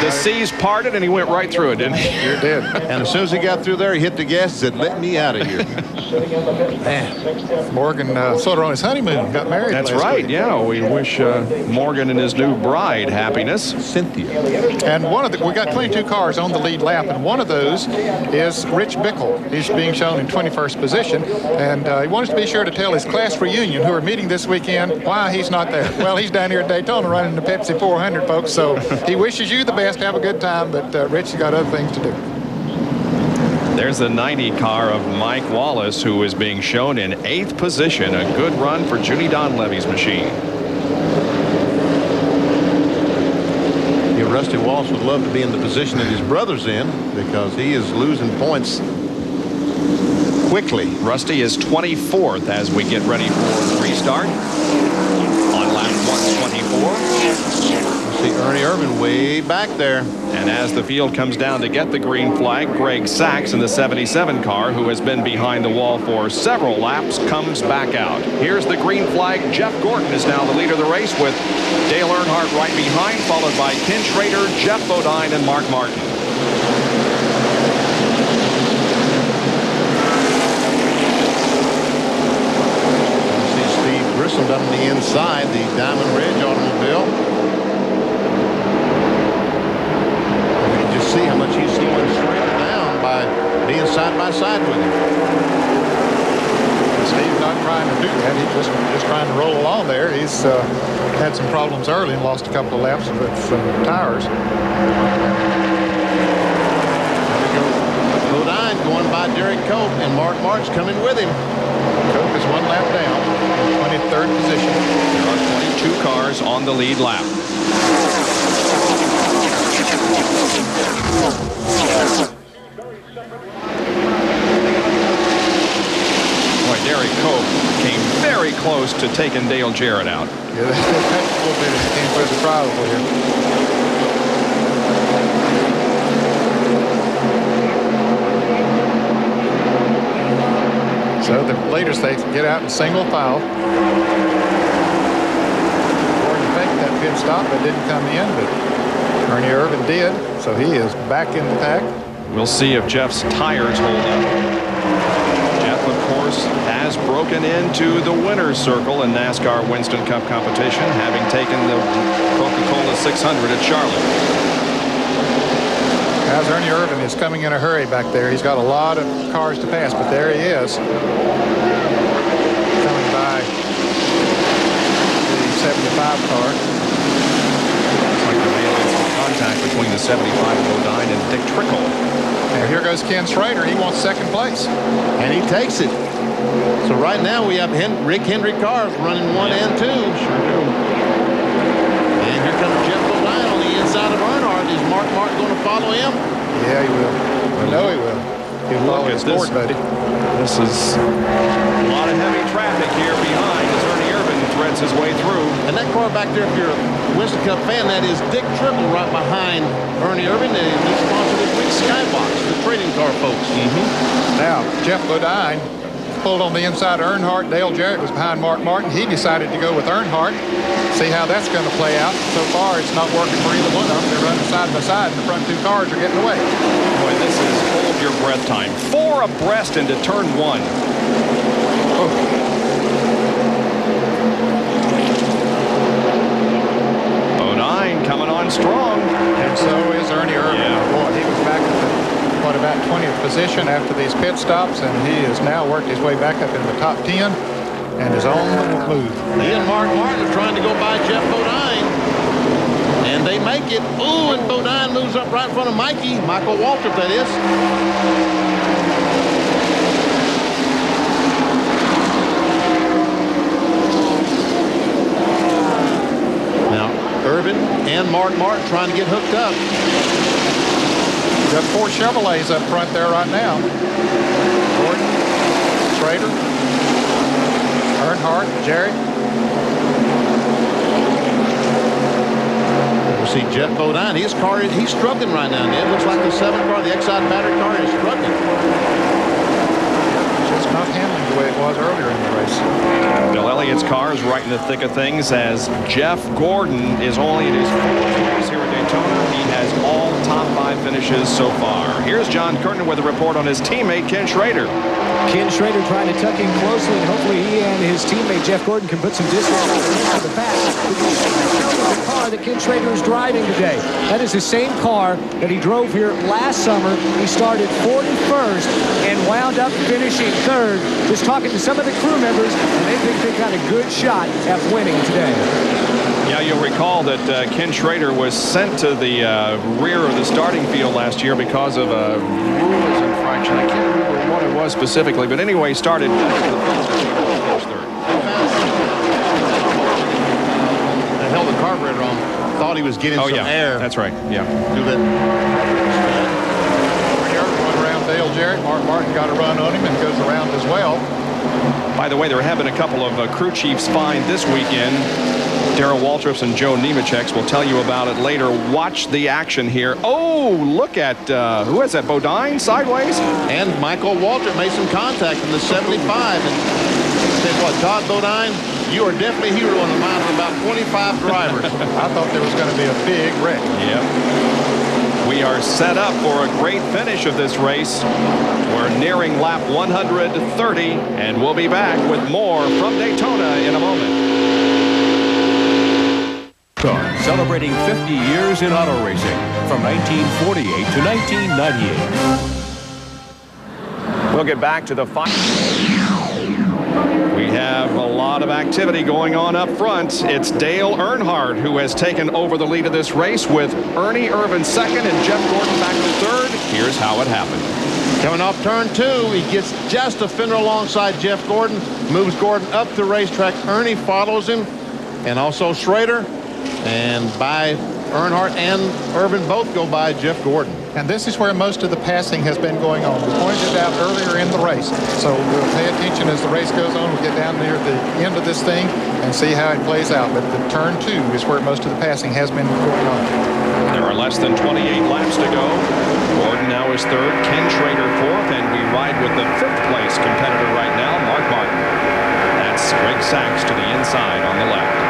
The seas parted, and he went right through it, didn't he? Sure did. And as soon as he got through there, he hit the gas and said, let me out of here. Man, Morgan sort of on his honeymoon, got married. That's right, week. yeah. We wish Morgan and his new bride happiness. Cynthia. And we got 22 cars on the lead lap, and one of those is Rich Bickle. He's being shown in 21st position, and he wants to be sure to tell his class reunion, who are meeting this weekend, why he's not there. Well, he's down here at Daytona running the Pepsi 400, folks, so he wishes you the best. Have a good time, but Rich has got other things to do. There's the 90 car of Mike Wallace, who is being shown in 8th position. A good run for Junie Donlevy's machine. Yeah, Rusty Wallace would love to be in the position that his brother's in because he is losing points quickly. Rusty is 24th as we get ready for the restart on lap 124. See Ernie Irvin way back there. And as the field comes down to get the green flag, Greg Sachs in the 77 car, who has been behind the wall for several laps, comes back out. Here's the green flag. Jeff Gordon is now the leader of the race with Dale Earnhardt right behind, followed by Ken Schrader, Jeff Bodine, and Mark Martin. See Steve Grissom down on the inside, the Diamond Ridge automobile. by side with him. Steve's not trying to do that. He's just trying to roll along there. He's had some problems early and lost a couple of laps with some tires. Bodine going by Derek Cope, and Mark March coming with him. Cope is 1 lap down, 23rd position. There are 22 cars on the lead lap. Boy, Derek Cope came very close to taking Dale Jarrett out. Yeah, that's a little bit as he came through the trial here. So the leaders, they get out in single file. Gordon faked that pit stop, but didn't come in, but Ernie Irvin did, so he is back in the pack. We'll see if Jeff's tires hold up. Jeff, of course, has broken into the winner's circle in NASCAR Winston Cup competition, having taken the Coca-Cola 600 at Charlotte. As Ernie Irvin is coming in a hurry back there. He's got a lot of cars to pass, but there he is. Coming by the 75 car. Looks like there may have been some contact between the 75 Bodine and Dick Trickle. And here goes Ken Schrader. He wants second place. And he takes it. So right now we have Rick Hendry cars running 1 and 2. Sure do. And here comes Jeff Bodine on the inside of Earnhardt. Is Mark Martin going to follow him? Yeah, he will. I know he will. He'll follow his board, buddy. This is a lot of heavy traffic here behind as Ernie Irvin threads his way through. And that car back there, if you're a Winston Cup fan, that is Dick Trickle right behind Ernie Irvin. And he's sponsored this week's Skybox, the trading car folks. Now, Jeff Bodine pulled on the inside of Earnhardt. Dale Jarrett was behind Mark Martin. He decided to go with Earnhardt. See how that's going to play out. So far, it's not working for either one of them. They're running side by side, and the front 2 cars are getting away. Boy, this is hold your breath time. 4 abreast into turn 1. Oh. Bodine coming on strong. And so is Ernie Irvin. Yeah. Boy, he was back at about 20th position after these pit stops, and he has now worked his way back up in the top 10 and is on the move. He and Mark Martin are trying to go by Jeff Bodine. And they make it. Ooh, and Bodine moves up right in front of Michael Waltrip, that is. Now, Irvin and Mark Martin trying to get hooked up. Got 4 Chevrolets up front there right now. Gordon, Schrader, Earnhardt, Jerry. We'll see Jeff Bodine. His car, he's struggling right now. It looks like the 7 car, the Exide battery car, is struggling. Just not handling the way it was earlier in the race. Bill Elliott's car is right in the thick of things as Jeff Gordon is only in his 4th race here at Daytona. He has all top 5 finishes so far. Here's John Curtin with a report on his teammate Ken Schrader. Ken Schrader trying to tuck in closely, and hopefully he and his teammate Jeff Gordon can put some distance into the pack. The car that Ken Schrader is driving today. That is the same car that he drove here last summer. He started 41st and wound up finishing 3rd. Just talking to some of the crew members, and they think they got a good shot at winning today. Yeah, you'll recall that Ken Schrader was sent to the rear of the starting field last year because of a rules infraction. I can't remember what it was specifically, but anyway, started third. They held the carburetor on. Thought he was getting some air. That's right. Yeah. Do that. Went around Dale Jarrett. Mark Martin got a run on him and goes around as well. By the way, there have been a couple of crew chiefs fined this weekend. Darrell Waltrips and Joe Nemechek's will tell you about it later. Watch the action here. Oh, look at, who is that, Bodine sideways? And Michael Waltrip made some contact in the 75. And said, what, Todd Bodine, you are definitely a hero in the mind of about 25 drivers. I thought there was going to be a big wreck. Yep. We are set up for a great finish of this race. We're nearing lap 130, and we'll be back with more from Daytona in a moment. Celebrating 50 years in auto racing from 1948 to 1998. We'll get back to the final. We have a lot of activity going on up front. It's Dale Earnhardt who has taken over the lead of this race with Ernie Irvan second and Jeff Gordon back to third. Here's how it happened. Coming off turn 2, he gets just a fender alongside Jeff Gordon, moves Gordon up the racetrack. Ernie follows him, and also Schrader, and by Earnhardt and Irvan both go by Jeff Gordon. And this is where most of the passing has been going on. We pointed it out earlier in the race. So we'll pay attention as the race goes on. We'll get down near the end of this thing and see how it plays out. But the turn 2 is where most of the passing has been going on. There are less than 28 laps to go. Gordon now is third, Ken Schrader fourth, and we ride with the 5th place competitor right now, Mark Martin. That's Greg Sachs to the inside on the left.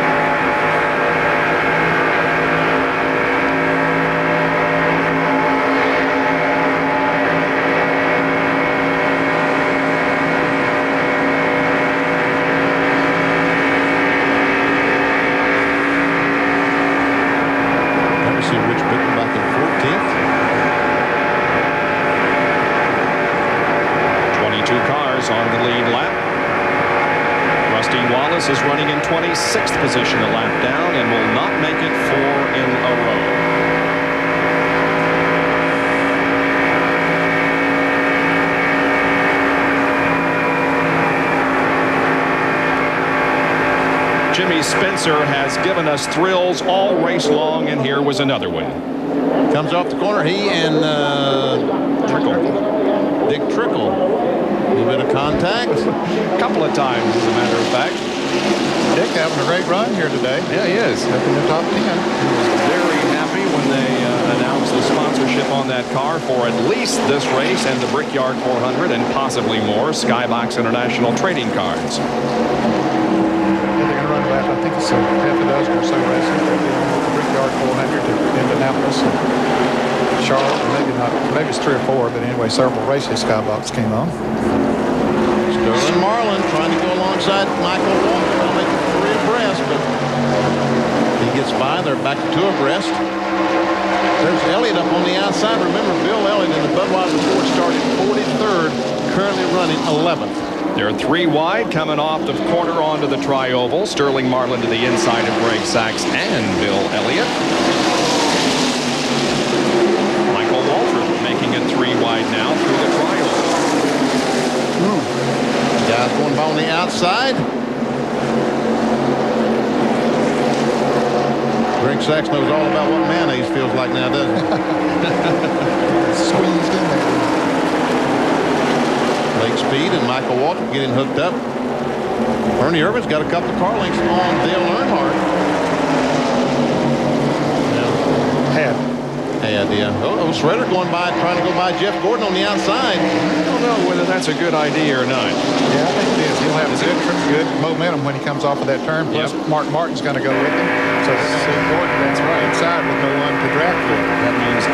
Is running in 26th position a lap down and will not make it 4 in a row. Jimmy Spencer has given us thrills all race long, and here was another win. Comes off the corner, he and Dick Trickle. A little bit of contact. A couple of times, as a matter of fact. Dick having a great run here today. Yeah, he is. Up in the top 10. He was very happy when they announced the sponsorship on that car for at least this race and the Brickyard 400 and possibly more Skybox International trading cards. Yeah, they're going to run about, I think it's a half a dozen or so races. They're doing the Brickyard 400 to Indianapolis and Charlotte. Maybe it's 3 or 4, but anyway, several races Skybox came on. Sterling Marlin trying to go alongside Michael Walker. They'll make it 3 abreast, but he gets by. They're back to 2 abreast. There's Elliott up on the outside. Remember, Bill Elliott in the Budweiser Ford started 43rd, currently running 11th. They're 3 wide coming off the corner onto the tri-oval. Sterling Marlin to the inside of Greg Sachs and Bill Elliott. Michael Walter making it 3 wide now through the tri-oval. Guys going by on the outside. Greg Sachs knows all about what mayonnaise feels like now, doesn't he? Squeezed in there. Lake Speed and Michael Walter getting hooked up. Ernie Irvan's got a couple of car links on Dale Earnhardt. Yeah. Oh, Schrader going by, trying to go by Jeff Gordon on the outside. I don't know whether that's a good idea or not. Yeah, I think it is. He'll have good momentum when he comes off of that turn. Plus, Mark Martin's going to go with him. So Gordon, that's right, inside with no one to draft for. That means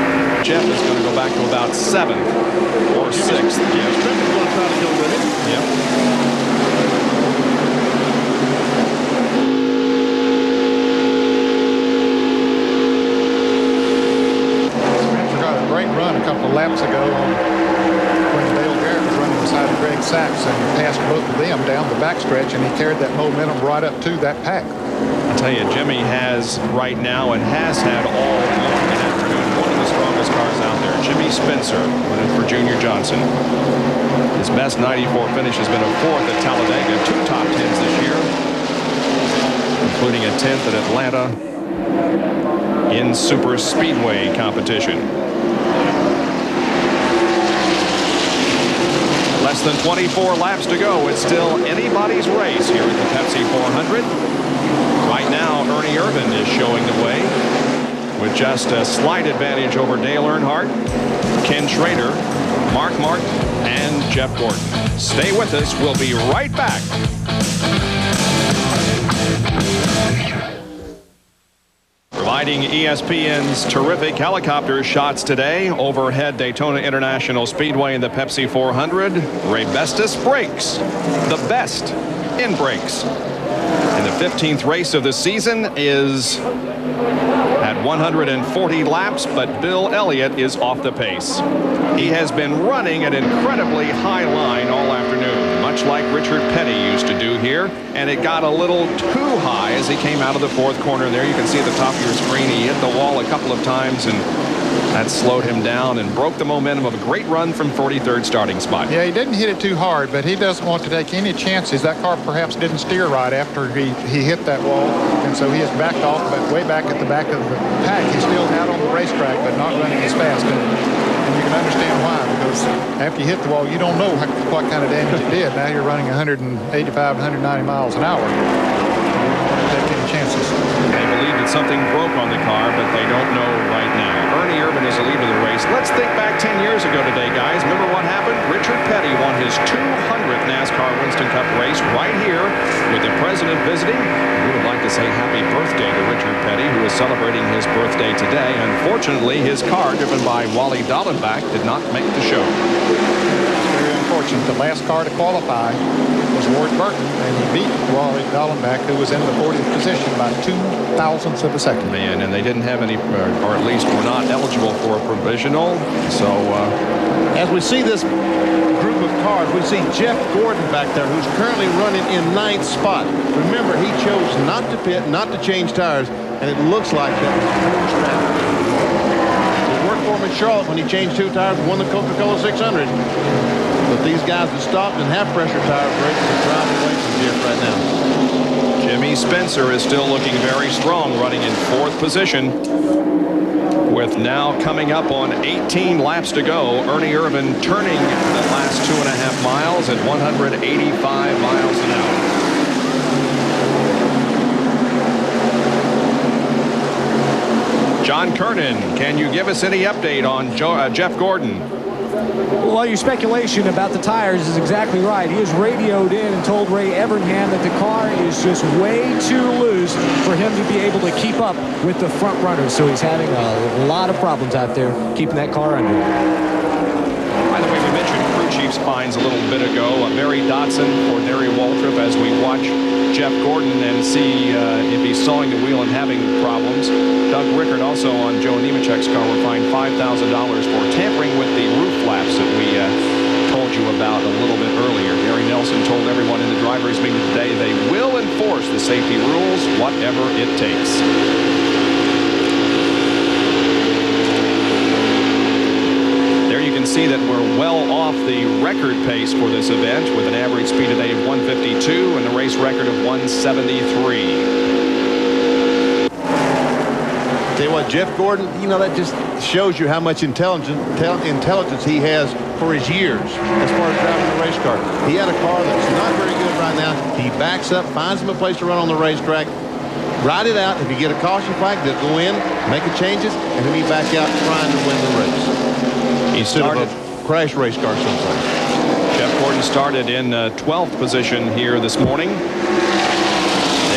Jeff is going to go back to about 7th or 6th. Jimmy Spencer's going to try to go with him. Yep. Great run a couple of laps ago when Dale Garrett was running beside of Greg Sachs and passed both of them down the backstretch, and he carried that momentum right up to that pack. I tell you, Jimmy has right now and has had all morning and afternoon one of the strongest cars out there. Jimmy Spencer running for Junior Johnson. His best 94 finish has been a 4th at Talladega, 2 top 10s this year, including a 10th at Atlanta in super speedway competition. Less than 24 laps to go. It's still anybody's race here at the Pepsi 400. Right now, Ernie Irvan is showing the way with just a slight advantage over Dale Earnhardt, Ken Schrader, Mark Martin, and Jeff Gordon. Stay with us. We'll be right back. Providing ESPN's terrific helicopter shots today. Overhead Daytona International Speedway in the Pepsi 400. Ray Bestis Brakes, the best in brakes. And the 15th race of the season is at 140 laps, but Bill Elliott is off the pace. He has been running an incredibly high line all afternoon, much like Richard Petty used to do here, and it got a little too high as he came out of the fourth corner there. You can see at the top of your screen he hit the wall a couple of times, and that slowed him down and broke the momentum of a great run from 43rd starting spot. Yeah, he didn't hit it too hard, but he doesn't want to take any chances. That car perhaps didn't steer right after he hit that wall, and so he has backed off, but way back at the back of the pack. He's still out on the racetrack, but not running as fast. And you can understand why, because after you hit the wall, you don't know what kind of damage it did. Now you're running 185, 190 miles an hour. You don't want to take any chances. They believe that something broke on the car, but they don't know right now. Ernie Irvan is the leader of the race. Let's think back 10 years ago today, guys. Remember what happened? Richard Petty won his 200th NASCAR Winston Cup race right here with the president visiting. We would like to say happy birthday to Richard Petty, who is celebrating his birthday today. Unfortunately, his car, driven by Wally Dallenbach, did not make the show. Very unfortunate. The last car to qualify was Ward Burton, and he beat Wally Dallenbach, who was in the 40th position by 0.02 of a second. Man, and they didn't have any, or at least were not eligible for a provisional. So as we see this group of cars, we see Jeff Gordon back there, who's currently running in 9th spot. Remember, he chose not to pit, not to change tires, and it looks like that was poor strategy. It worked for him in Charlotte when he changed 2 tires and won the Coca-Cola 600. But these guys that stopped and have pressure tires are able to drive away from Jeff right now. Jimmy Spencer is still looking very strong, running in 4th position. With now coming up on 18 laps to go, Ernie Irvan turning the last 2.5 miles at 185 miles an hour. John Kernan, can you give us any update on Jeff Gordon? Well, your speculation about the tires is exactly right. He has radioed in and told Ray Evernham that the car is just way too loose for him to be able to keep up with the front runners. So he's having a lot of problems out there keeping that car under. By the way, we mentioned crew chief spines a little bit ago. Barry Dotson for Derry Waltrip as we watch Jeff Gordon and see if he's sawing the wheel and having problems. Doug Rickard also on Joe Nemechek's car were fined $5,000 for tampering with the roof flaps that we told you about a little bit earlier. Gary Nelson told everyone in the drivers' meeting today they will enforce the safety rules, whatever it takes. There you can see that we're well off the record pace for this event with an average speed today of 152 and a race record of 173. Tell you what, Jeff Gordon, you know, that just shows you how much intelligence he has for his years as far as driving a race car. He had a car that's not very good right now. He backs up, finds him a place to run on the racetrack, ride it out. If you get a caution flag, they'll go in, make the changes, and then be back out trying to win the race. He started a crash race car someplace. Jeff Gordon started in 12th position here this morning.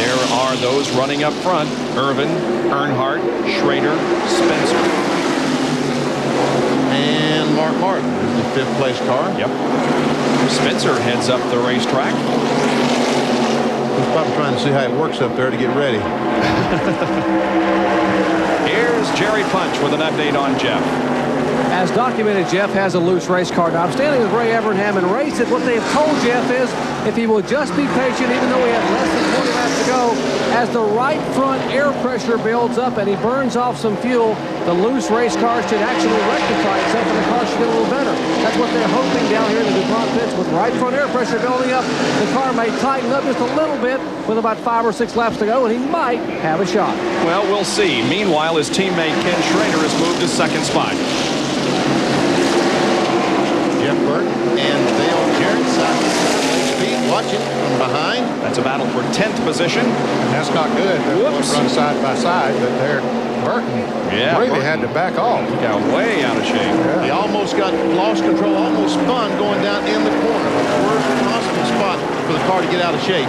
There are those running up front: Irvan, Earnhardt, Schrader, Spencer, and Mark Martin is the 5th place car. Yep. Spencer heads up the racetrack. He's probably trying to see how it works up there to get ready. Here's Jerry Punch with an update on Jeff. As documented, Jeff has a loose race car. Now, I'm standing with Ray Evernham and Ray said what they've told Jeff is if he will just be patient, even though we have less than 20 laps to go, as the right front air pressure builds up and he burns off some fuel, the loose race car should actually rectify itself and the car should get a little better. That's what they're hoping down here in the DuPont pits. With right front air pressure building up, the car may tighten up just a little bit with about 5 or 6 laps to go, and he might have a shot. Well, we'll see. Meanwhile, his teammate Ken Schrader has moved to 2nd spot. Jeff Burton and Dale Jarrett side speed watching from behind. That's a battle for 10th position. And that's not good. They're both run side by side, but they're Burton really had to back off. He got way out of shape. Yeah. He almost lost control, almost spun going down in the corner. The worst possible spot for the car to get out of shape.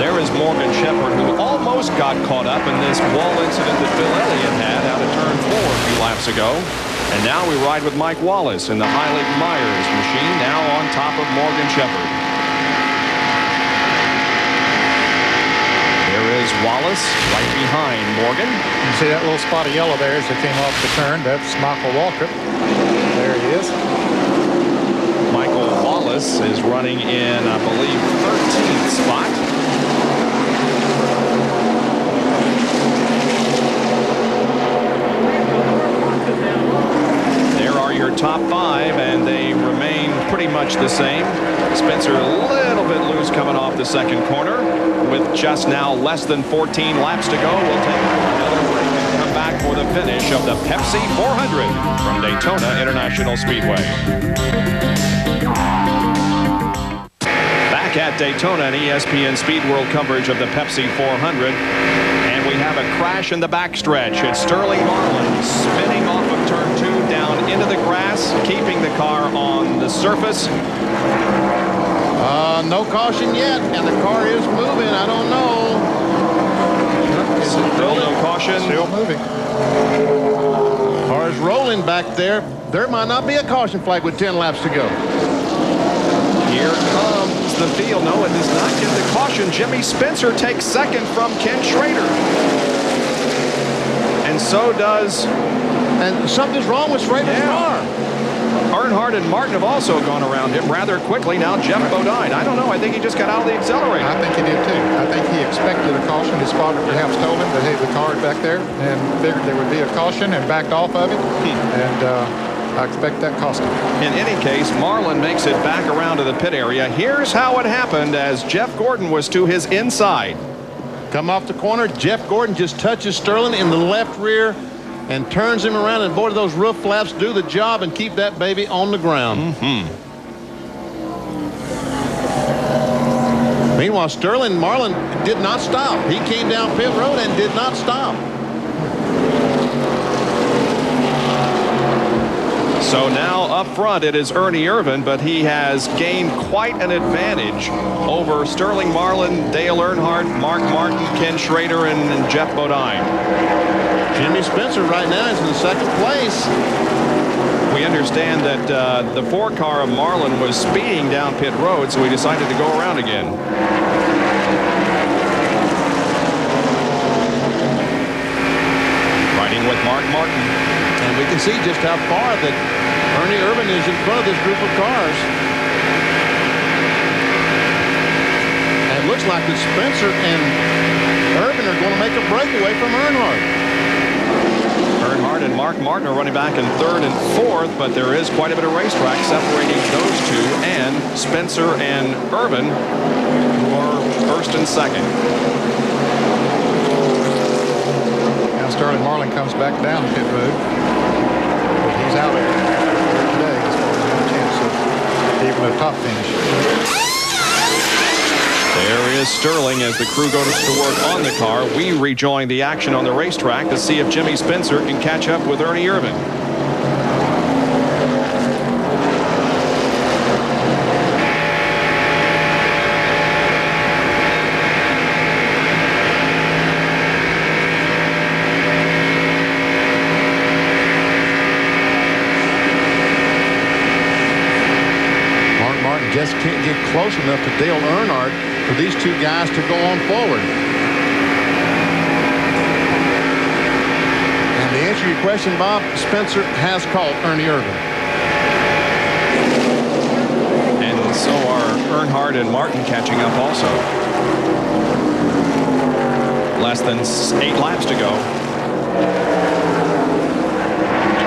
There is Morgan Shepherd, who almost got caught up in this wall incident that Bill Elliott had out of turn 4 a few laps ago. And now we ride with Mike Wallace in the Heilig Myers machine, now on top of Morgan Shepherd. is Wallace right behind Morgan. You see that little spot of yellow there as they came off the turn? That's Michael Walker. There he is. Michael Wallace is running in, I believe, 13th spot. There are your top 5, and they remain pretty much the same. Spencer a little bit loose coming off the second corner with just now less than 14 laps to go. We'll take another break and come back for the finish of the Pepsi 400 from Daytona International Speedway. Back at Daytona and ESPN Speed World coverage of the Pepsi 400. And we have a crash in the backstretch. It's Sterling Marlin spinning off of turn 2 down into the grass, keeping the car on the surface. No caution yet, and the car is moving. I don't know. Still no caution. Still moving. Car is rolling back there. There might not be a caution flag with 10 laps to go. Here comes the field. No, it does not get the caution. Jimmy Spencer takes second from Ken Schrader. And so does... And something's wrong with Schrader's car. Earnhardt and Martin have also gone around him rather quickly. Now Jeff Bodine. I don't know. I think he just got out of the accelerator. I think he did too. I think he expected a caution. His father perhaps told him that, hey, the car is back there, and figured there would be a caution and backed off of it. And I expect that cost him. In any case, Marlin makes it back around to the pit area. Here's how it happened as Jeff Gordon was to his inside. Come off the corner. Jeff Gordon just touches Sterling in the left rear and turns him around, and boy, those roof flaps do the job and keep that baby on the ground. Meanwhile, Sterling Marlin did not stop. He came down pit road and did not stop. So now up front it is Ernie Irvan, but he has gained quite an advantage over Sterling Marlin, Dale Earnhardt, Mark Martin, Ken Schrader, and Jeff Bodine. Jimmy Spencer right now is in second place. We understand that the 4-car of Marlin was speeding down pit road, so he decided to go around again. Riding with Mark Martin. And we can see just how far that Ernie Irvan is in front of this group of cars. And it looks like that Spencer and Irvan are going to make a breakaway from Earnhardt. Earnhardt and Mark Martin are running back in 3rd and 4th, but there is quite a bit of racetrack separating those two and Spencer and Irvan, who are 1st and 2nd. Now Sterling Marlin comes back down pit road. But he's out there today as far as no chance of even a top finish. There is Sterling as the crew goes to work on the car. We rejoin the action on the racetrack to see if Jimmy Spencer can catch up with Ernie Irvan. Mark Martin just can't get close enough to Dale Earnhardt for these two guys to go on forward. And to answer your question, Bob, Spencer has caught Ernie Irvan. And so are Earnhardt and Martin catching up also. Less than 8 laps to go.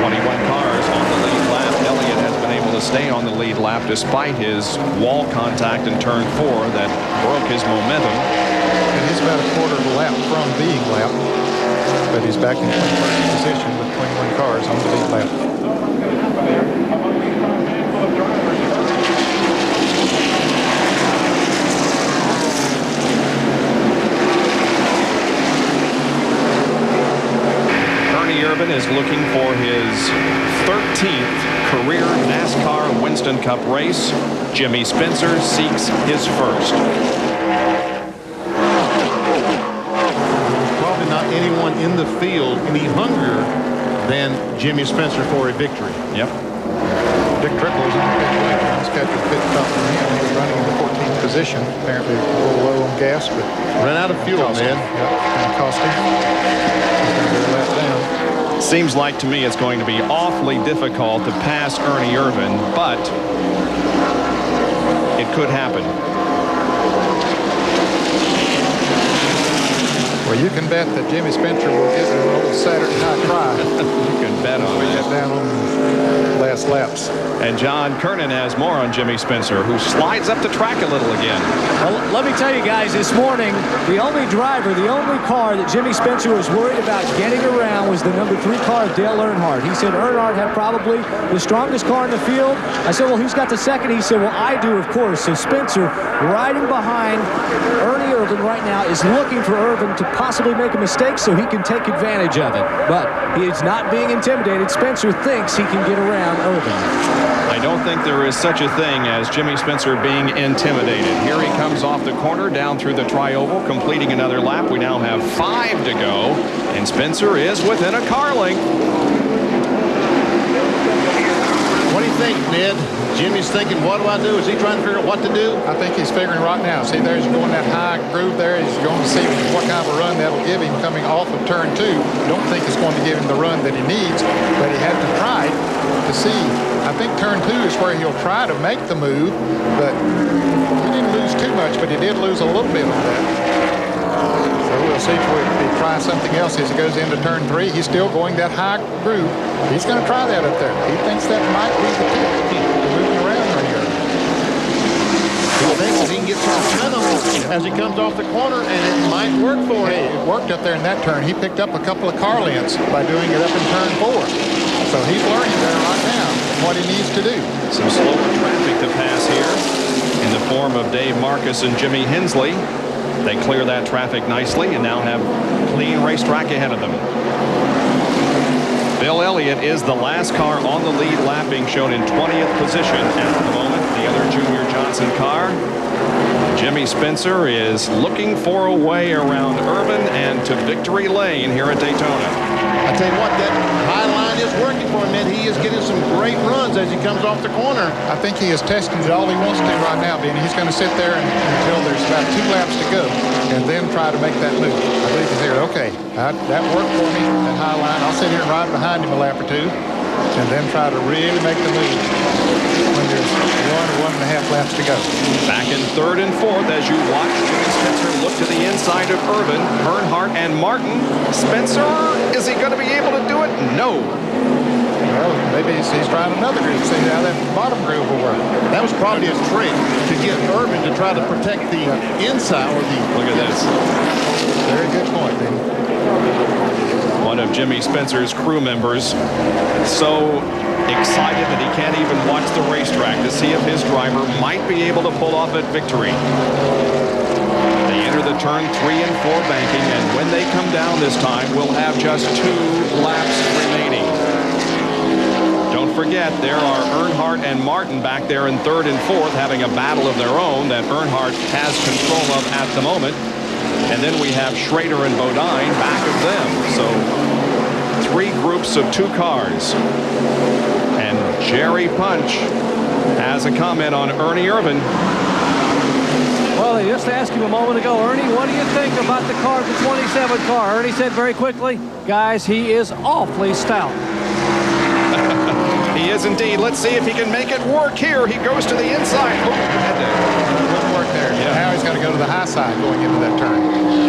21 cars on the lead lap. Elliott has been able to stay on the lead lap despite his wall contact in turn 4 that broke his momentum. And he's about a quarter of a lap from being lapped, but he's back in 21st position with 21 cars on the lead lap. Ernie Irvan is looking for his 13th career NASCAR Winston Cup race. Jimmy Spencer seeks his first. Probably not anyone in the field any hungrier than Jimmy Spencer for a victory. Yep. Dick Trickle's in the pit lane. He's got the pit stop from him. He was running in the 14th position. Apparently a little low on gas, but ran out of fuel, man. Yep, cost him. He's going to get left down. Seems like to me it's going to be awfully difficult to pass Ernie Irvan, but it could happen. Well, you can bet that Jimmy Spencer will get an old Saturday night try. You can bet on it. Get down on the last laps. And John Kernan has more on Jimmy Spencer, who slides up the track a little again. Well, let me tell you guys, this morning, the only driver, the only car that Jimmy Spencer was worried about getting around was the number 3 car of Dale Earnhardt. He said Earnhardt had probably the strongest car in the field. I said, well, who's got the second? He said, well, I do, of course. So Spencer, riding behind Ernie Irvan right now, is looking for Irvan to possibly make a mistake so he can take advantage of it. But he is not being intimidated. Spencer thinks he can get around Irvan. I don't think there is such a thing as Jimmy Spencer being intimidated. Here he comes off the corner, down through the tri-oval, completing another lap. We now have 5 to go, and Spencer is within a car length. What do you think, Ned? Jimmy's thinking, what do I do? Is he trying to figure out what to do? I think he's figuring right now. See, there's going that high groove there. He's going to see what kind of a run that'll give him coming off of turn 2. Don't think it's going to give him the run that he needs, but he had to try to see. I think turn 2 is where he'll try to make the move, but he didn't lose too much, but he did lose a little bit on that. So we'll see if he tries something else as he goes into turn 3. He's still going that high groove. He's going to try that up there. He thinks that might be the tip to moving around right here. He thinks that he can get some momentum as he comes off the corner, and it might work for him. It worked up there in that turn. He picked up a couple of car lengths by doing it up in turn 4. So he's learning there right now what he needs to do. Some slower traffic to pass here in the form of Dave Marcus and Jimmy Hensley. They clear that traffic nicely and now have clean racetrack ahead of them. Bill Elliott is the last car on the lead lap, being shown in 20th position at the moment. The other Junior Johnson car. Jimmy Spencer is looking for a way around Irvan and to victory lane here at Daytona. I tell you what, that high line is working for him, and he is getting some great runs as he comes off the corner. I think he is testing it all he wants to right now, Benny. He's going to sit there until there's about 2 laps to go and then try to make that move. I believe he's here. Okay, that worked for me, that high line. I'll sit here and ride behind him a lap or 2 and then try to really make the move when there's 1 or 1.5 laps to go. Back in 3rd and 4th as you watch Jimmy Spencer look to the inside of Irvan, Earnhardt, and Martin. Spencer, is he going to be able to do it? No. Well, maybe he's trying another groove. See how that bottom groove will work. That was probably his trick to get Irvan to try to protect the inside. Or the Look at this. Very good point, man. One of Jimmy Spencer's crew members so excited that he can't even watch the racetrack to see if his driver might be able to pull off a victory. They enter the turn 3 and 4 banking, and when they come down this time, we'll have just 2 laps remaining. Don't forget, there are Earnhardt and Martin back there in 3rd and 4th having a battle of their own that Earnhardt has control of at the moment. And then we have Schrader and Bodine back of them. So 3 groups of 2 cars. And Jerry Punch has a comment on Ernie Irvan. Well, they just asked him a moment ago, Ernie, what do you think about the car, the 27 car? Ernie said very quickly, guys, he is awfully stout. He is indeed. Let's see if he can make it work here. He goes to the inside. Oh, wouldn't work there. Yeah. Now he's got to go to the high side going into that turn.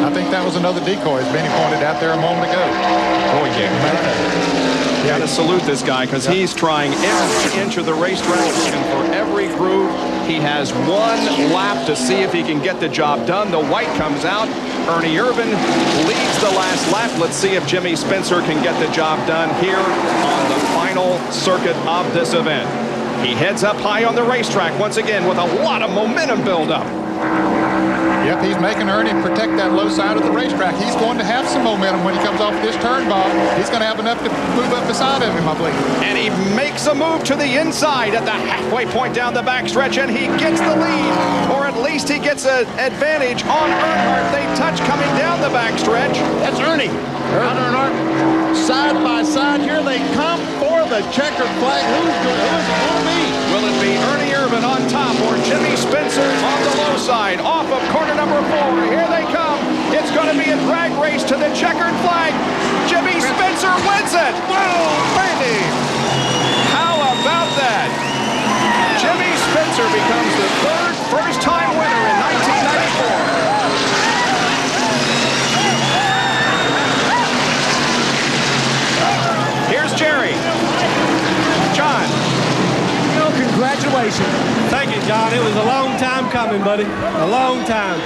I think that was another decoy, as Benny pointed out there a moment ago. Oh, yeah. You got to salute this guy because he's trying every inch of the racetrack, looking for every groove. He has 1 lap to see if he can get the job done. The white comes out. Ernie Irvan leads the last lap. Let's see if Jimmy Spencer can get the job done here on the final circuit of this event. He heads up high on the racetrack once again with a lot of momentum build-up. Yep, he's making Ernie protect that low side of the racetrack. He's going to have some momentum when he comes off this turn, Bob. He's going to have enough to move up beside of him, I believe. And he makes a move to the inside at the halfway point down the backstretch, and he gets the lead, or at least he gets an advantage on Earnhardt. They touch coming down the backstretch. That's Ernie. Earnhardt, side by side. Here they come for the checkered flag. Who's it going to be? outside, off of corner number 4. Here they come. It's going to be a drag race to the checkered flag. Jimmy Spencer wins it. Whoa, baby. How about that? Jimmy Spencer becomes the third first-time winner in 1994. Here's Jerry. John. Well, congratulations. Thank you, John. It was a long time coming, buddy. A long time.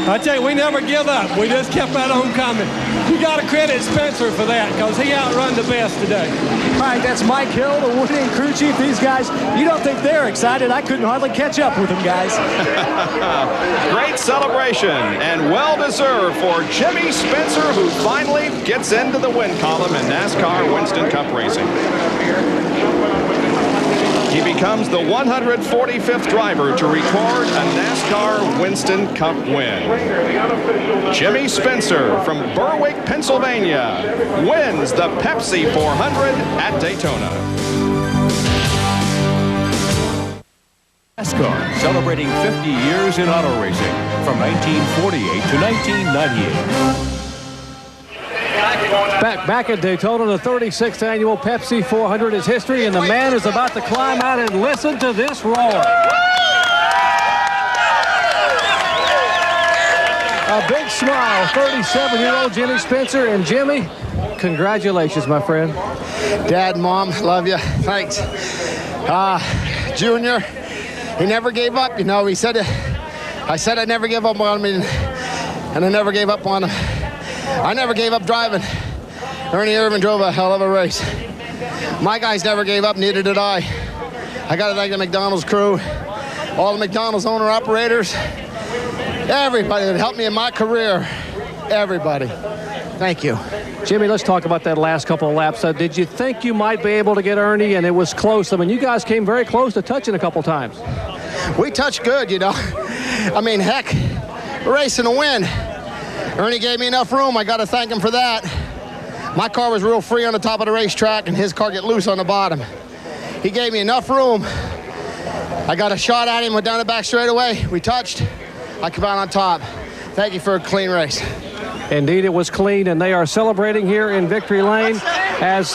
I tell you, we never give up. We just kept that on coming. You got to credit Spencer for that because he outrun the best today. All right, that's Mike Hill, the winning crew chief. These guys, you don't think they're excited. I couldn't hardly catch up with them, guys. Great celebration and well-deserved for Jimmy Spencer, who finally gets into the win column in NASCAR Winston Cup racing. He becomes the 145th driver to record a NASCAR Winston Cup win. Jimmy Spencer from Berwick, Pennsylvania, wins the Pepsi 400 at Daytona. NASCAR, celebrating 50 years in auto racing from 1948 to 1998. Back at Daytona, the 36th annual Pepsi 400 is history, and the man is about to climb out and listen to this roar. A big smile, 37-year-old Jimmy Spencer. And Jimmy, congratulations, my friend. Dad, Mom, love you. Thanks. Junior, he never gave up. You know, I said I'd never give up on him, and I never gave up on him. I never gave up driving. Ernie Irvin drove a hell of a race. My guys never gave up, neither did I. I got to thank the McDonald's crew, all the McDonald's owner-operators, everybody that helped me in my career, everybody. Thank you. Jimmy, let's talk about that last couple of laps. Did you think you might be able to get Ernie, and it was close? I mean, you guys came very close to touching a couple times. We touched good, you know. I mean, heck, we're racing to win. Ernie gave me enough room. I got to thank him for that. My car was real free on the top of the racetrack, and his car get loose on the bottom. He gave me enough room. I got a shot at him, went down the back straightaway. We touched. I came out on top. Thank you for a clean race. Indeed, it was clean, and they are celebrating here in Victory Lane as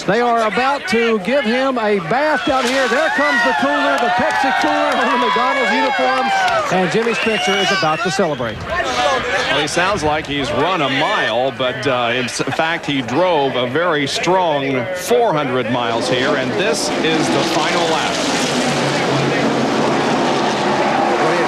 they are about to give him a bath down here. There comes the cooler, the Pepsi cooler on the McDonald's uniform, and Jimmy Spencer is about to celebrate. Well, he sounds like he's run a mile, but in fact, he drove a very strong 400 miles here, and this is the final lap.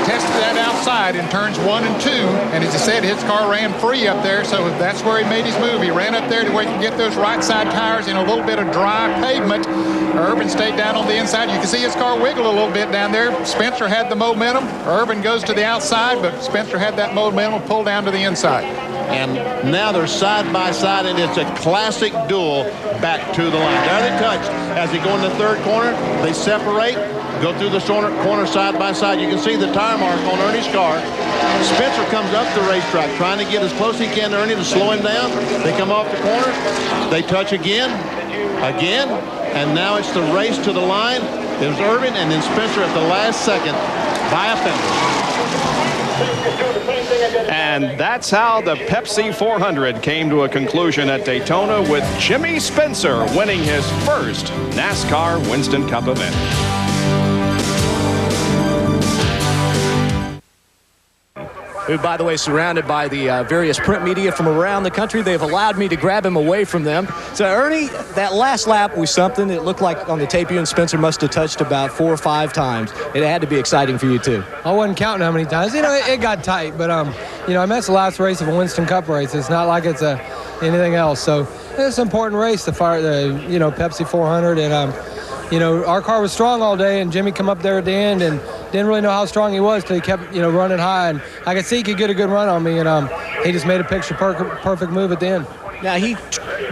Tested that outside in turns 1 and 2, and as I said, his car ran free up there, so that's where he made his move. He ran up there to where he can get those right side tires in a little bit of dry pavement. Irvin stayed down on the inside. You can see his car wiggle a little bit down there. Spencer had the momentum. Irvin goes to the outside, but Spencer had that momentum pull down to the inside. And now they're side by side, and it's a classic duel back to the line. There they touch. As they go in the third corner, they separate, go through the corner side by side. You can see the tire mark on Ernie's car. Spencer comes up the racetrack trying to get as close as he can to Ernie to slow him down. They come off the corner. They touch again, and now it's the race to the line. There's Irvin and then Spencer at the last second by a fender. And that's how the Pepsi 400 came to a conclusion at Daytona, with Jimmy Spencer winning his first NASCAR Winston Cup event. Who, by the way, surrounded by the various print media from around the country. They've allowed me to grab him away from them. So, Ernie, that last lap was something. It looked like on the tape you and Spencer must have touched about 4 or 5 times. It had to be exciting for you, too. I wasn't counting how many times. You know, it got tight, but, you know, I mean, that's the last race of a Winston Cup race. It's not like it's anything else. So, it's an important race to fire the, you know, Pepsi 400. And, you know, our car was strong all day, and Jimmy come up there at the end and didn't really know how strong he was till he kept, you know, running high. And I could see he could get a good run on me, and he just made a picture perfect move at the end. Now, he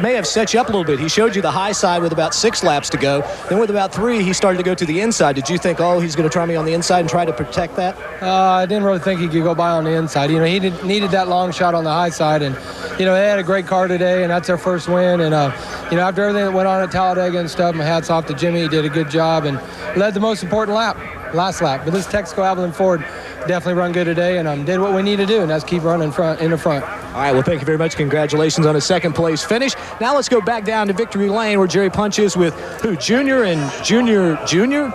may have set you up a little bit. He showed you the high side with about 6 laps to go. Then with about 3, he started to go to the inside. Did you think, oh, he's going to try me on the inside and try to protect that? I didn't really think he could go by on the inside. You know, he needed that long shot on the high side. And, you know, they had a great car today, and that's their first win. And, you know, after everything that went on at Talladega and stuff, my hat's off to Jimmy. He did a good job and led the most important lap. last lap. But this Texaco Abilene Ford definitely run good today and did what we need to do, and that's keep running in the front. All right, well, thank you very much. Congratulations on a second-place finish. Now let's go back down to Victory Lane where Jerry Punch is with who? Junior and Junior?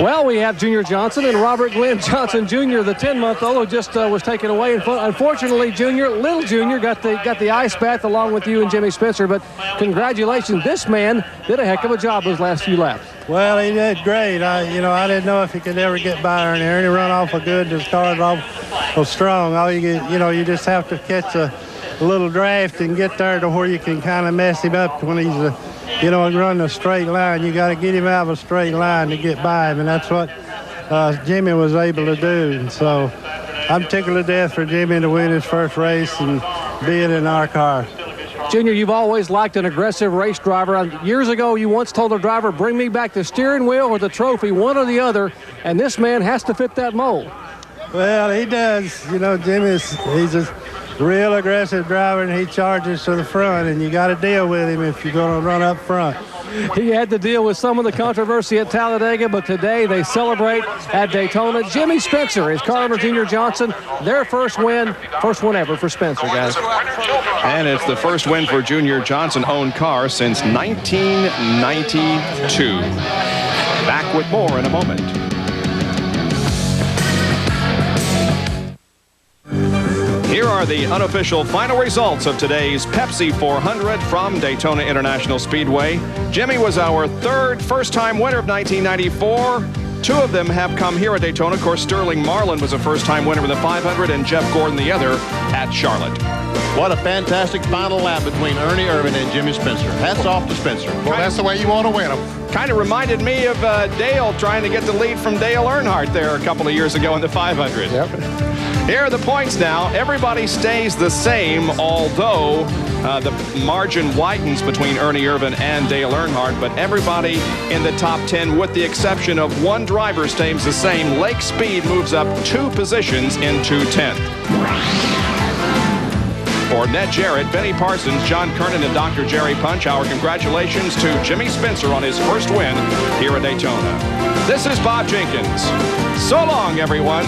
Well, we have Junior Johnson and Robert Glenn Johnson Jr., the 10-month-old who just was taken away. Unfortunately, little Junior got the ice bath along with you and Jimmy Spencer, but congratulations. This man did a heck of a job those last few laps. Well, he did great. I didn't know if he could ever get by Ernie. Ernie run awful good. The started off strong. All you get, you just have to catch a little draft and get there to where you can kind of mess him up when he's running a straight line. You got to get him out of a straight line to get by him, and that's what Jimmy was able to do. And so I'm tickled to death for Jimmy to win his first race and be it in our car. Junior, you've always liked an aggressive race driver. Years ago, you once told the driver, bring me back the steering wheel or the trophy, one or the other, and this man has to fit that mold. Well, he does. He's a real aggressive driver, and he charges to the front, and you got to deal with him if you're going to run up front. He had to deal with some of the controversy at Talladega, but today they celebrate at Daytona. Jimmy Spencer is car owner Junior Johnson. Their first win ever for Spencer, guys. And it's the first win for Junior Johnson-owned car since 1992. Back with more in a moment. Here are the unofficial final results of today's Pepsi 400 from Daytona International Speedway. Jimmy was our third first-time winner of 1994. Two of them have come here at Daytona. Of course, Sterling Marlin was a first-time winner in the 500 and Jeff Gordon the other at Charlotte. What a fantastic final lap between Ernie Irvin and Jimmy Spencer. Hats off to Spencer. Well, that's the way you want to win them. Kind of reminded me of Dale trying to get the lead from Dale Earnhardt there a couple of years ago in the 500. Yep. Here are the points now. Everybody stays the same, although the margin widens between Ernie Irvin and Dale Earnhardt, but everybody in the top 10, with the exception of one driver, stays the same. Lake Speed moves up 2 positions into 10th. For Ned Jarrett, Benny Parsons, John Kernan, and Dr. Jerry Punch, our congratulations to Jimmy Spencer on his first win here at Daytona. This is Bob Jenkins. So long, everyone.